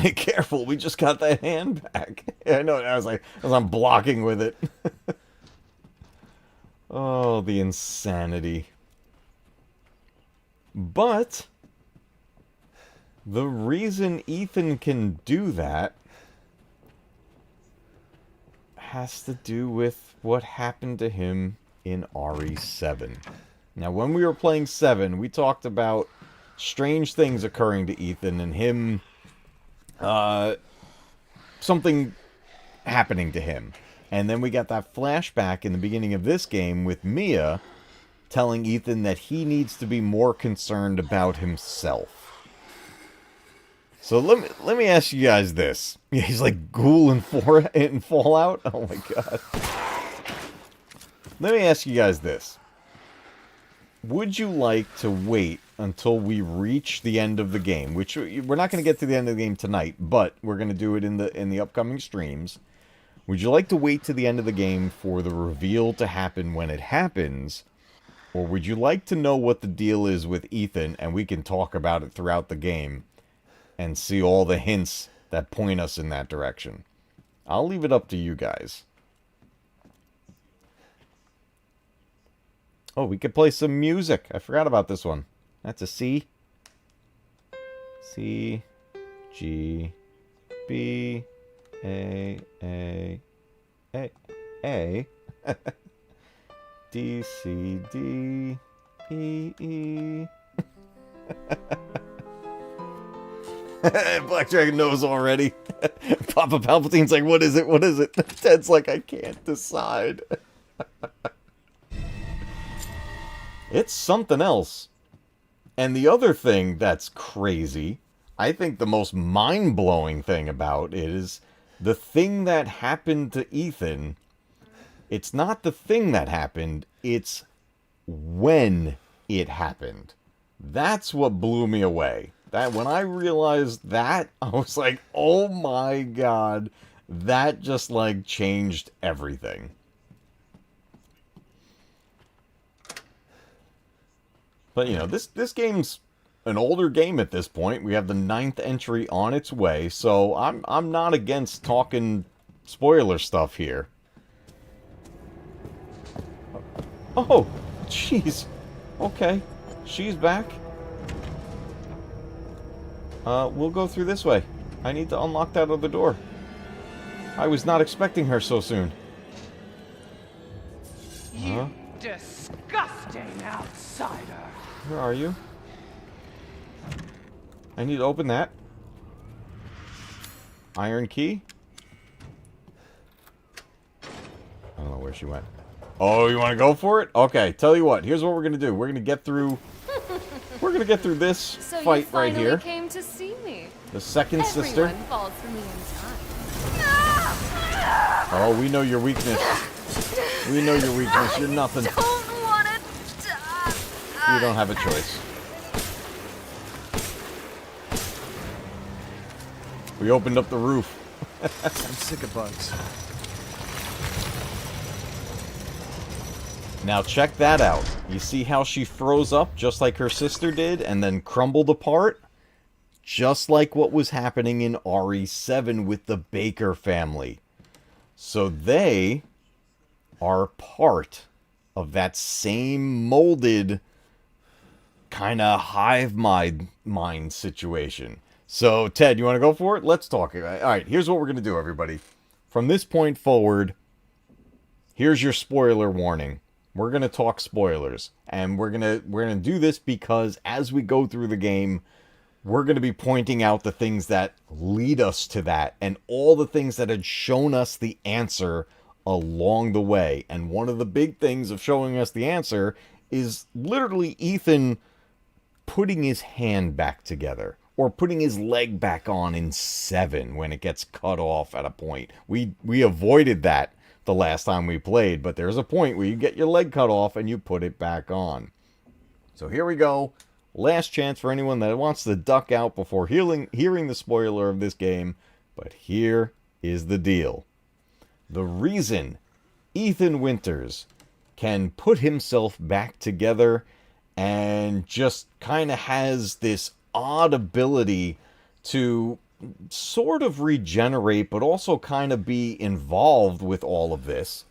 Be careful, we just got that hand back. I know, I was like, as I'm blocking with it. Oh, the insanity. But the reason Ethan can do that has to do with what happened to him in RE7. Now, when we were playing 7, we talked about strange things occurring to Ethan and him... something happening to him. And then we got that flashback in the beginning of this game with Mia telling Ethan that he needs to be more concerned about himself. So let me ask you guys this. He's like Ghoul in Fallout? Oh my god. Let me ask you guys this. Would you like to wait until we reach the end of the game, which we're not going to get to the end of the game tonight, but we're going to do it in the upcoming streams. Would you like to wait to the end of the game for the reveal to happen when it happens, or would you like to know what the deal is with Ethan and we can talk about it throughout the game and see all the hints that point us in that direction? I'll leave it up to you guys. Oh, we could play some music. I forgot about this one. That's a C. C, G, B, A, D, C, D, E, E. Black Dragon knows already. Papa Palpatine's like, what is it? What is it? Ted's like, I can't decide. It's something else. And the other thing that's crazy, I think the most mind-blowing thing about it is the thing that happened to Ethan. It's not the thing that happened, it's when it happened. That's what blew me away. That when I realized that, I was like, oh my god, that just like changed everything. But, you know, this game's an older game at this point. We have the 9th entry on its way, so I'm not against talking spoiler stuff here. Oh, jeez. Okay, she's back. We'll go through this way. I need to unlock that other door. I was not expecting her so soon. You disgusting outsider. Where are you? I need to open that. Iron key? I don't know where she went. Oh, you want to go for it? Okay, tell you what. Here's what we're going to do. We're going to get through... We're going to get through this fight right here. You came to see me. The second sister. Everyone falls for me in time. Oh, we know your weakness. We know your weakness. You're nothing. Don't want to die. You don't have a choice. We opened up the roof. I'm sick of bugs. Now check that out. You see how she froze up just like her sister did and then crumbled apart? Just like what was happening in RE7 with the Baker family. So they are part of that same molded kind of hive mind situation. So, Ted, you want to go for it? Let's talk. All right, here's what we're going to do, everybody. From this point forward, here's your spoiler warning. We're going to talk spoilers, and we're going to do this because as we go through the game, we're going to be pointing out the things that lead us to that and all the things that had shown us the answer along the way. And one of the big things of showing us the answer is literally Ethan putting his hand back together or putting his leg back on in 7 when it gets cut off at a point. We avoided that the last time we played, but there's a point where you get your leg cut off and you put it back on. So here we go. Last chance for anyone that wants to duck out before hearing the spoiler of this game. But here is the deal. The reason Ethan Winters can put himself back together and just kind of has this odd ability to sort of regenerate, but also kind of be involved with all of this,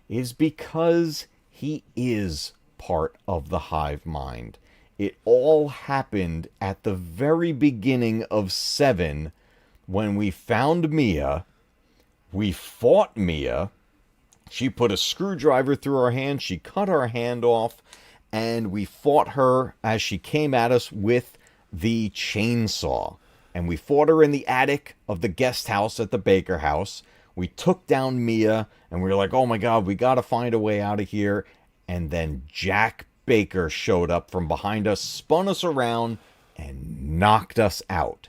is because he is part of the hive mind. It all happened at the very beginning of 7 when we found Mia. We fought Mia. She put a screwdriver through our hand. She cut our hand off. And we fought her as she came at us with the chainsaw. And we fought her in the attic of the guest house at the Baker house. We took down Mia. And we were like, oh my God, we got to find a way out of here. And then Jack Baker showed up from behind us, spun us around, and knocked us out.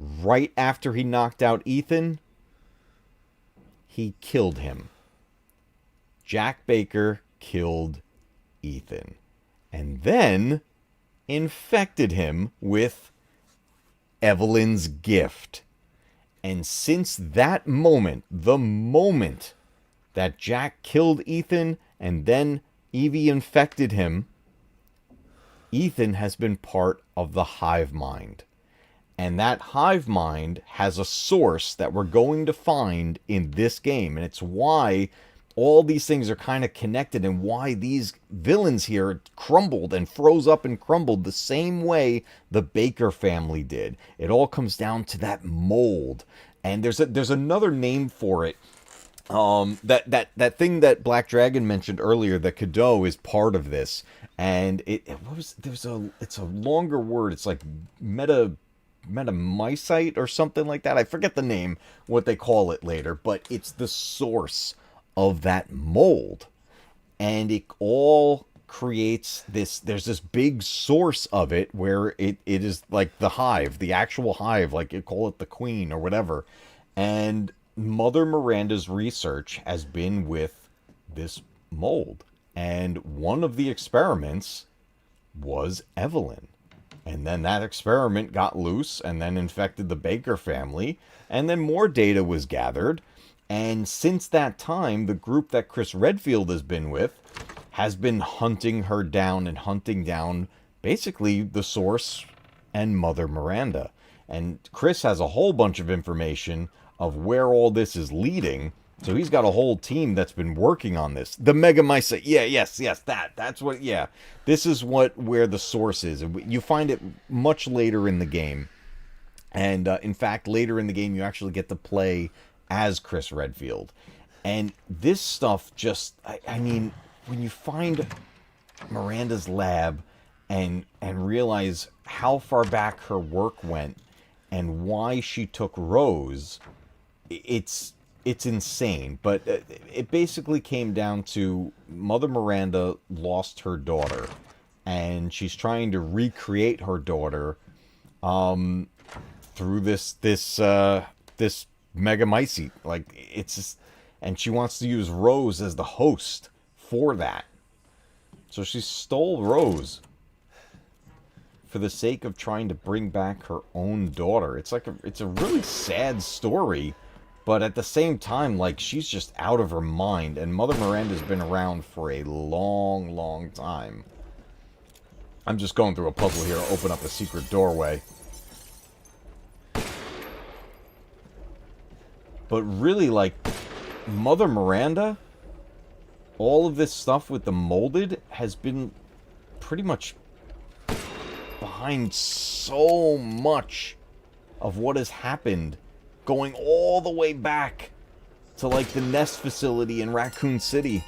Right after he knocked out Ethan, he killed him. Jack Baker killed Ethan. And then infected him with Evelyn's gift. And since that moment, the moment that Jack killed Ethan and then Evie infected him, Ethan has been part of the hive mind. And that hive mind has a source that we're going to find in this game. And it's why all these things are kind of connected and why these villains here crumbled and froze up and crumbled the same way the Baker family did. It all comes down to that mold. And there's another name for it. That thing that Black Dragon mentioned earlier, that Cadeau is part of this, and it's a longer word. It's like metamycite or something like that. I forget the name, what they call it later, but it's the source of that mold, and it all creates this. There's this big source of it where it is like the hive, the actual hive, like you call it the queen or whatever, and Mother Miranda's research has been with this mold. And one of the experiments was Evelyn. And then that experiment got loose and then infected the Baker family. And then more data was gathered. And since that time, the group that Chris Redfield has been with has been hunting her down and hunting down basically the source and Mother Miranda. And Chris has a whole bunch of information of where all this is leading. So he's got a whole team that's been working on this. The Megamycete. Yes, that's what, This is where the source is. And you find it much later in the game. And in fact, later in the game, you actually get to play as Chris Redfield. And this stuff just, I mean, when you find Miranda's lab and realize how far back her work went and why she took Rose, it's insane. But it basically came down to Mother Miranda lost her daughter, and she's trying to recreate her daughter through this Megamycete. Like, it's just, and she wants to use Rose as the host for that. So she stole Rose for the sake of trying to bring back her own daughter. It's like it's a really sad story, But at the same time, like, she's just out of her mind. And Mother Miranda's been around for a long, long time. I'm just going through a puzzle here to open up a secret doorway. But really, like, Mother Miranda, all of this stuff with the molded has been pretty much behind so much of what has happened, going all the way back to, like, the Nest facility in Raccoon City.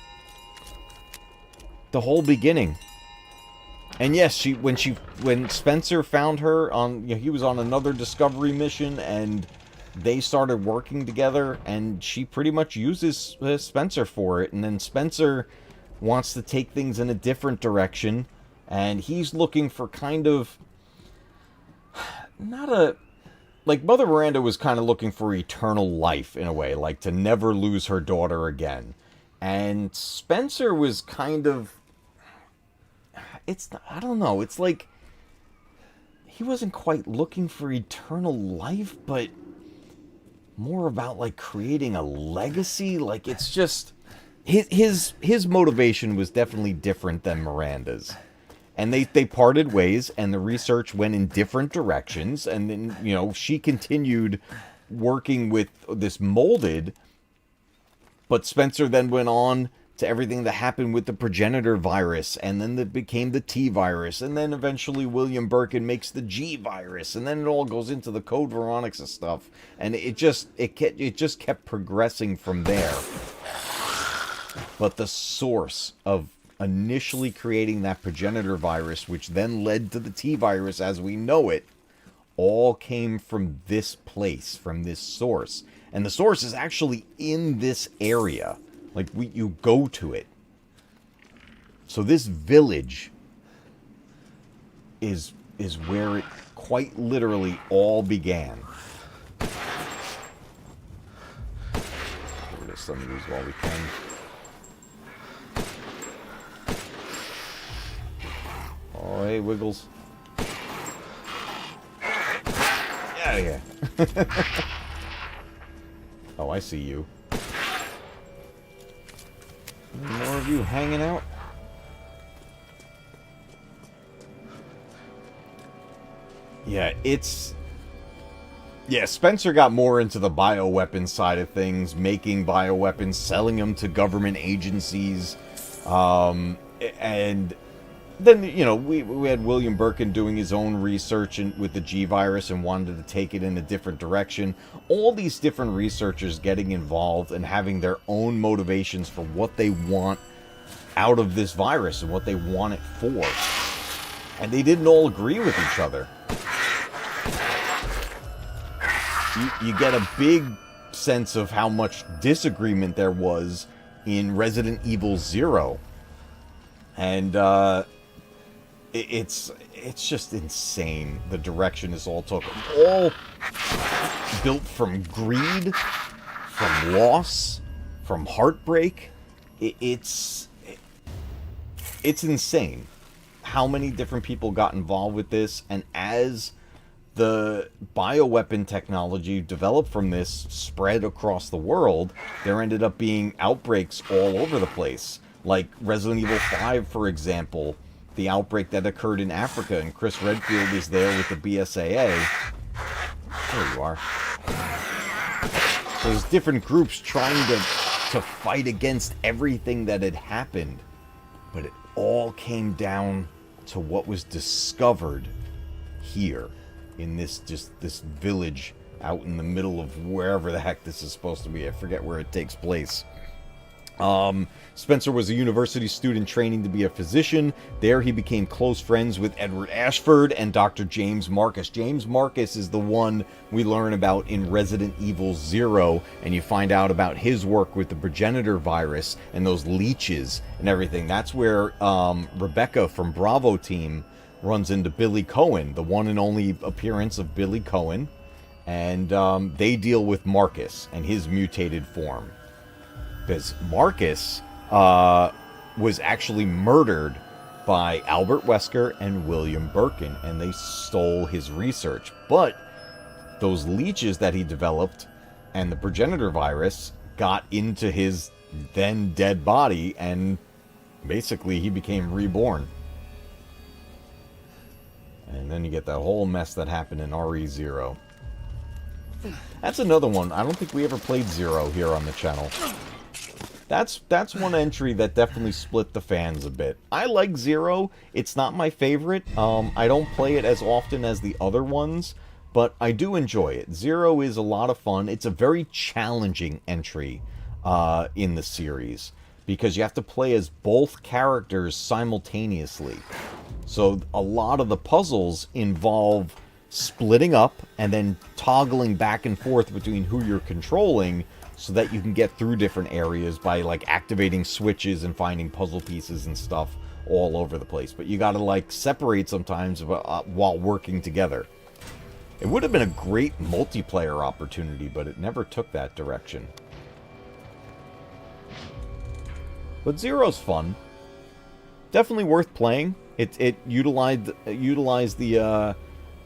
The whole beginning. And yes, when Spencer found her on, he was on another discovery mission, and they started working together, and she pretty much uses Spencer for it. And then Spencer wants to take things in a different direction, and he's looking for kind of, not a, like, Mother Miranda was kind of looking for eternal life in a way, like to never lose her daughter again. And Spencer was kind of, I don't know, it's like, he wasn't quite looking for eternal life, but more about, like, creating a legacy. Like, it's just, his motivation was definitely different than Miranda's. And they parted ways, and the research went in different directions, and then, you know, she continued working with this molded, but Spencer then went on to everything that happened with the progenitor virus, and then it became the T virus, and then eventually William Birkin makes the G virus, and then it all goes into the Code Veronica stuff, and it just kept progressing from there. But the source of initially creating that progenitor virus, which then led to the T virus as we know it, all came from this place, from this source. And the source is actually in this area. Like, you go to it. So this village is where it quite literally all began. Get rid of some of these while we can. Oh, hey, Wiggles. Get out of here. Oh, I see you. Any more of you hanging out? Yeah, Spencer got more into the bioweapon side of things, making bioweapons, selling them to government agencies, and then, you know, we had William Birkin doing his own research with the G virus and wanted to take it in a different direction. All these different researchers getting involved and having their own motivations for what they want out of this virus and what they want it for. And they didn't all agree with each other. You get a big sense of how much disagreement there was in Resident Evil 0. And, it's just insane, the direction this all took. All built from greed, from loss, from heartbreak. It's insane how many different people got involved with this, and as the bioweapon technology developed from this spread across the world, there ended up being outbreaks all over the place. Like Resident Evil 5, for example, the outbreak that occurred in Africa, and Chris Redfield is there with the BSAA. There you are. So there's different groups trying to fight against everything that had happened. But it all came down to what was discovered here in this village out in the middle of wherever the heck this is supposed to be. I forget where it takes place. Spencer was a university student training to be a physician. There he became close friends with Edward Ashford and Dr. James Marcus. James Marcus is the one we learn about in Resident Evil 0, and you find out about his work with the progenitor virus and those leeches and everything. That's where Rebecca from Bravo Team runs into Billy Cohen, the one and only appearance of Billy Cohen, and they deal with Marcus and his mutated form. Because Marcus was actually murdered by Albert Wesker and William Birkin, and they stole his research. But those leeches that he developed and the progenitor virus got into his then dead body, and basically he became reborn. And then you get that whole mess that happened in RE0. That's another one. I don't think we ever played Zero here on the channel. That's one entry that definitely split the fans a bit. I like Zero. It's not my favorite. I don't play it as often as the other ones, but I do enjoy it. Zero is a lot of fun. It's a very challenging entry in the series, because you have to play as both characters simultaneously. So a lot of the puzzles involve splitting up and then toggling back and forth between who you're controlling, so that you can get through different areas by, like, activating switches and finding puzzle pieces and stuff all over the place. But you gotta, like, separate sometimes while working together. It would have been a great multiplayer opportunity, but it never took that direction. But Zero's fun. Definitely worth playing. It utilized the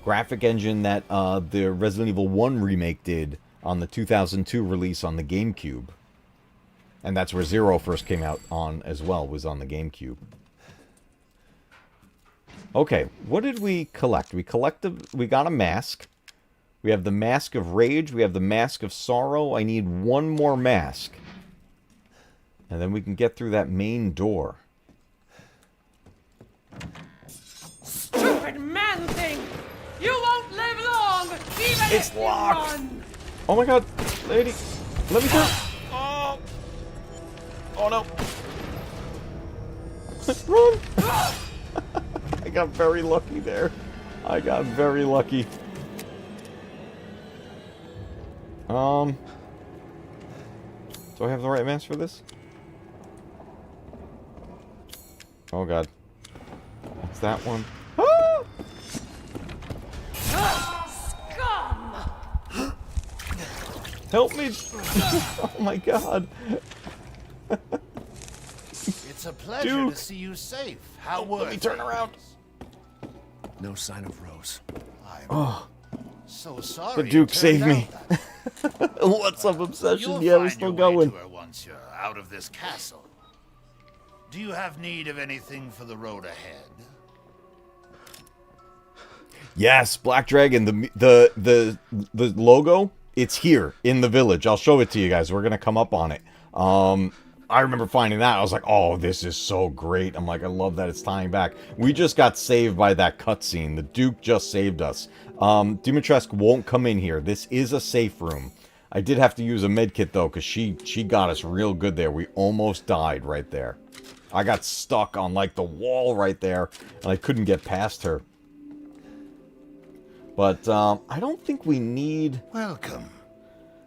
graphic engine that the Resident Evil 1 remake did on the 2002 release on the GameCube. And that's where Zero first came out on as well, was on the GameCube. Okay, what did we collect? We got a mask. We have the Mask of Rage. We have the Mask of Sorrow. I need one more mask. And then we can get through that main door. Stupid man thing! You won't live long, even It's if you locked. run! Oh my god, lady, let me through. Oh, oh no. Run. I got very lucky there. I got very lucky. Do I have the right mask for this? Oh god. What's that one? Scum! Help me! Oh my god. It's a pleasure Duke. to see you safe. How were Let me turn around. No sign of Rose. Oh, So sorry. the Duke it turned saved me. out that- What's up, Obsession? You'll Yeah, we're find still your way going. to her once you're out of this castle. Do you have need of anything for the road ahead? Yes, Black Dragon, the logo, it's here in the village. I'll show it to you guys. We're gonna come up on it. I remember finding that. I was like, oh, this is so great. I'm like, I love that it's tying back. We just got saved by that cutscene. The Duke just saved us. Dimitrescu won't come in here. This is a safe room. I did have to use a medkit though, because she got us real good there. We almost died right there. I got stuck on like the wall right there, and I couldn't get past her. But I don't think we need... Welcome.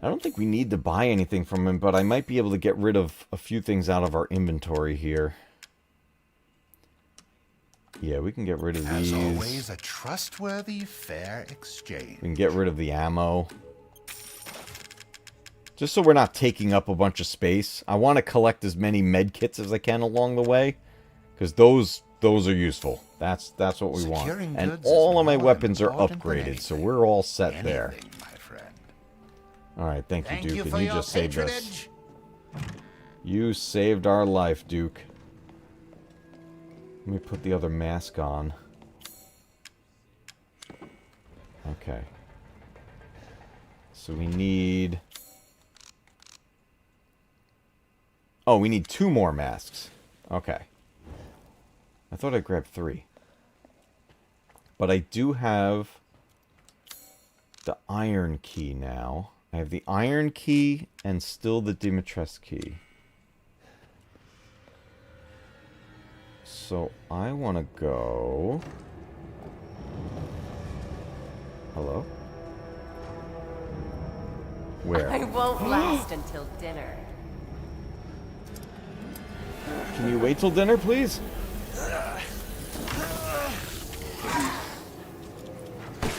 I don't think we need to buy anything from him, but I might be able to get rid of a few things out of our inventory here. Yeah, we can get rid of these. As always, a trustworthy, fair exchange. We can get rid of the ammo. Just so we're not taking up a bunch of space. I want to collect as many med kits as I can along the way, because those are useful. That's what we want. And all of my weapons are upgraded, so we're all set there. All right, thank you, Duke, and you just saved us. You saved our life, Duke. Let me put the other mask on. Okay. So we need... Oh, we need 2 more masks. Okay. I thought I grabbed 3. But I do have the iron key now. I have the iron key and still the Dimitrescu key. So I want to go... Hello? Where? I won't last until dinner. Can you wait till dinner, please?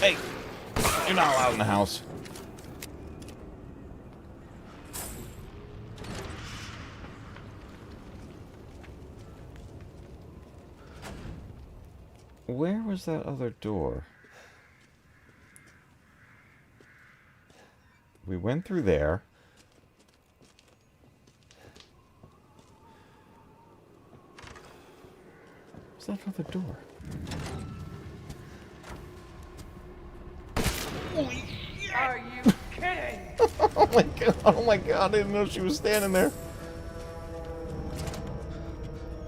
Hey! You're not allowed in the house. Where was that other door? We went through there. What's that other door? Are you kidding? Oh my god, oh my god, I didn't know she was standing there.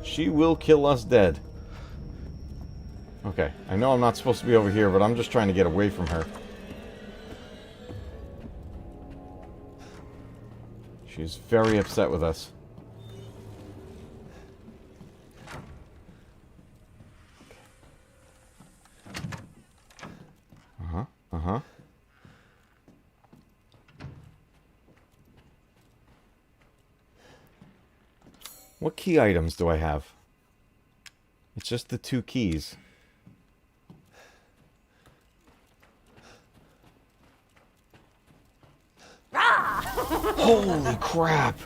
She will kill us dead. Okay, I know I'm not supposed to be over here, but I'm just trying to get away from her. She's very upset with us. Uh-huh, uh-huh. What key items do I have? It's just the 2 keys. Holy crap!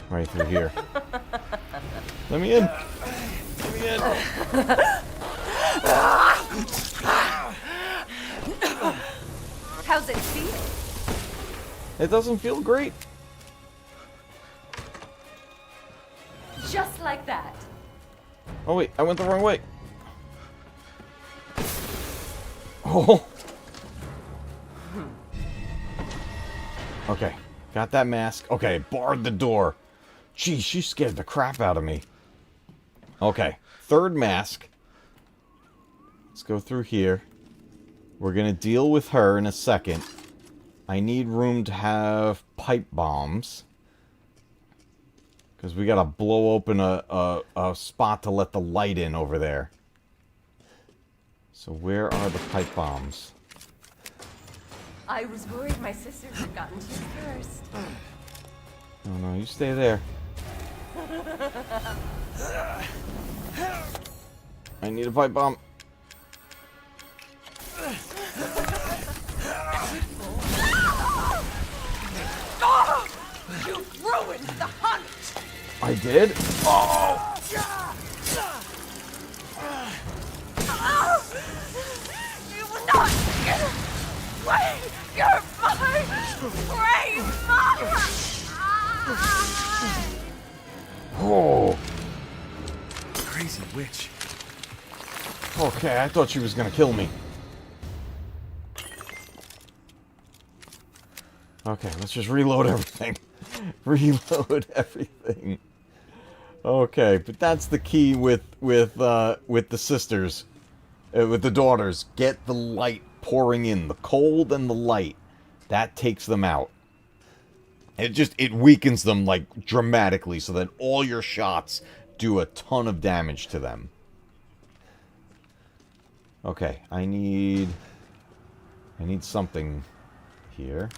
Right through here. Let me in! Let me in! How's it feel? It doesn't feel great. Just like that. Oh wait, I went the wrong way. Oh! Okay, got that mask. Okay, barred the door. Geez, she scared the crap out of me. Okay, 3rd mask. Let's go through here. We're gonna deal with her in a second. I need room to have pipe bombs. Because we gotta blow open a spot to let the light in over there. So where are the pipe bombs? I was worried my sisters had gotten to you first. Oh no, you stay there. I need a pipe bomb. Oh, you've ruined the hunt! I did? Oh! You will not get away! You're my brave mother! Oh! Crazy witch. Okay, I thought she was gonna kill me. Okay, let's just reload everything. Reload everything. Okay, but that's the key with the sisters, with the daughters. Get the light pouring in, the cold and the light. That takes them out. It weakens them like dramatically, so that all your shots do a ton of damage to them. Okay, I need something here.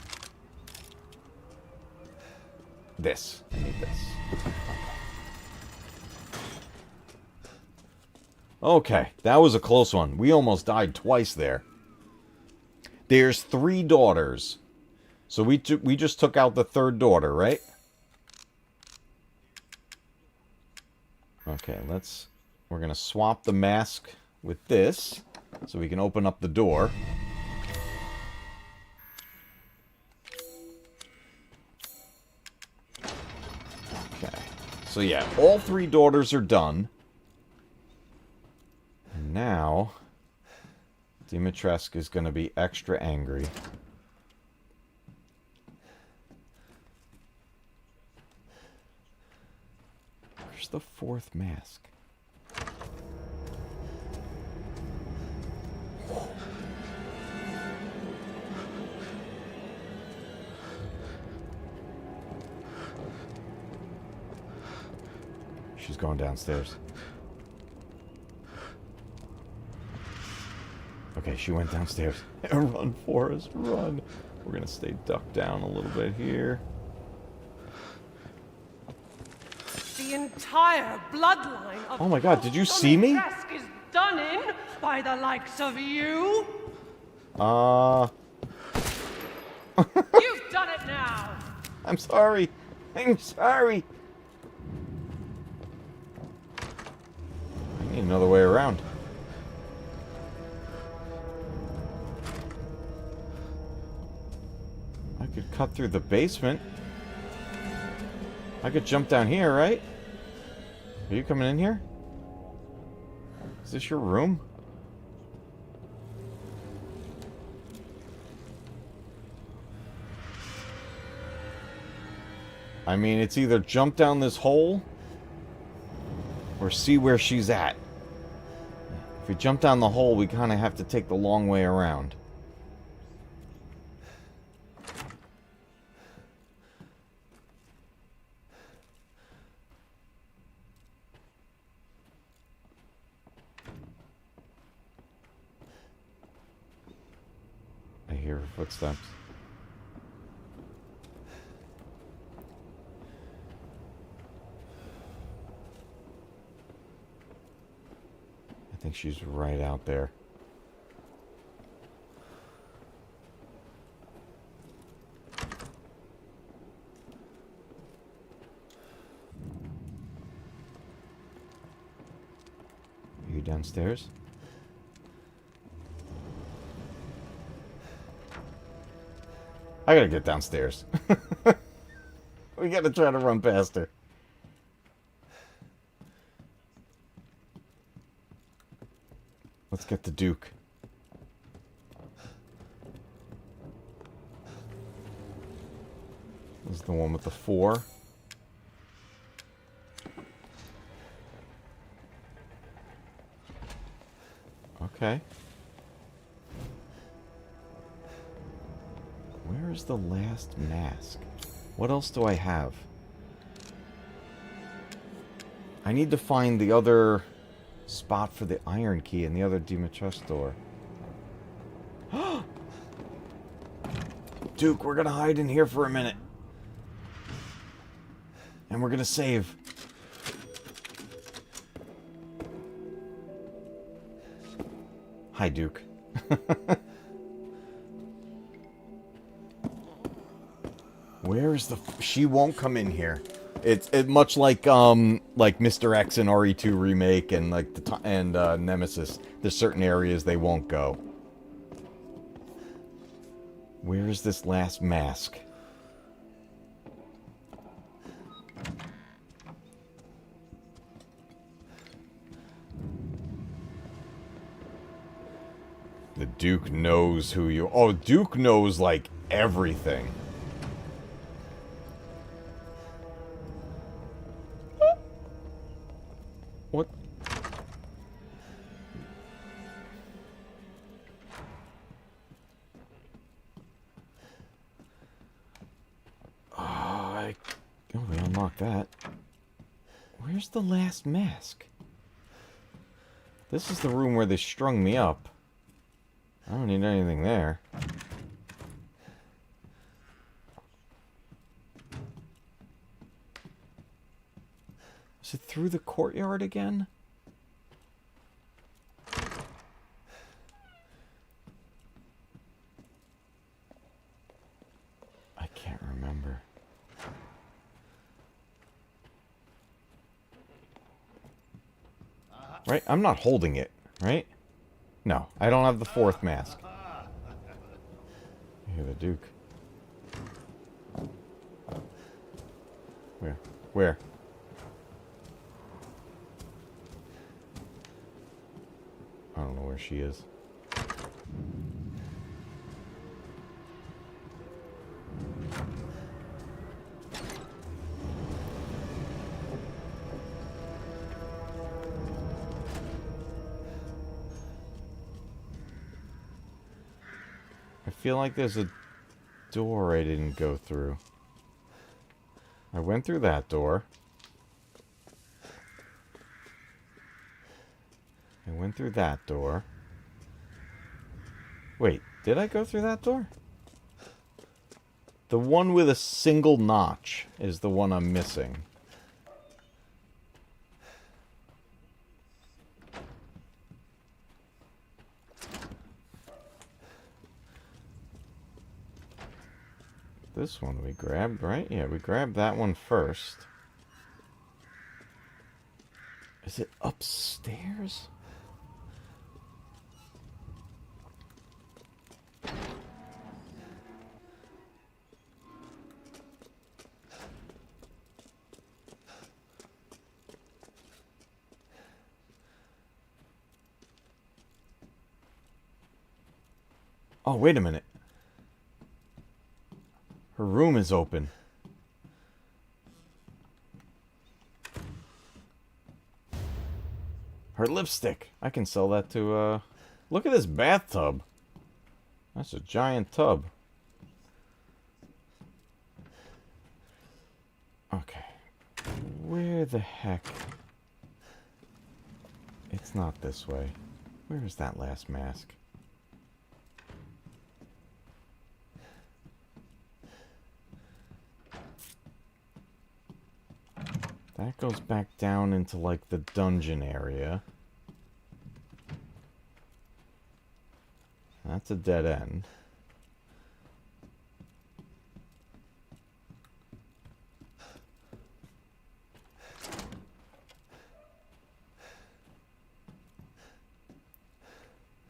This. I need this. Okay, that was a close one. We almost died twice there. There's 3 daughters. So we just took out the 3rd daughter, right? Okay, we're going to swap the mask with this so we can open up the door. Okay. So yeah, all 3 daughters are done. And now Dimitrescu is going to be extra angry. Where's the 4th mask? She's going downstairs. Okay, she went downstairs. Run, Forrest, run. We're gonna stay ducked down a little bit here. The entire bloodline of Oh my god, did you see me? Dimitrescu is done in by the likes of you. You've done it now. I'm sorry. I'm sorry. I need another way around. cut through the basement. I could jump down here, right? Are you coming in here? Is this your room? I mean, it's either jump down this hole or see where she's at. If we jump down the hole, we kind of have to take the long way around. I hear her footsteps. I think she's right out there. Are you downstairs? I gotta get downstairs. We gotta try to run past her. Let's get the Duke. This is the one with the 4. Okay. Where is the last mask? What else do I have? I need to find the other spot for the iron key and the other Dimitrescu door. Duke, we're gonna hide in here for a minute. And we're gonna save. Hi, Duke. Where is the... She won't come in here. It's much like Mr. X and RE2 remake and like Nemesis. There's certain areas they won't go. Where is this last mask? The Duke knows who you... Oh, Duke knows like everything. What? Oh, we unlocked that. Where's the last mask? This is the room where they strung me up. I don't need anything there. Is it through the courtyard again? I can't remember. Right? I'm not holding it, right? No, I don't have the 4th mask. I hear the Duke. Where? Where? I don't know where she is. I feel like there's a door I didn't go through. I went through that door. I went through that door. Wait, did I go through that door? The one with a single notch is the one I'm missing. This one we grabbed, right? Yeah, we grabbed that one first. Is it upstairs? Oh, wait a minute. Her room is open. Her lipstick. I can sell that to, Look at this bathtub. That's a giant tub. Okay. Where the heck? It's not this way. Where is that last mask? That goes back down into, like, the dungeon area. That's a dead end.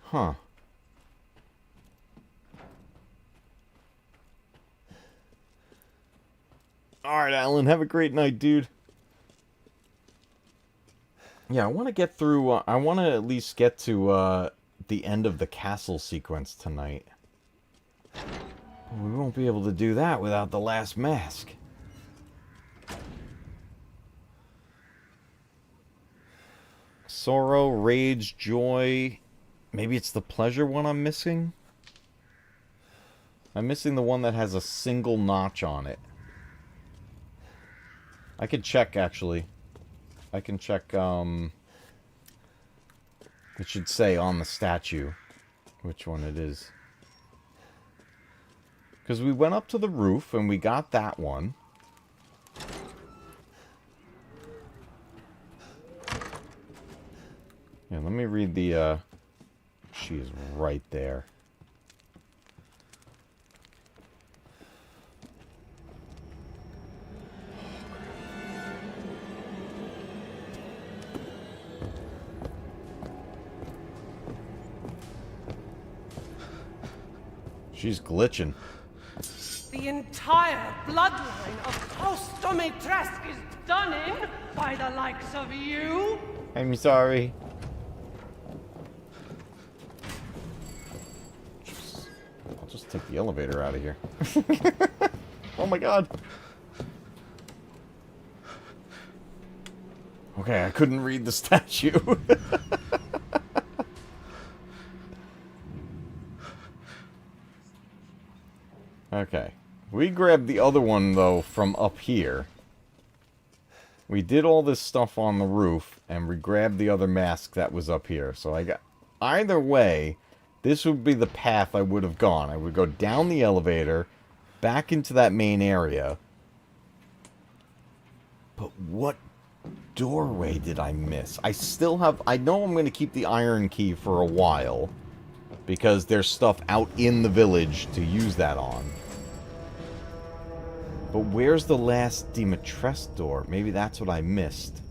Huh. Alright, Alan. Have a great night, dude. Yeah, I want to get through... I want to at least get to the end of the castle sequence tonight. We won't be able to do that without the last mask. Sorrow, rage, joy... Maybe it's the pleasure one I'm missing? I'm missing the one that has a single notch on it. I could check, actually. I can check, it should say on the statue which one it is. Because we went up to the roof and we got that one. Yeah, let me read the, she is right there. She's glitching. The entire bloodline of House Domitresk is done in by the likes of you. I'm sorry. I'll just take the elevator out of here. Oh my god. Okay, I couldn't read the statue. Okay. We grabbed the other one, though, from up here. We did all this stuff on the roof, and we grabbed the other mask that was up here. So I got... Either way, this would be the path I would have gone. I would go down the elevator, back into that main area. But what doorway did I miss? I still have... I know I'm going to keep the iron key for a while, because there's stuff out in the village to use that on. But where's the last Dimitrescu door? Maybe that's what I missed.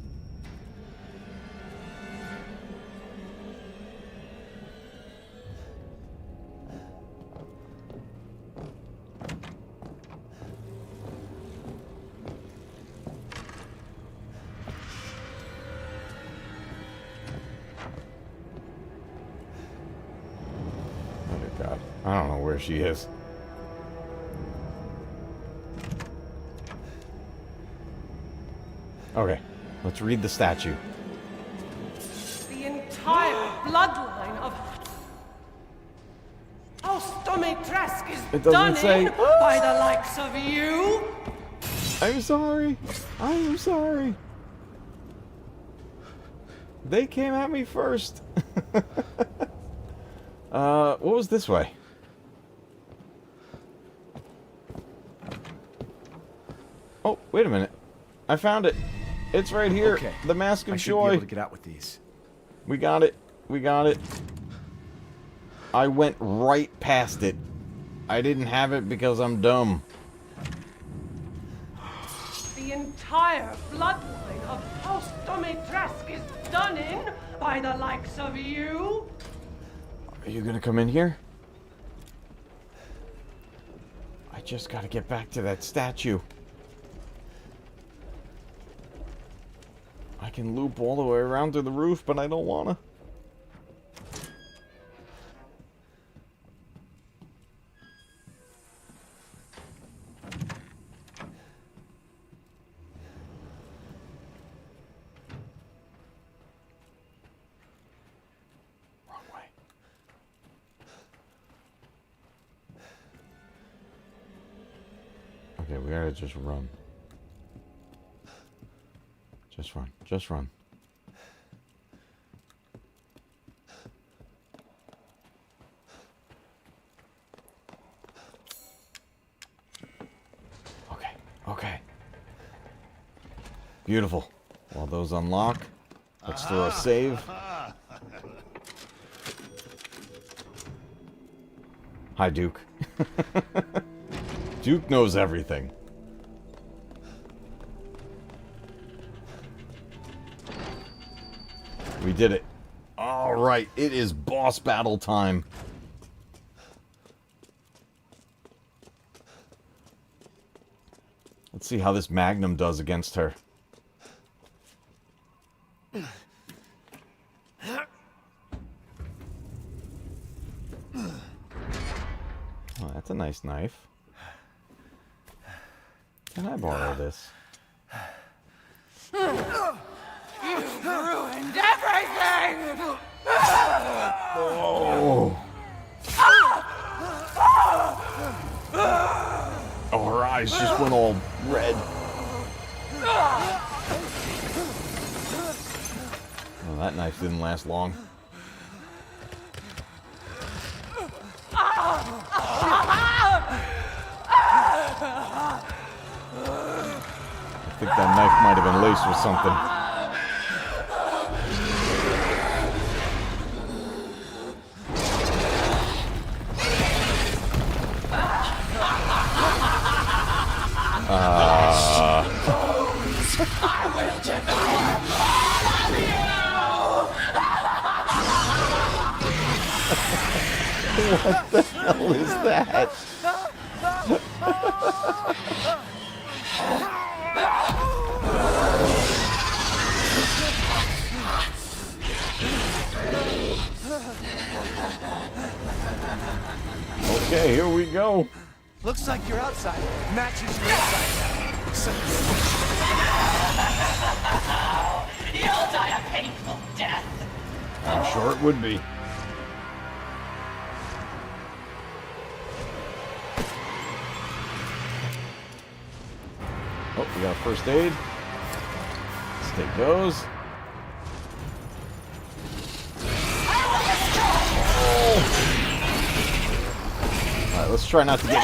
Oh dear God. I don't know where she is. Okay, let's read the statue. The entire bloodline of House Domitresk is done in by the likes of you. I'm sorry. I am sorry. They came at me first. What was this way? Oh, wait a minute. I found it. It's right here. Okay. The Mask of I should Joy. be able to get out with these. We got it. We got it. I went right past it. I didn't have it because I'm dumb. The entire bloodline of House Domitresk is done in by the likes of you. Are you gonna come in here? I just gotta get back to that statue. I can loop all the way around to the roof, but I don't wanna. Okay, we gotta just run. Just run. Just run. Okay. Okay. Beautiful. While those unlock, let's throw a save. Hi, Duke. Duke knows everything. We did it. All right, it is boss battle time. Let's see how this Magnum does against her. Oh, that's a nice knife. Can I borrow this? You've ruined everything! Oh. Oh, her eyes just went all red. Oh, that knife didn't last long. I think that knife might have been laced with something. I will devour all of you! What the hell is that? Okay, here we go. Looks like you're outside. Matches your inside. You'll die a painful death. I'm sure it would be. Oh, we got a first aid. Let's take those. Oh. Alright, let's try not to get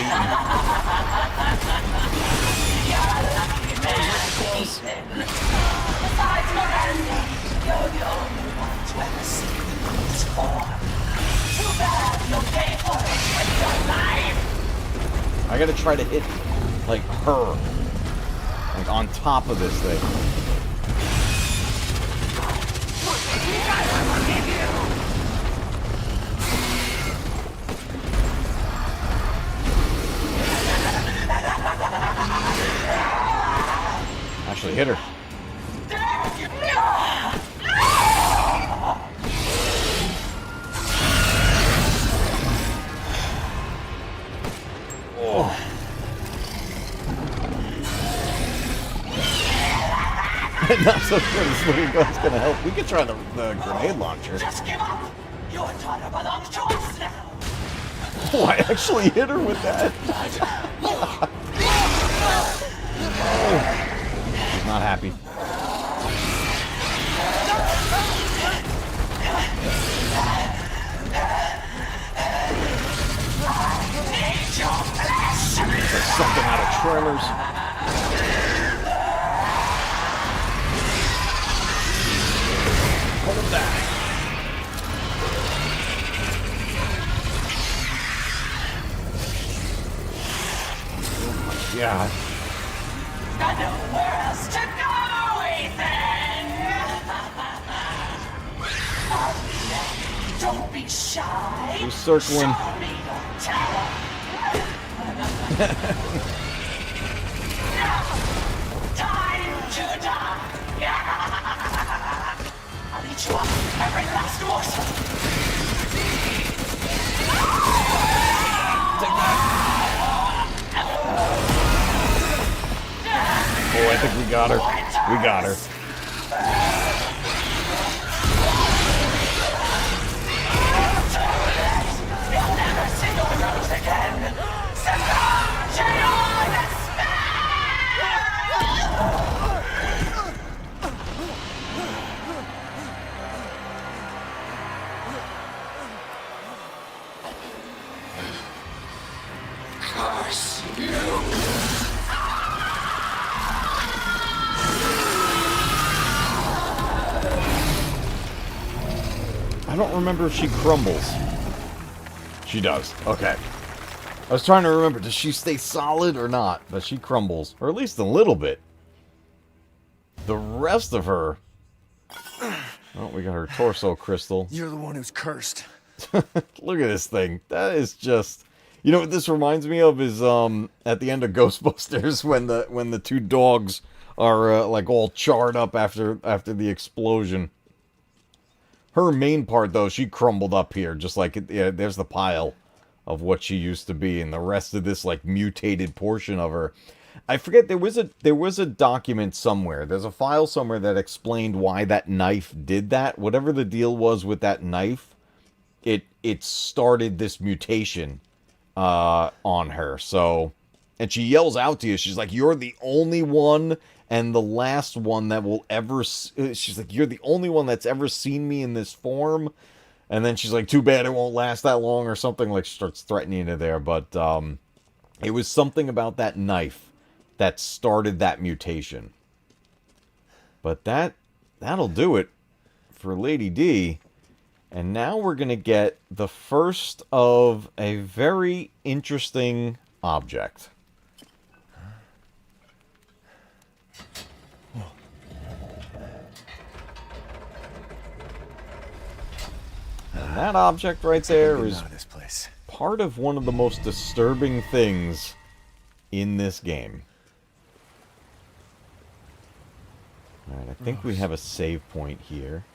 I gotta try to hit, like, her. Like, on top of this thing. Actually hit her. Oh. Not so sure this little gun's gonna help. We could try the grenade launcher. Just give up! Your daughter belongs to us now! Oh, I actually hit her with that. Oh. She's not happy. There's something out of trailers. Hold that. Yeah. I know where else to go, Ethan! Don't be shy. We're circling. Show me your talent. Now, time to die. I'll eat you up, every last morsel. Take that. Oh, I think we got her. We got her. You'll never see your rose again. Succumb to your despair! I don't remember if she crumbles. She does. Okay. I was trying to remember, does she stay solid or not? But she crumbles. Or at least a little bit. The rest of her... Oh, we got her torso crystal. You're the one who's cursed. Look at this thing. That is just... You know what this reminds me of is at the end of Ghostbusters when the two dogs are like all charred up after the explosion. Her main part though, she crumbled up here, just like there's the pile of what she used to be, and the rest of this like mutated portion of her. I forget, there was a document somewhere. There's a file somewhere that explained why that knife did that. Whatever the deal was with that knife, it started this mutation on her. So, and she yells out to you. She's like, "You're the only one and the last one that will ever." She's like, "You're the only one that's ever seen me in this form." And then she's like, "Too bad it won't last that long," or something. Like, she starts threatening her there. But it was something about that knife that started that mutation. But that'll do it for Lady D. And now we're going to get the first of a very interesting object. And that object right there is part of one of the most disturbing things in this game. Alright, I think we have a save point here.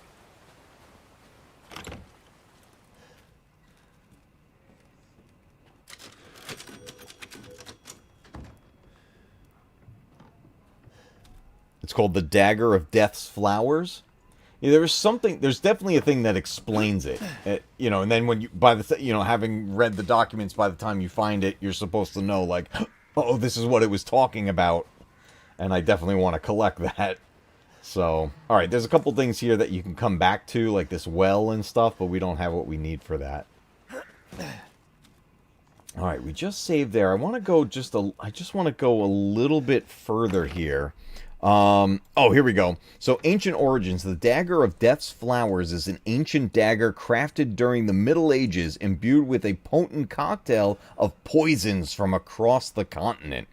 It's called the Dagger of Death's Flowers. Yeah, there's definitely a thing that explains it. You know, and then when you, having read the documents, by the time you find it, you're supposed to know, like, oh, this is what it was talking about. And I definitely want to collect that. So, alright, there's a couple things here that you can come back to, like this well and stuff, but we don't have what we need for that. Alright, we just saved there. I want to go I just want to go a little bit further here. Oh, here we go. So, ancient origins. The Dagger of Death's Flowers is an ancient dagger crafted during the Middle Ages, imbued with a potent cocktail of poisons from across the continent.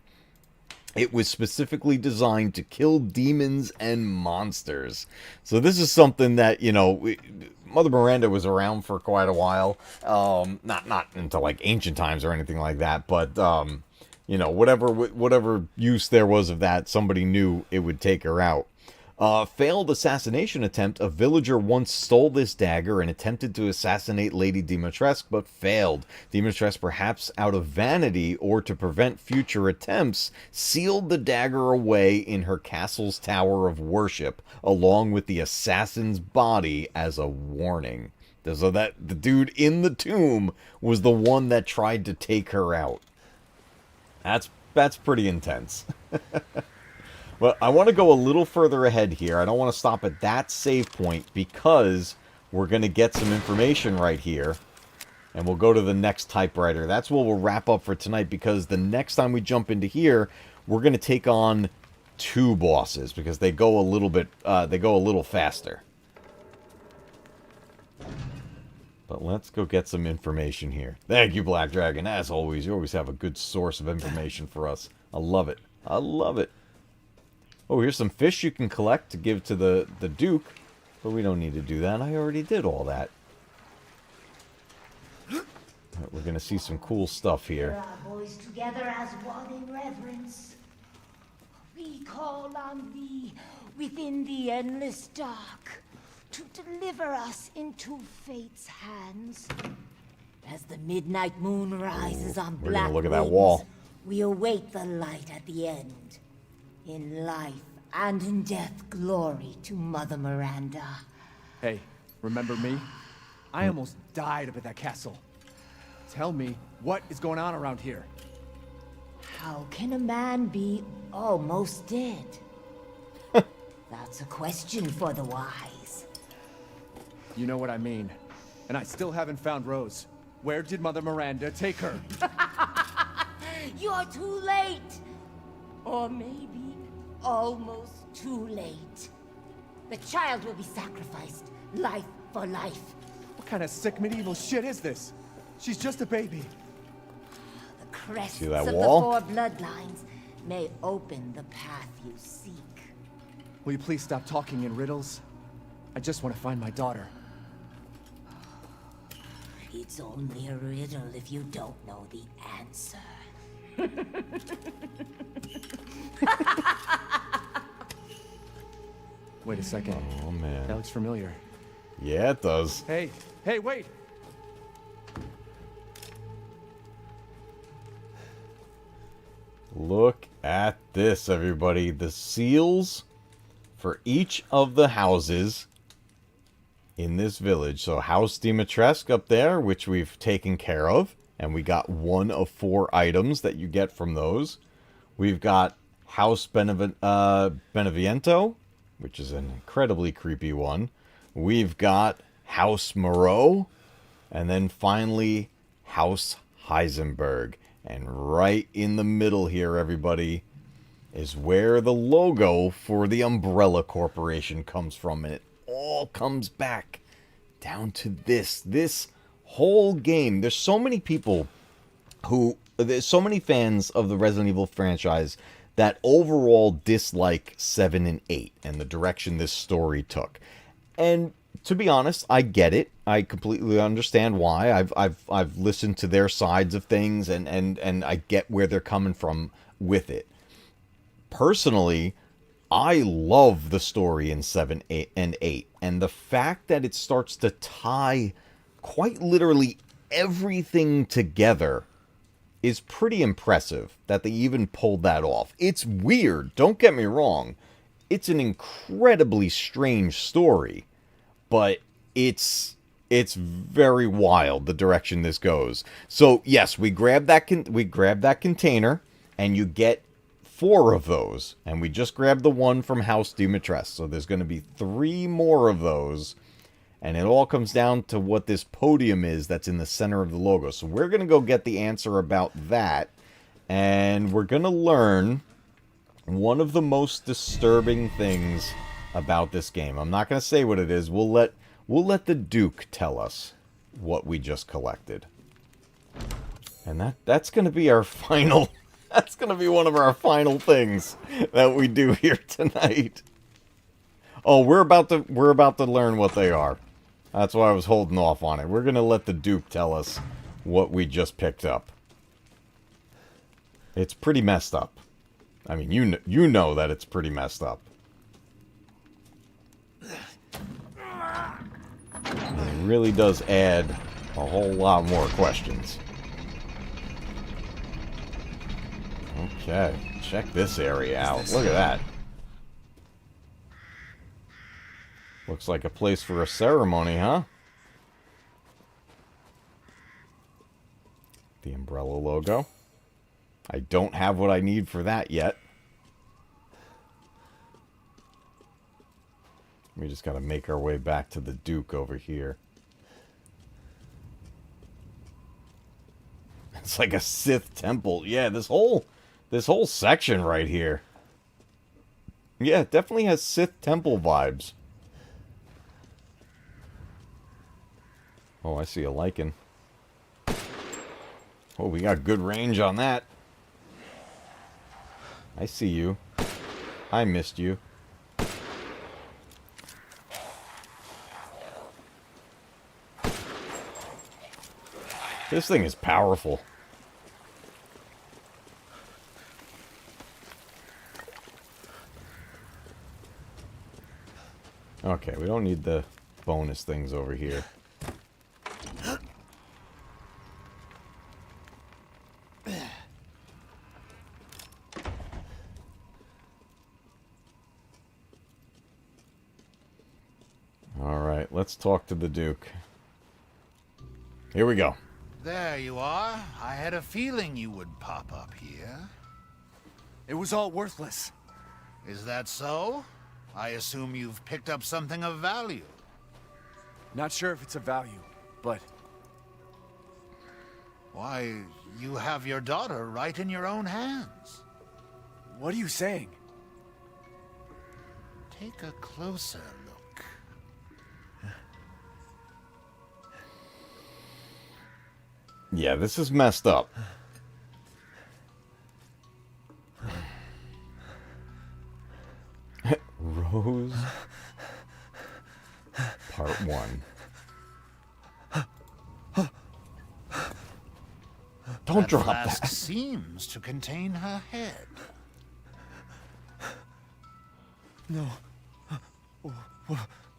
It was specifically designed to kill demons and monsters. So this is something that, you know, Mother Miranda was around for quite a while. Not until like ancient times or anything like that, but you know, whatever use there was of that, somebody knew it would take her out. Failed assassination attempt. A villager once stole this dagger and attempted to assassinate Lady Dimitrescu, but failed. Dimitrescu, perhaps out of vanity or to prevent future attempts, sealed the dagger away in her castle's tower of worship, along with the assassin's body as a warning. So that the dude in the tomb was the one that tried to take her out. That's pretty intense. Well, I want to go a little further ahead here. I don't want to stop at that save point because we're going to get some information right here. And we'll go to the next typewriter. That's what we'll wrap up for tonight, because the next time we jump into here, we're going to take on 2 bosses because they go a little faster. But let's go get some information here. Thank you, Black Dragon. As always, you always have a good source of information for us. I love it. I love it. Oh, here's some fish you can collect to give to the Duke. But we don't need to do that. I already did all that. Right, we're going to see some cool stuff here. Our boys together as one in reverence. We call on thee within the endless dark to deliver us into fate's hands. As the midnight moon rises on We're black gonna look at that wings, wall. we await the light at the end. In life and in death, glory to Mother Miranda. Hey, remember me? I almost died up at that castle. Tell me, what is going on around here? How can a man be almost dead? That's a question for the wise. You know what I mean. And I still haven't found Rose. Where did Mother Miranda take her? You're too late. Or maybe almost too late. The child will be sacrificed, life for life. What kind of sick medieval shit is this? She's just a baby. The crests See that of wall? the 4 bloodlines may open the path you seek. Will you please stop talking in riddles? I just want to find my daughter. It's only a riddle if you don't know the answer. Wait a second. Oh, man. That looks familiar. Yeah, it does. Hey, wait! Look at this, everybody. The seals for each of the houses in this village. So House Dimitrescu up there, which we've taken care of. And we got 1 of 4 items that you get from those. We've got House Beneviento, which is an incredibly creepy one. We've got House Moreau. And then finally, House Heisenberg. And right in the middle here, everybody, is where the logo for the Umbrella Corporation comes from. And it all comes back down to this whole game. There's so many people there's so many fans of the Resident Evil franchise that overall dislike 7 and 8 and the direction this story took. And to be honest, I get it. I completely understand why. I've listened to their sides of things and I get where they're coming from with it. Personally, I love the story in 7, 8, and 8. And the fact that it starts to tie quite literally everything together is pretty impressive that they even pulled that off. It's weird, don't get me wrong. It's an incredibly strange story, but it's very wild the direction this goes. So yes, we grab that container, and you get 4 of those, and we just grabbed the one from House Dimitrescu. So there's going to be 3 more of those, and it all comes down to what this podium is that's in the center of the logo. So we're going to go get the answer about that, and we're going to learn one of the most disturbing things about this game. I'm not going to say what it is. We'll let the Duke tell us what we just collected. And that's going to be our final... That's going to be one of our final things that we do here tonight. Oh, we're about to learn what they are. That's why I was holding off on it. We're going to let the Duke tell us what we just picked up. It's pretty messed up. I mean, you know that it's pretty messed up. And it really does add a whole lot more questions. Okay, check this area out. Look at that. Looks like a place for a ceremony, huh? The umbrella logo. I don't have what I need for that yet. We just gotta make our way back to the Duke over here. It's like a Sith temple. Yeah, this whole section right here. Yeah, it definitely has Sith temple vibes. Oh, I see a lichen. Oh, we got good range on that. I see you. I missed you. This thing is powerful. Okay, we don't need the bonus things over here. Alright, let's talk to the Duke. Here we go. There you are. I had a feeling you would pop up here. It was all worthless. Is that so? I assume you've picked up something of value. Not sure if it's of value, but... Why, you have your daughter right in your own hands. What are you saying? Take a closer look. Yeah, this is messed up. Rose Part 1. Don't That drop flask that. seems to contain her head. No.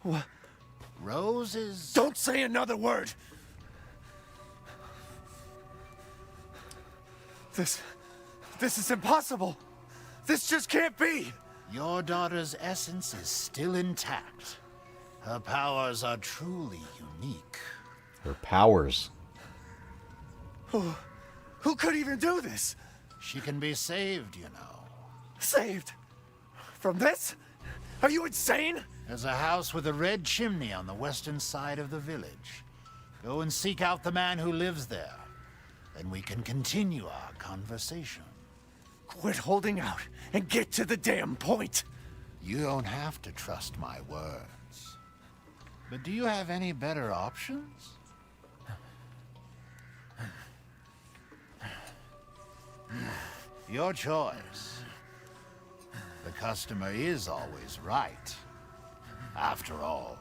What? Rose is... Don't say another word! This is impossible! This just can't be! Your daughter's essence is still intact. Her powers are truly unique. Her powers. Who could even do this? She can be saved, you know. Saved? From this? Are you insane? There's a house with a red chimney on the western side of the village. Go and seek out the man who lives there. Then we can continue our conversation. Quit holding out and get to the damn point. You don't have to trust my words. But do you have any better options? Your choice. The customer is always right. After all.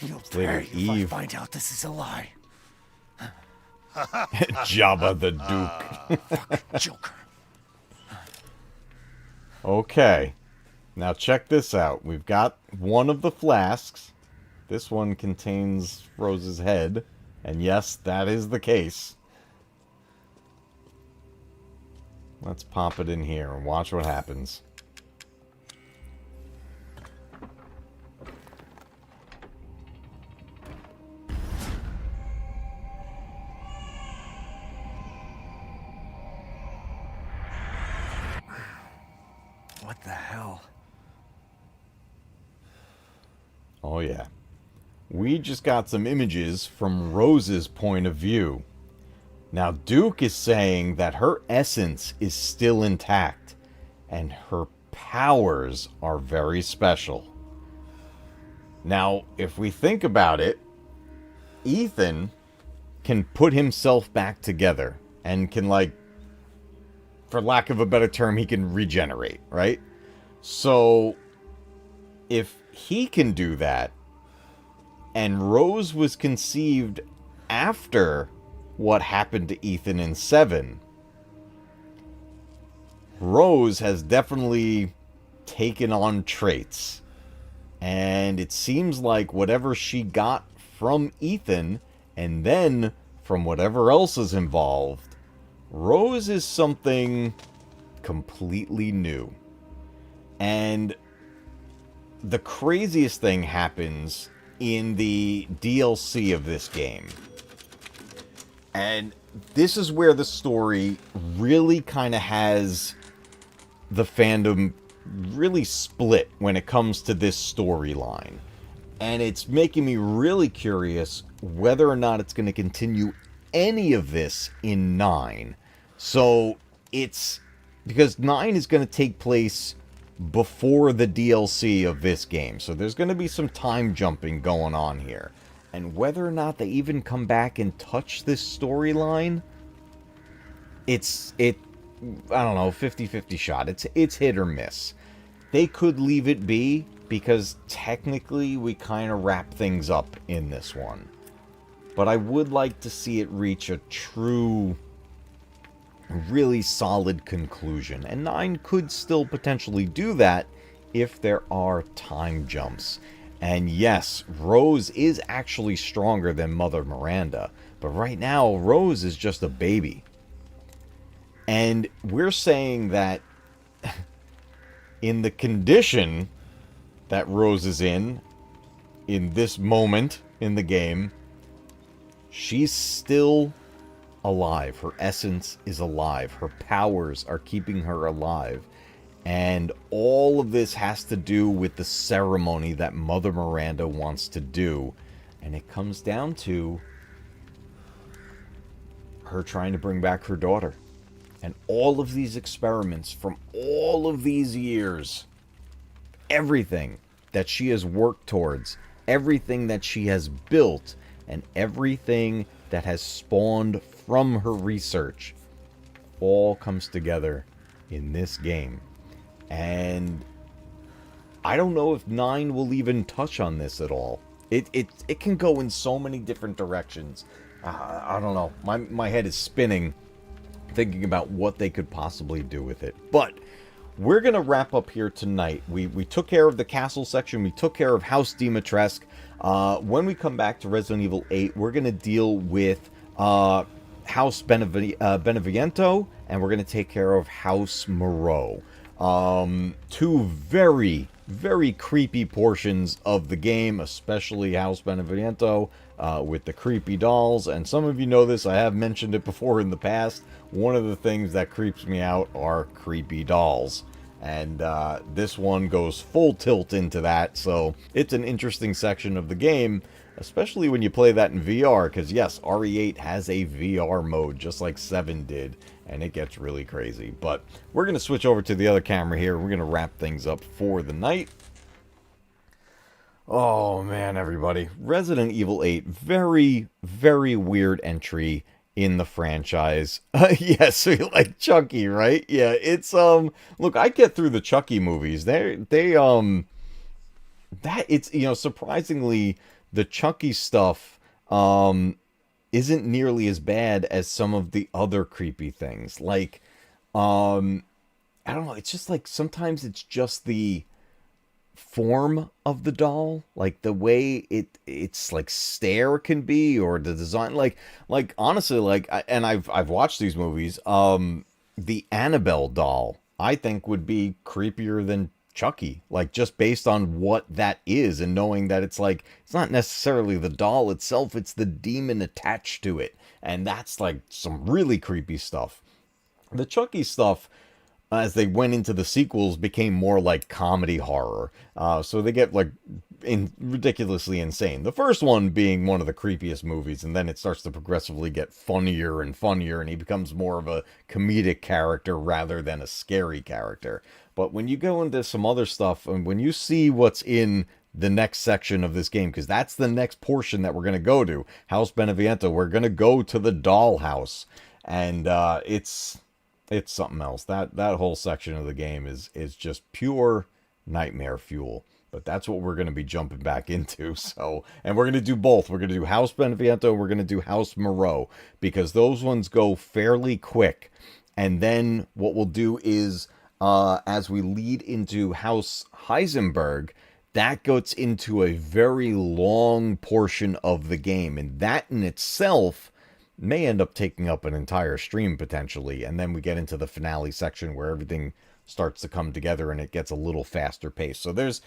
You'll Later, pay if I Eve. find out this is a lie. Jabba the Duke. Fucking Joker. Okay. Now check this out. We've got one of the flasks. This one contains Rose's head. And yes, that is the case. Let's pop it in here and watch what happens. What the hell? Oh yeah. We just got some images from Rose's point of view. Now Duke is saying that her essence is still intact and her powers are very special. Now, if we think about it, Ethan can put himself back together and can, like, for lack of a better term, he can regenerate, right? So, if he can do that, and Rose was conceived after what happened to Ethan in 7, Rose has definitely taken on traits. And it seems like whatever she got from Ethan, and then from whatever else is involved, Rose is something completely new. And the craziest thing happens in the DLC of this game. And this is where the story really kind of has the fandom really split when it comes to this storyline. And it's making me really curious whether or not it's going to continue any of this in 9. So it's because 9 is going to take place before the DLC of this game. So there's going to be some time jumping going on here. And whether or not they even come back and touch this storyline, I don't know, 50-50 shot. It's hit or miss. They could leave it be because technically we kind of wrap things up in this one. But I would like to see it reach a true, really solid conclusion. And 9 could still potentially do that if there are time jumps. And yes, Rose is actually stronger than Mother Miranda. But right now, Rose is just a baby. And we're saying that in the condition that Rose is in this moment in the game, she's still alive. Her essence is alive. Her powers are keeping her alive. And all of this has to do with the ceremony that Mother Miranda wants to do. And it comes down to her trying to bring back her daughter. And all of these experiments from all of these years, everything that she has worked towards, everything that she has built, and everything that has spawned from her research all comes together in this game. And I don't know if 9 will even touch on this at all. It can go in so many different directions. I don't know. My head is spinning thinking about what they could possibly do with it. But we're going to wrap up here tonight. We took care of the castle section. We took care of House Dimitrescu. When we come back to Resident Evil 8, we're going to deal with House Beneviento, and we're going to take care of House Moreau. Two very, very creepy portions of the game, especially House Beneviento, with the creepy dolls. And some of you know this, I have mentioned it before in the past. One of the things that creeps me out are creepy dolls. And this one goes full tilt into that, so it's an interesting section of the game, especially when you play that in VR, because yes, RE8 has a VR mode, just like 7 did, and it gets really crazy. But we're going to switch over to the other camera here. We're going to wrap things up for the night. Oh man, everybody. Resident Evil 8, very, very weird entry in the franchise. Yes, like Chucky, right? Yeah, it's look, I get through the Chucky movies. That it's, you know, surprisingly the Chucky stuff isn't nearly as bad as some of the other creepy things. Like I don't know, it's just like sometimes it's just the form of the doll, like the way it's like stare can be, or the design, like honestly, like and I've watched these movies, the Annabelle doll I think would be creepier than Chucky, like just based on what that is, and knowing that it's like it's not necessarily the doll itself, it's the demon attached to it, and that's like some really creepy stuff. The Chucky stuff, as they went into the sequels, became more like comedy horror. So they get like ridiculously insane. The first one being one of the creepiest movies, and then it starts to progressively get funnier and funnier, and he becomes more of a comedic character rather than a scary character. But when you go into some other stuff, and when you see what's in the next section of this game, because that's the next portion that we're going to go to, House Beneviento, we're going to go to the dollhouse, and it's something else. That whole section of the game is just pure nightmare fuel. But that's what we're going to be jumping back into. So, and we're going to do both. We're going to do House Beneviento, we're going to do House Moreau, because those ones go fairly quick. And then what we'll do is, as we lead into House Heisenberg, that goes into a very long portion of the game. And that in itself may end up taking up an entire stream potentially, and then we get into the finale section where everything starts to come together and it gets a little faster paced. So this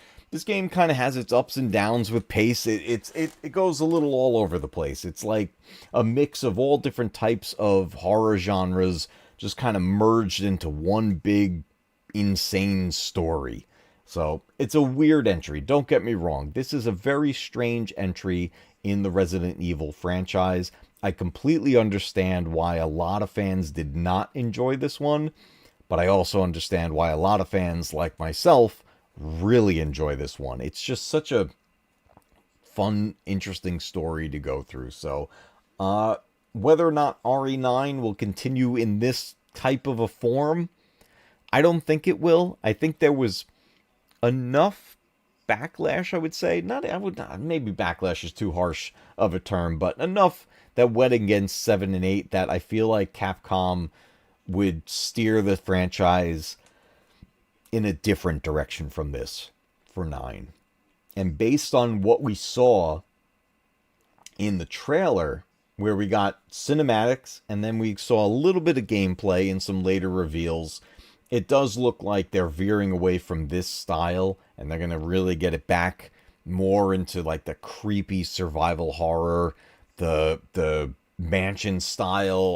game kind of has its ups and downs with pace. It goes a little all over the place. It's like a mix of all different types of horror genres just kind of merged into one big insane story. So it's a weird entry, don't get me wrong. This is a very strange entry in the Resident Evil franchise. I completely understand why a lot of fans did not enjoy this one, but I also understand why a lot of fans like myself really enjoy this one. It's just such a fun, interesting story to go through. So, whether or not RE9 will continue in this type of a form, I don't think it will. I think there was enough backlash, I would say. Maybe backlash is too harsh of a term, but enough that went against 7 and 8 that I feel like Capcom would steer the franchise in a different direction from this for 9. And based on what we saw in the trailer, where we got cinematics and then we saw a little bit of gameplay and some later reveals, it does look like they're veering away from this style, and they're going to really get it back more into like the creepy survival horror, the mansion style.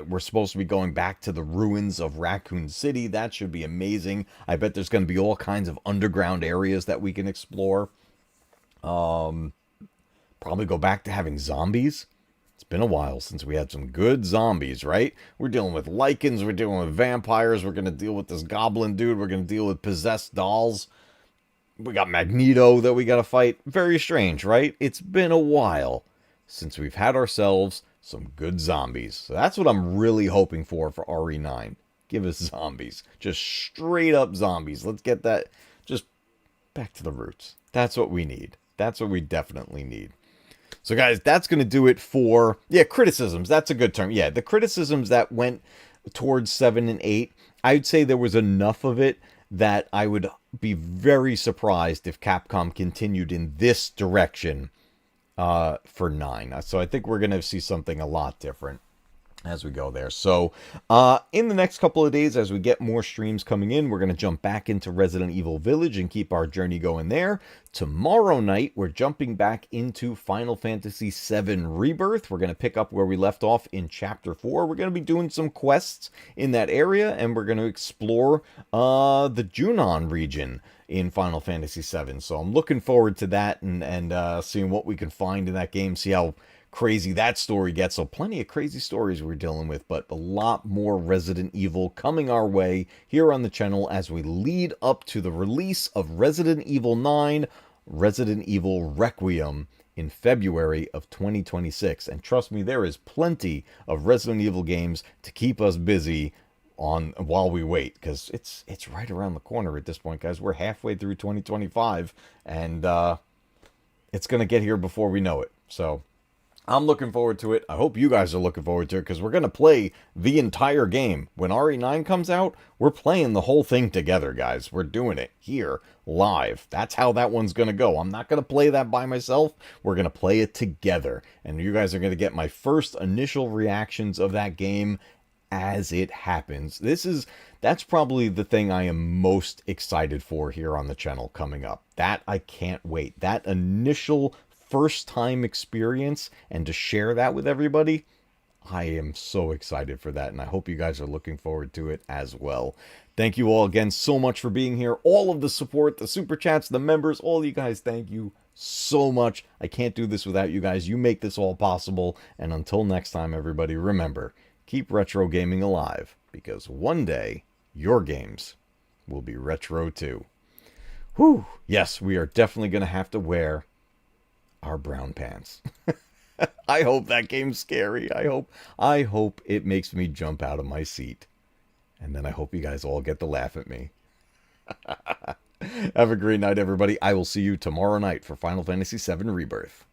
We're supposed to be going back to the ruins of Raccoon City. That should be amazing. I bet there's going to be all kinds of underground areas that we can explore. Probably go back to having zombies. It's been a while since we had some good zombies, right? We're dealing with lichens, we're dealing with vampires, we're going to deal with this goblin dude, we're going to deal with possessed dolls. We got Magneto that we got to fight. Very strange, right? It's been a while since we've had ourselves some good zombies. So that's what I'm really hoping for RE9. Give us zombies. Just straight up zombies. Let's get that just back to the roots. That's what we need. That's what we definitely need. So guys, that's going to do it for, criticisms. That's a good term. Yeah, the criticisms that went towards 7 and 8, I'd say there was enough of it that I would be very surprised if Capcom continued in this direction for 9. So I think we're going to see something a lot different as we go there. So in the next couple of days, as we get more streams coming in, we're going to jump back into Resident Evil Village and keep our journey going there. Tomorrow night, we're jumping back into Final Fantasy VII Rebirth. We're going to pick up where we left off in Chapter 4. We're going to be doing some quests in that area, and we're going to explore the Junon region in Final Fantasy VII. So I'm looking forward to that and seeing what we can find in that game, see how crazy that story gets. So plenty of crazy stories we're dealing with, but a lot more Resident Evil coming our way here on the channel as we lead up to the release of Resident Evil 9, Resident Evil Requiem in February of 2026. And trust me, there is plenty of Resident Evil games to keep us busy on while we wait, because it's right around the corner at this point, guys. We're halfway through 2025, and it's gonna get here before we know it. So I'm looking forward to it. I hope you guys are looking forward to it, because we're going to play the entire game. When RE9 comes out, we're playing the whole thing together, guys. We're doing it here, live. That's how that one's going to go. I'm not going to play that by myself. We're going to play it together. And you guys are going to get my first initial reactions of that game as it happens. That's probably the thing I am most excited for here on the channel coming up. That I can't wait. That initial first time experience, and to share that with everybody, I am so excited for that, and I hope you guys are looking forward to it as well. Thank you all again so much for being here. All of the support, the super chats, the members, all you guys, thank you so much. I can't do this without you guys. You make this all possible. And until next time, everybody, remember, keep retro gaming alive, because one day your games will be retro too. Whew. Yes, we are definitely going to have to wear our brown pants. I hope that game's scary. I hope it makes me jump out of my seat. And then I hope you guys all get to laugh at me. Have a great night, everybody. I will see you tomorrow night for Final Fantasy VII Rebirth.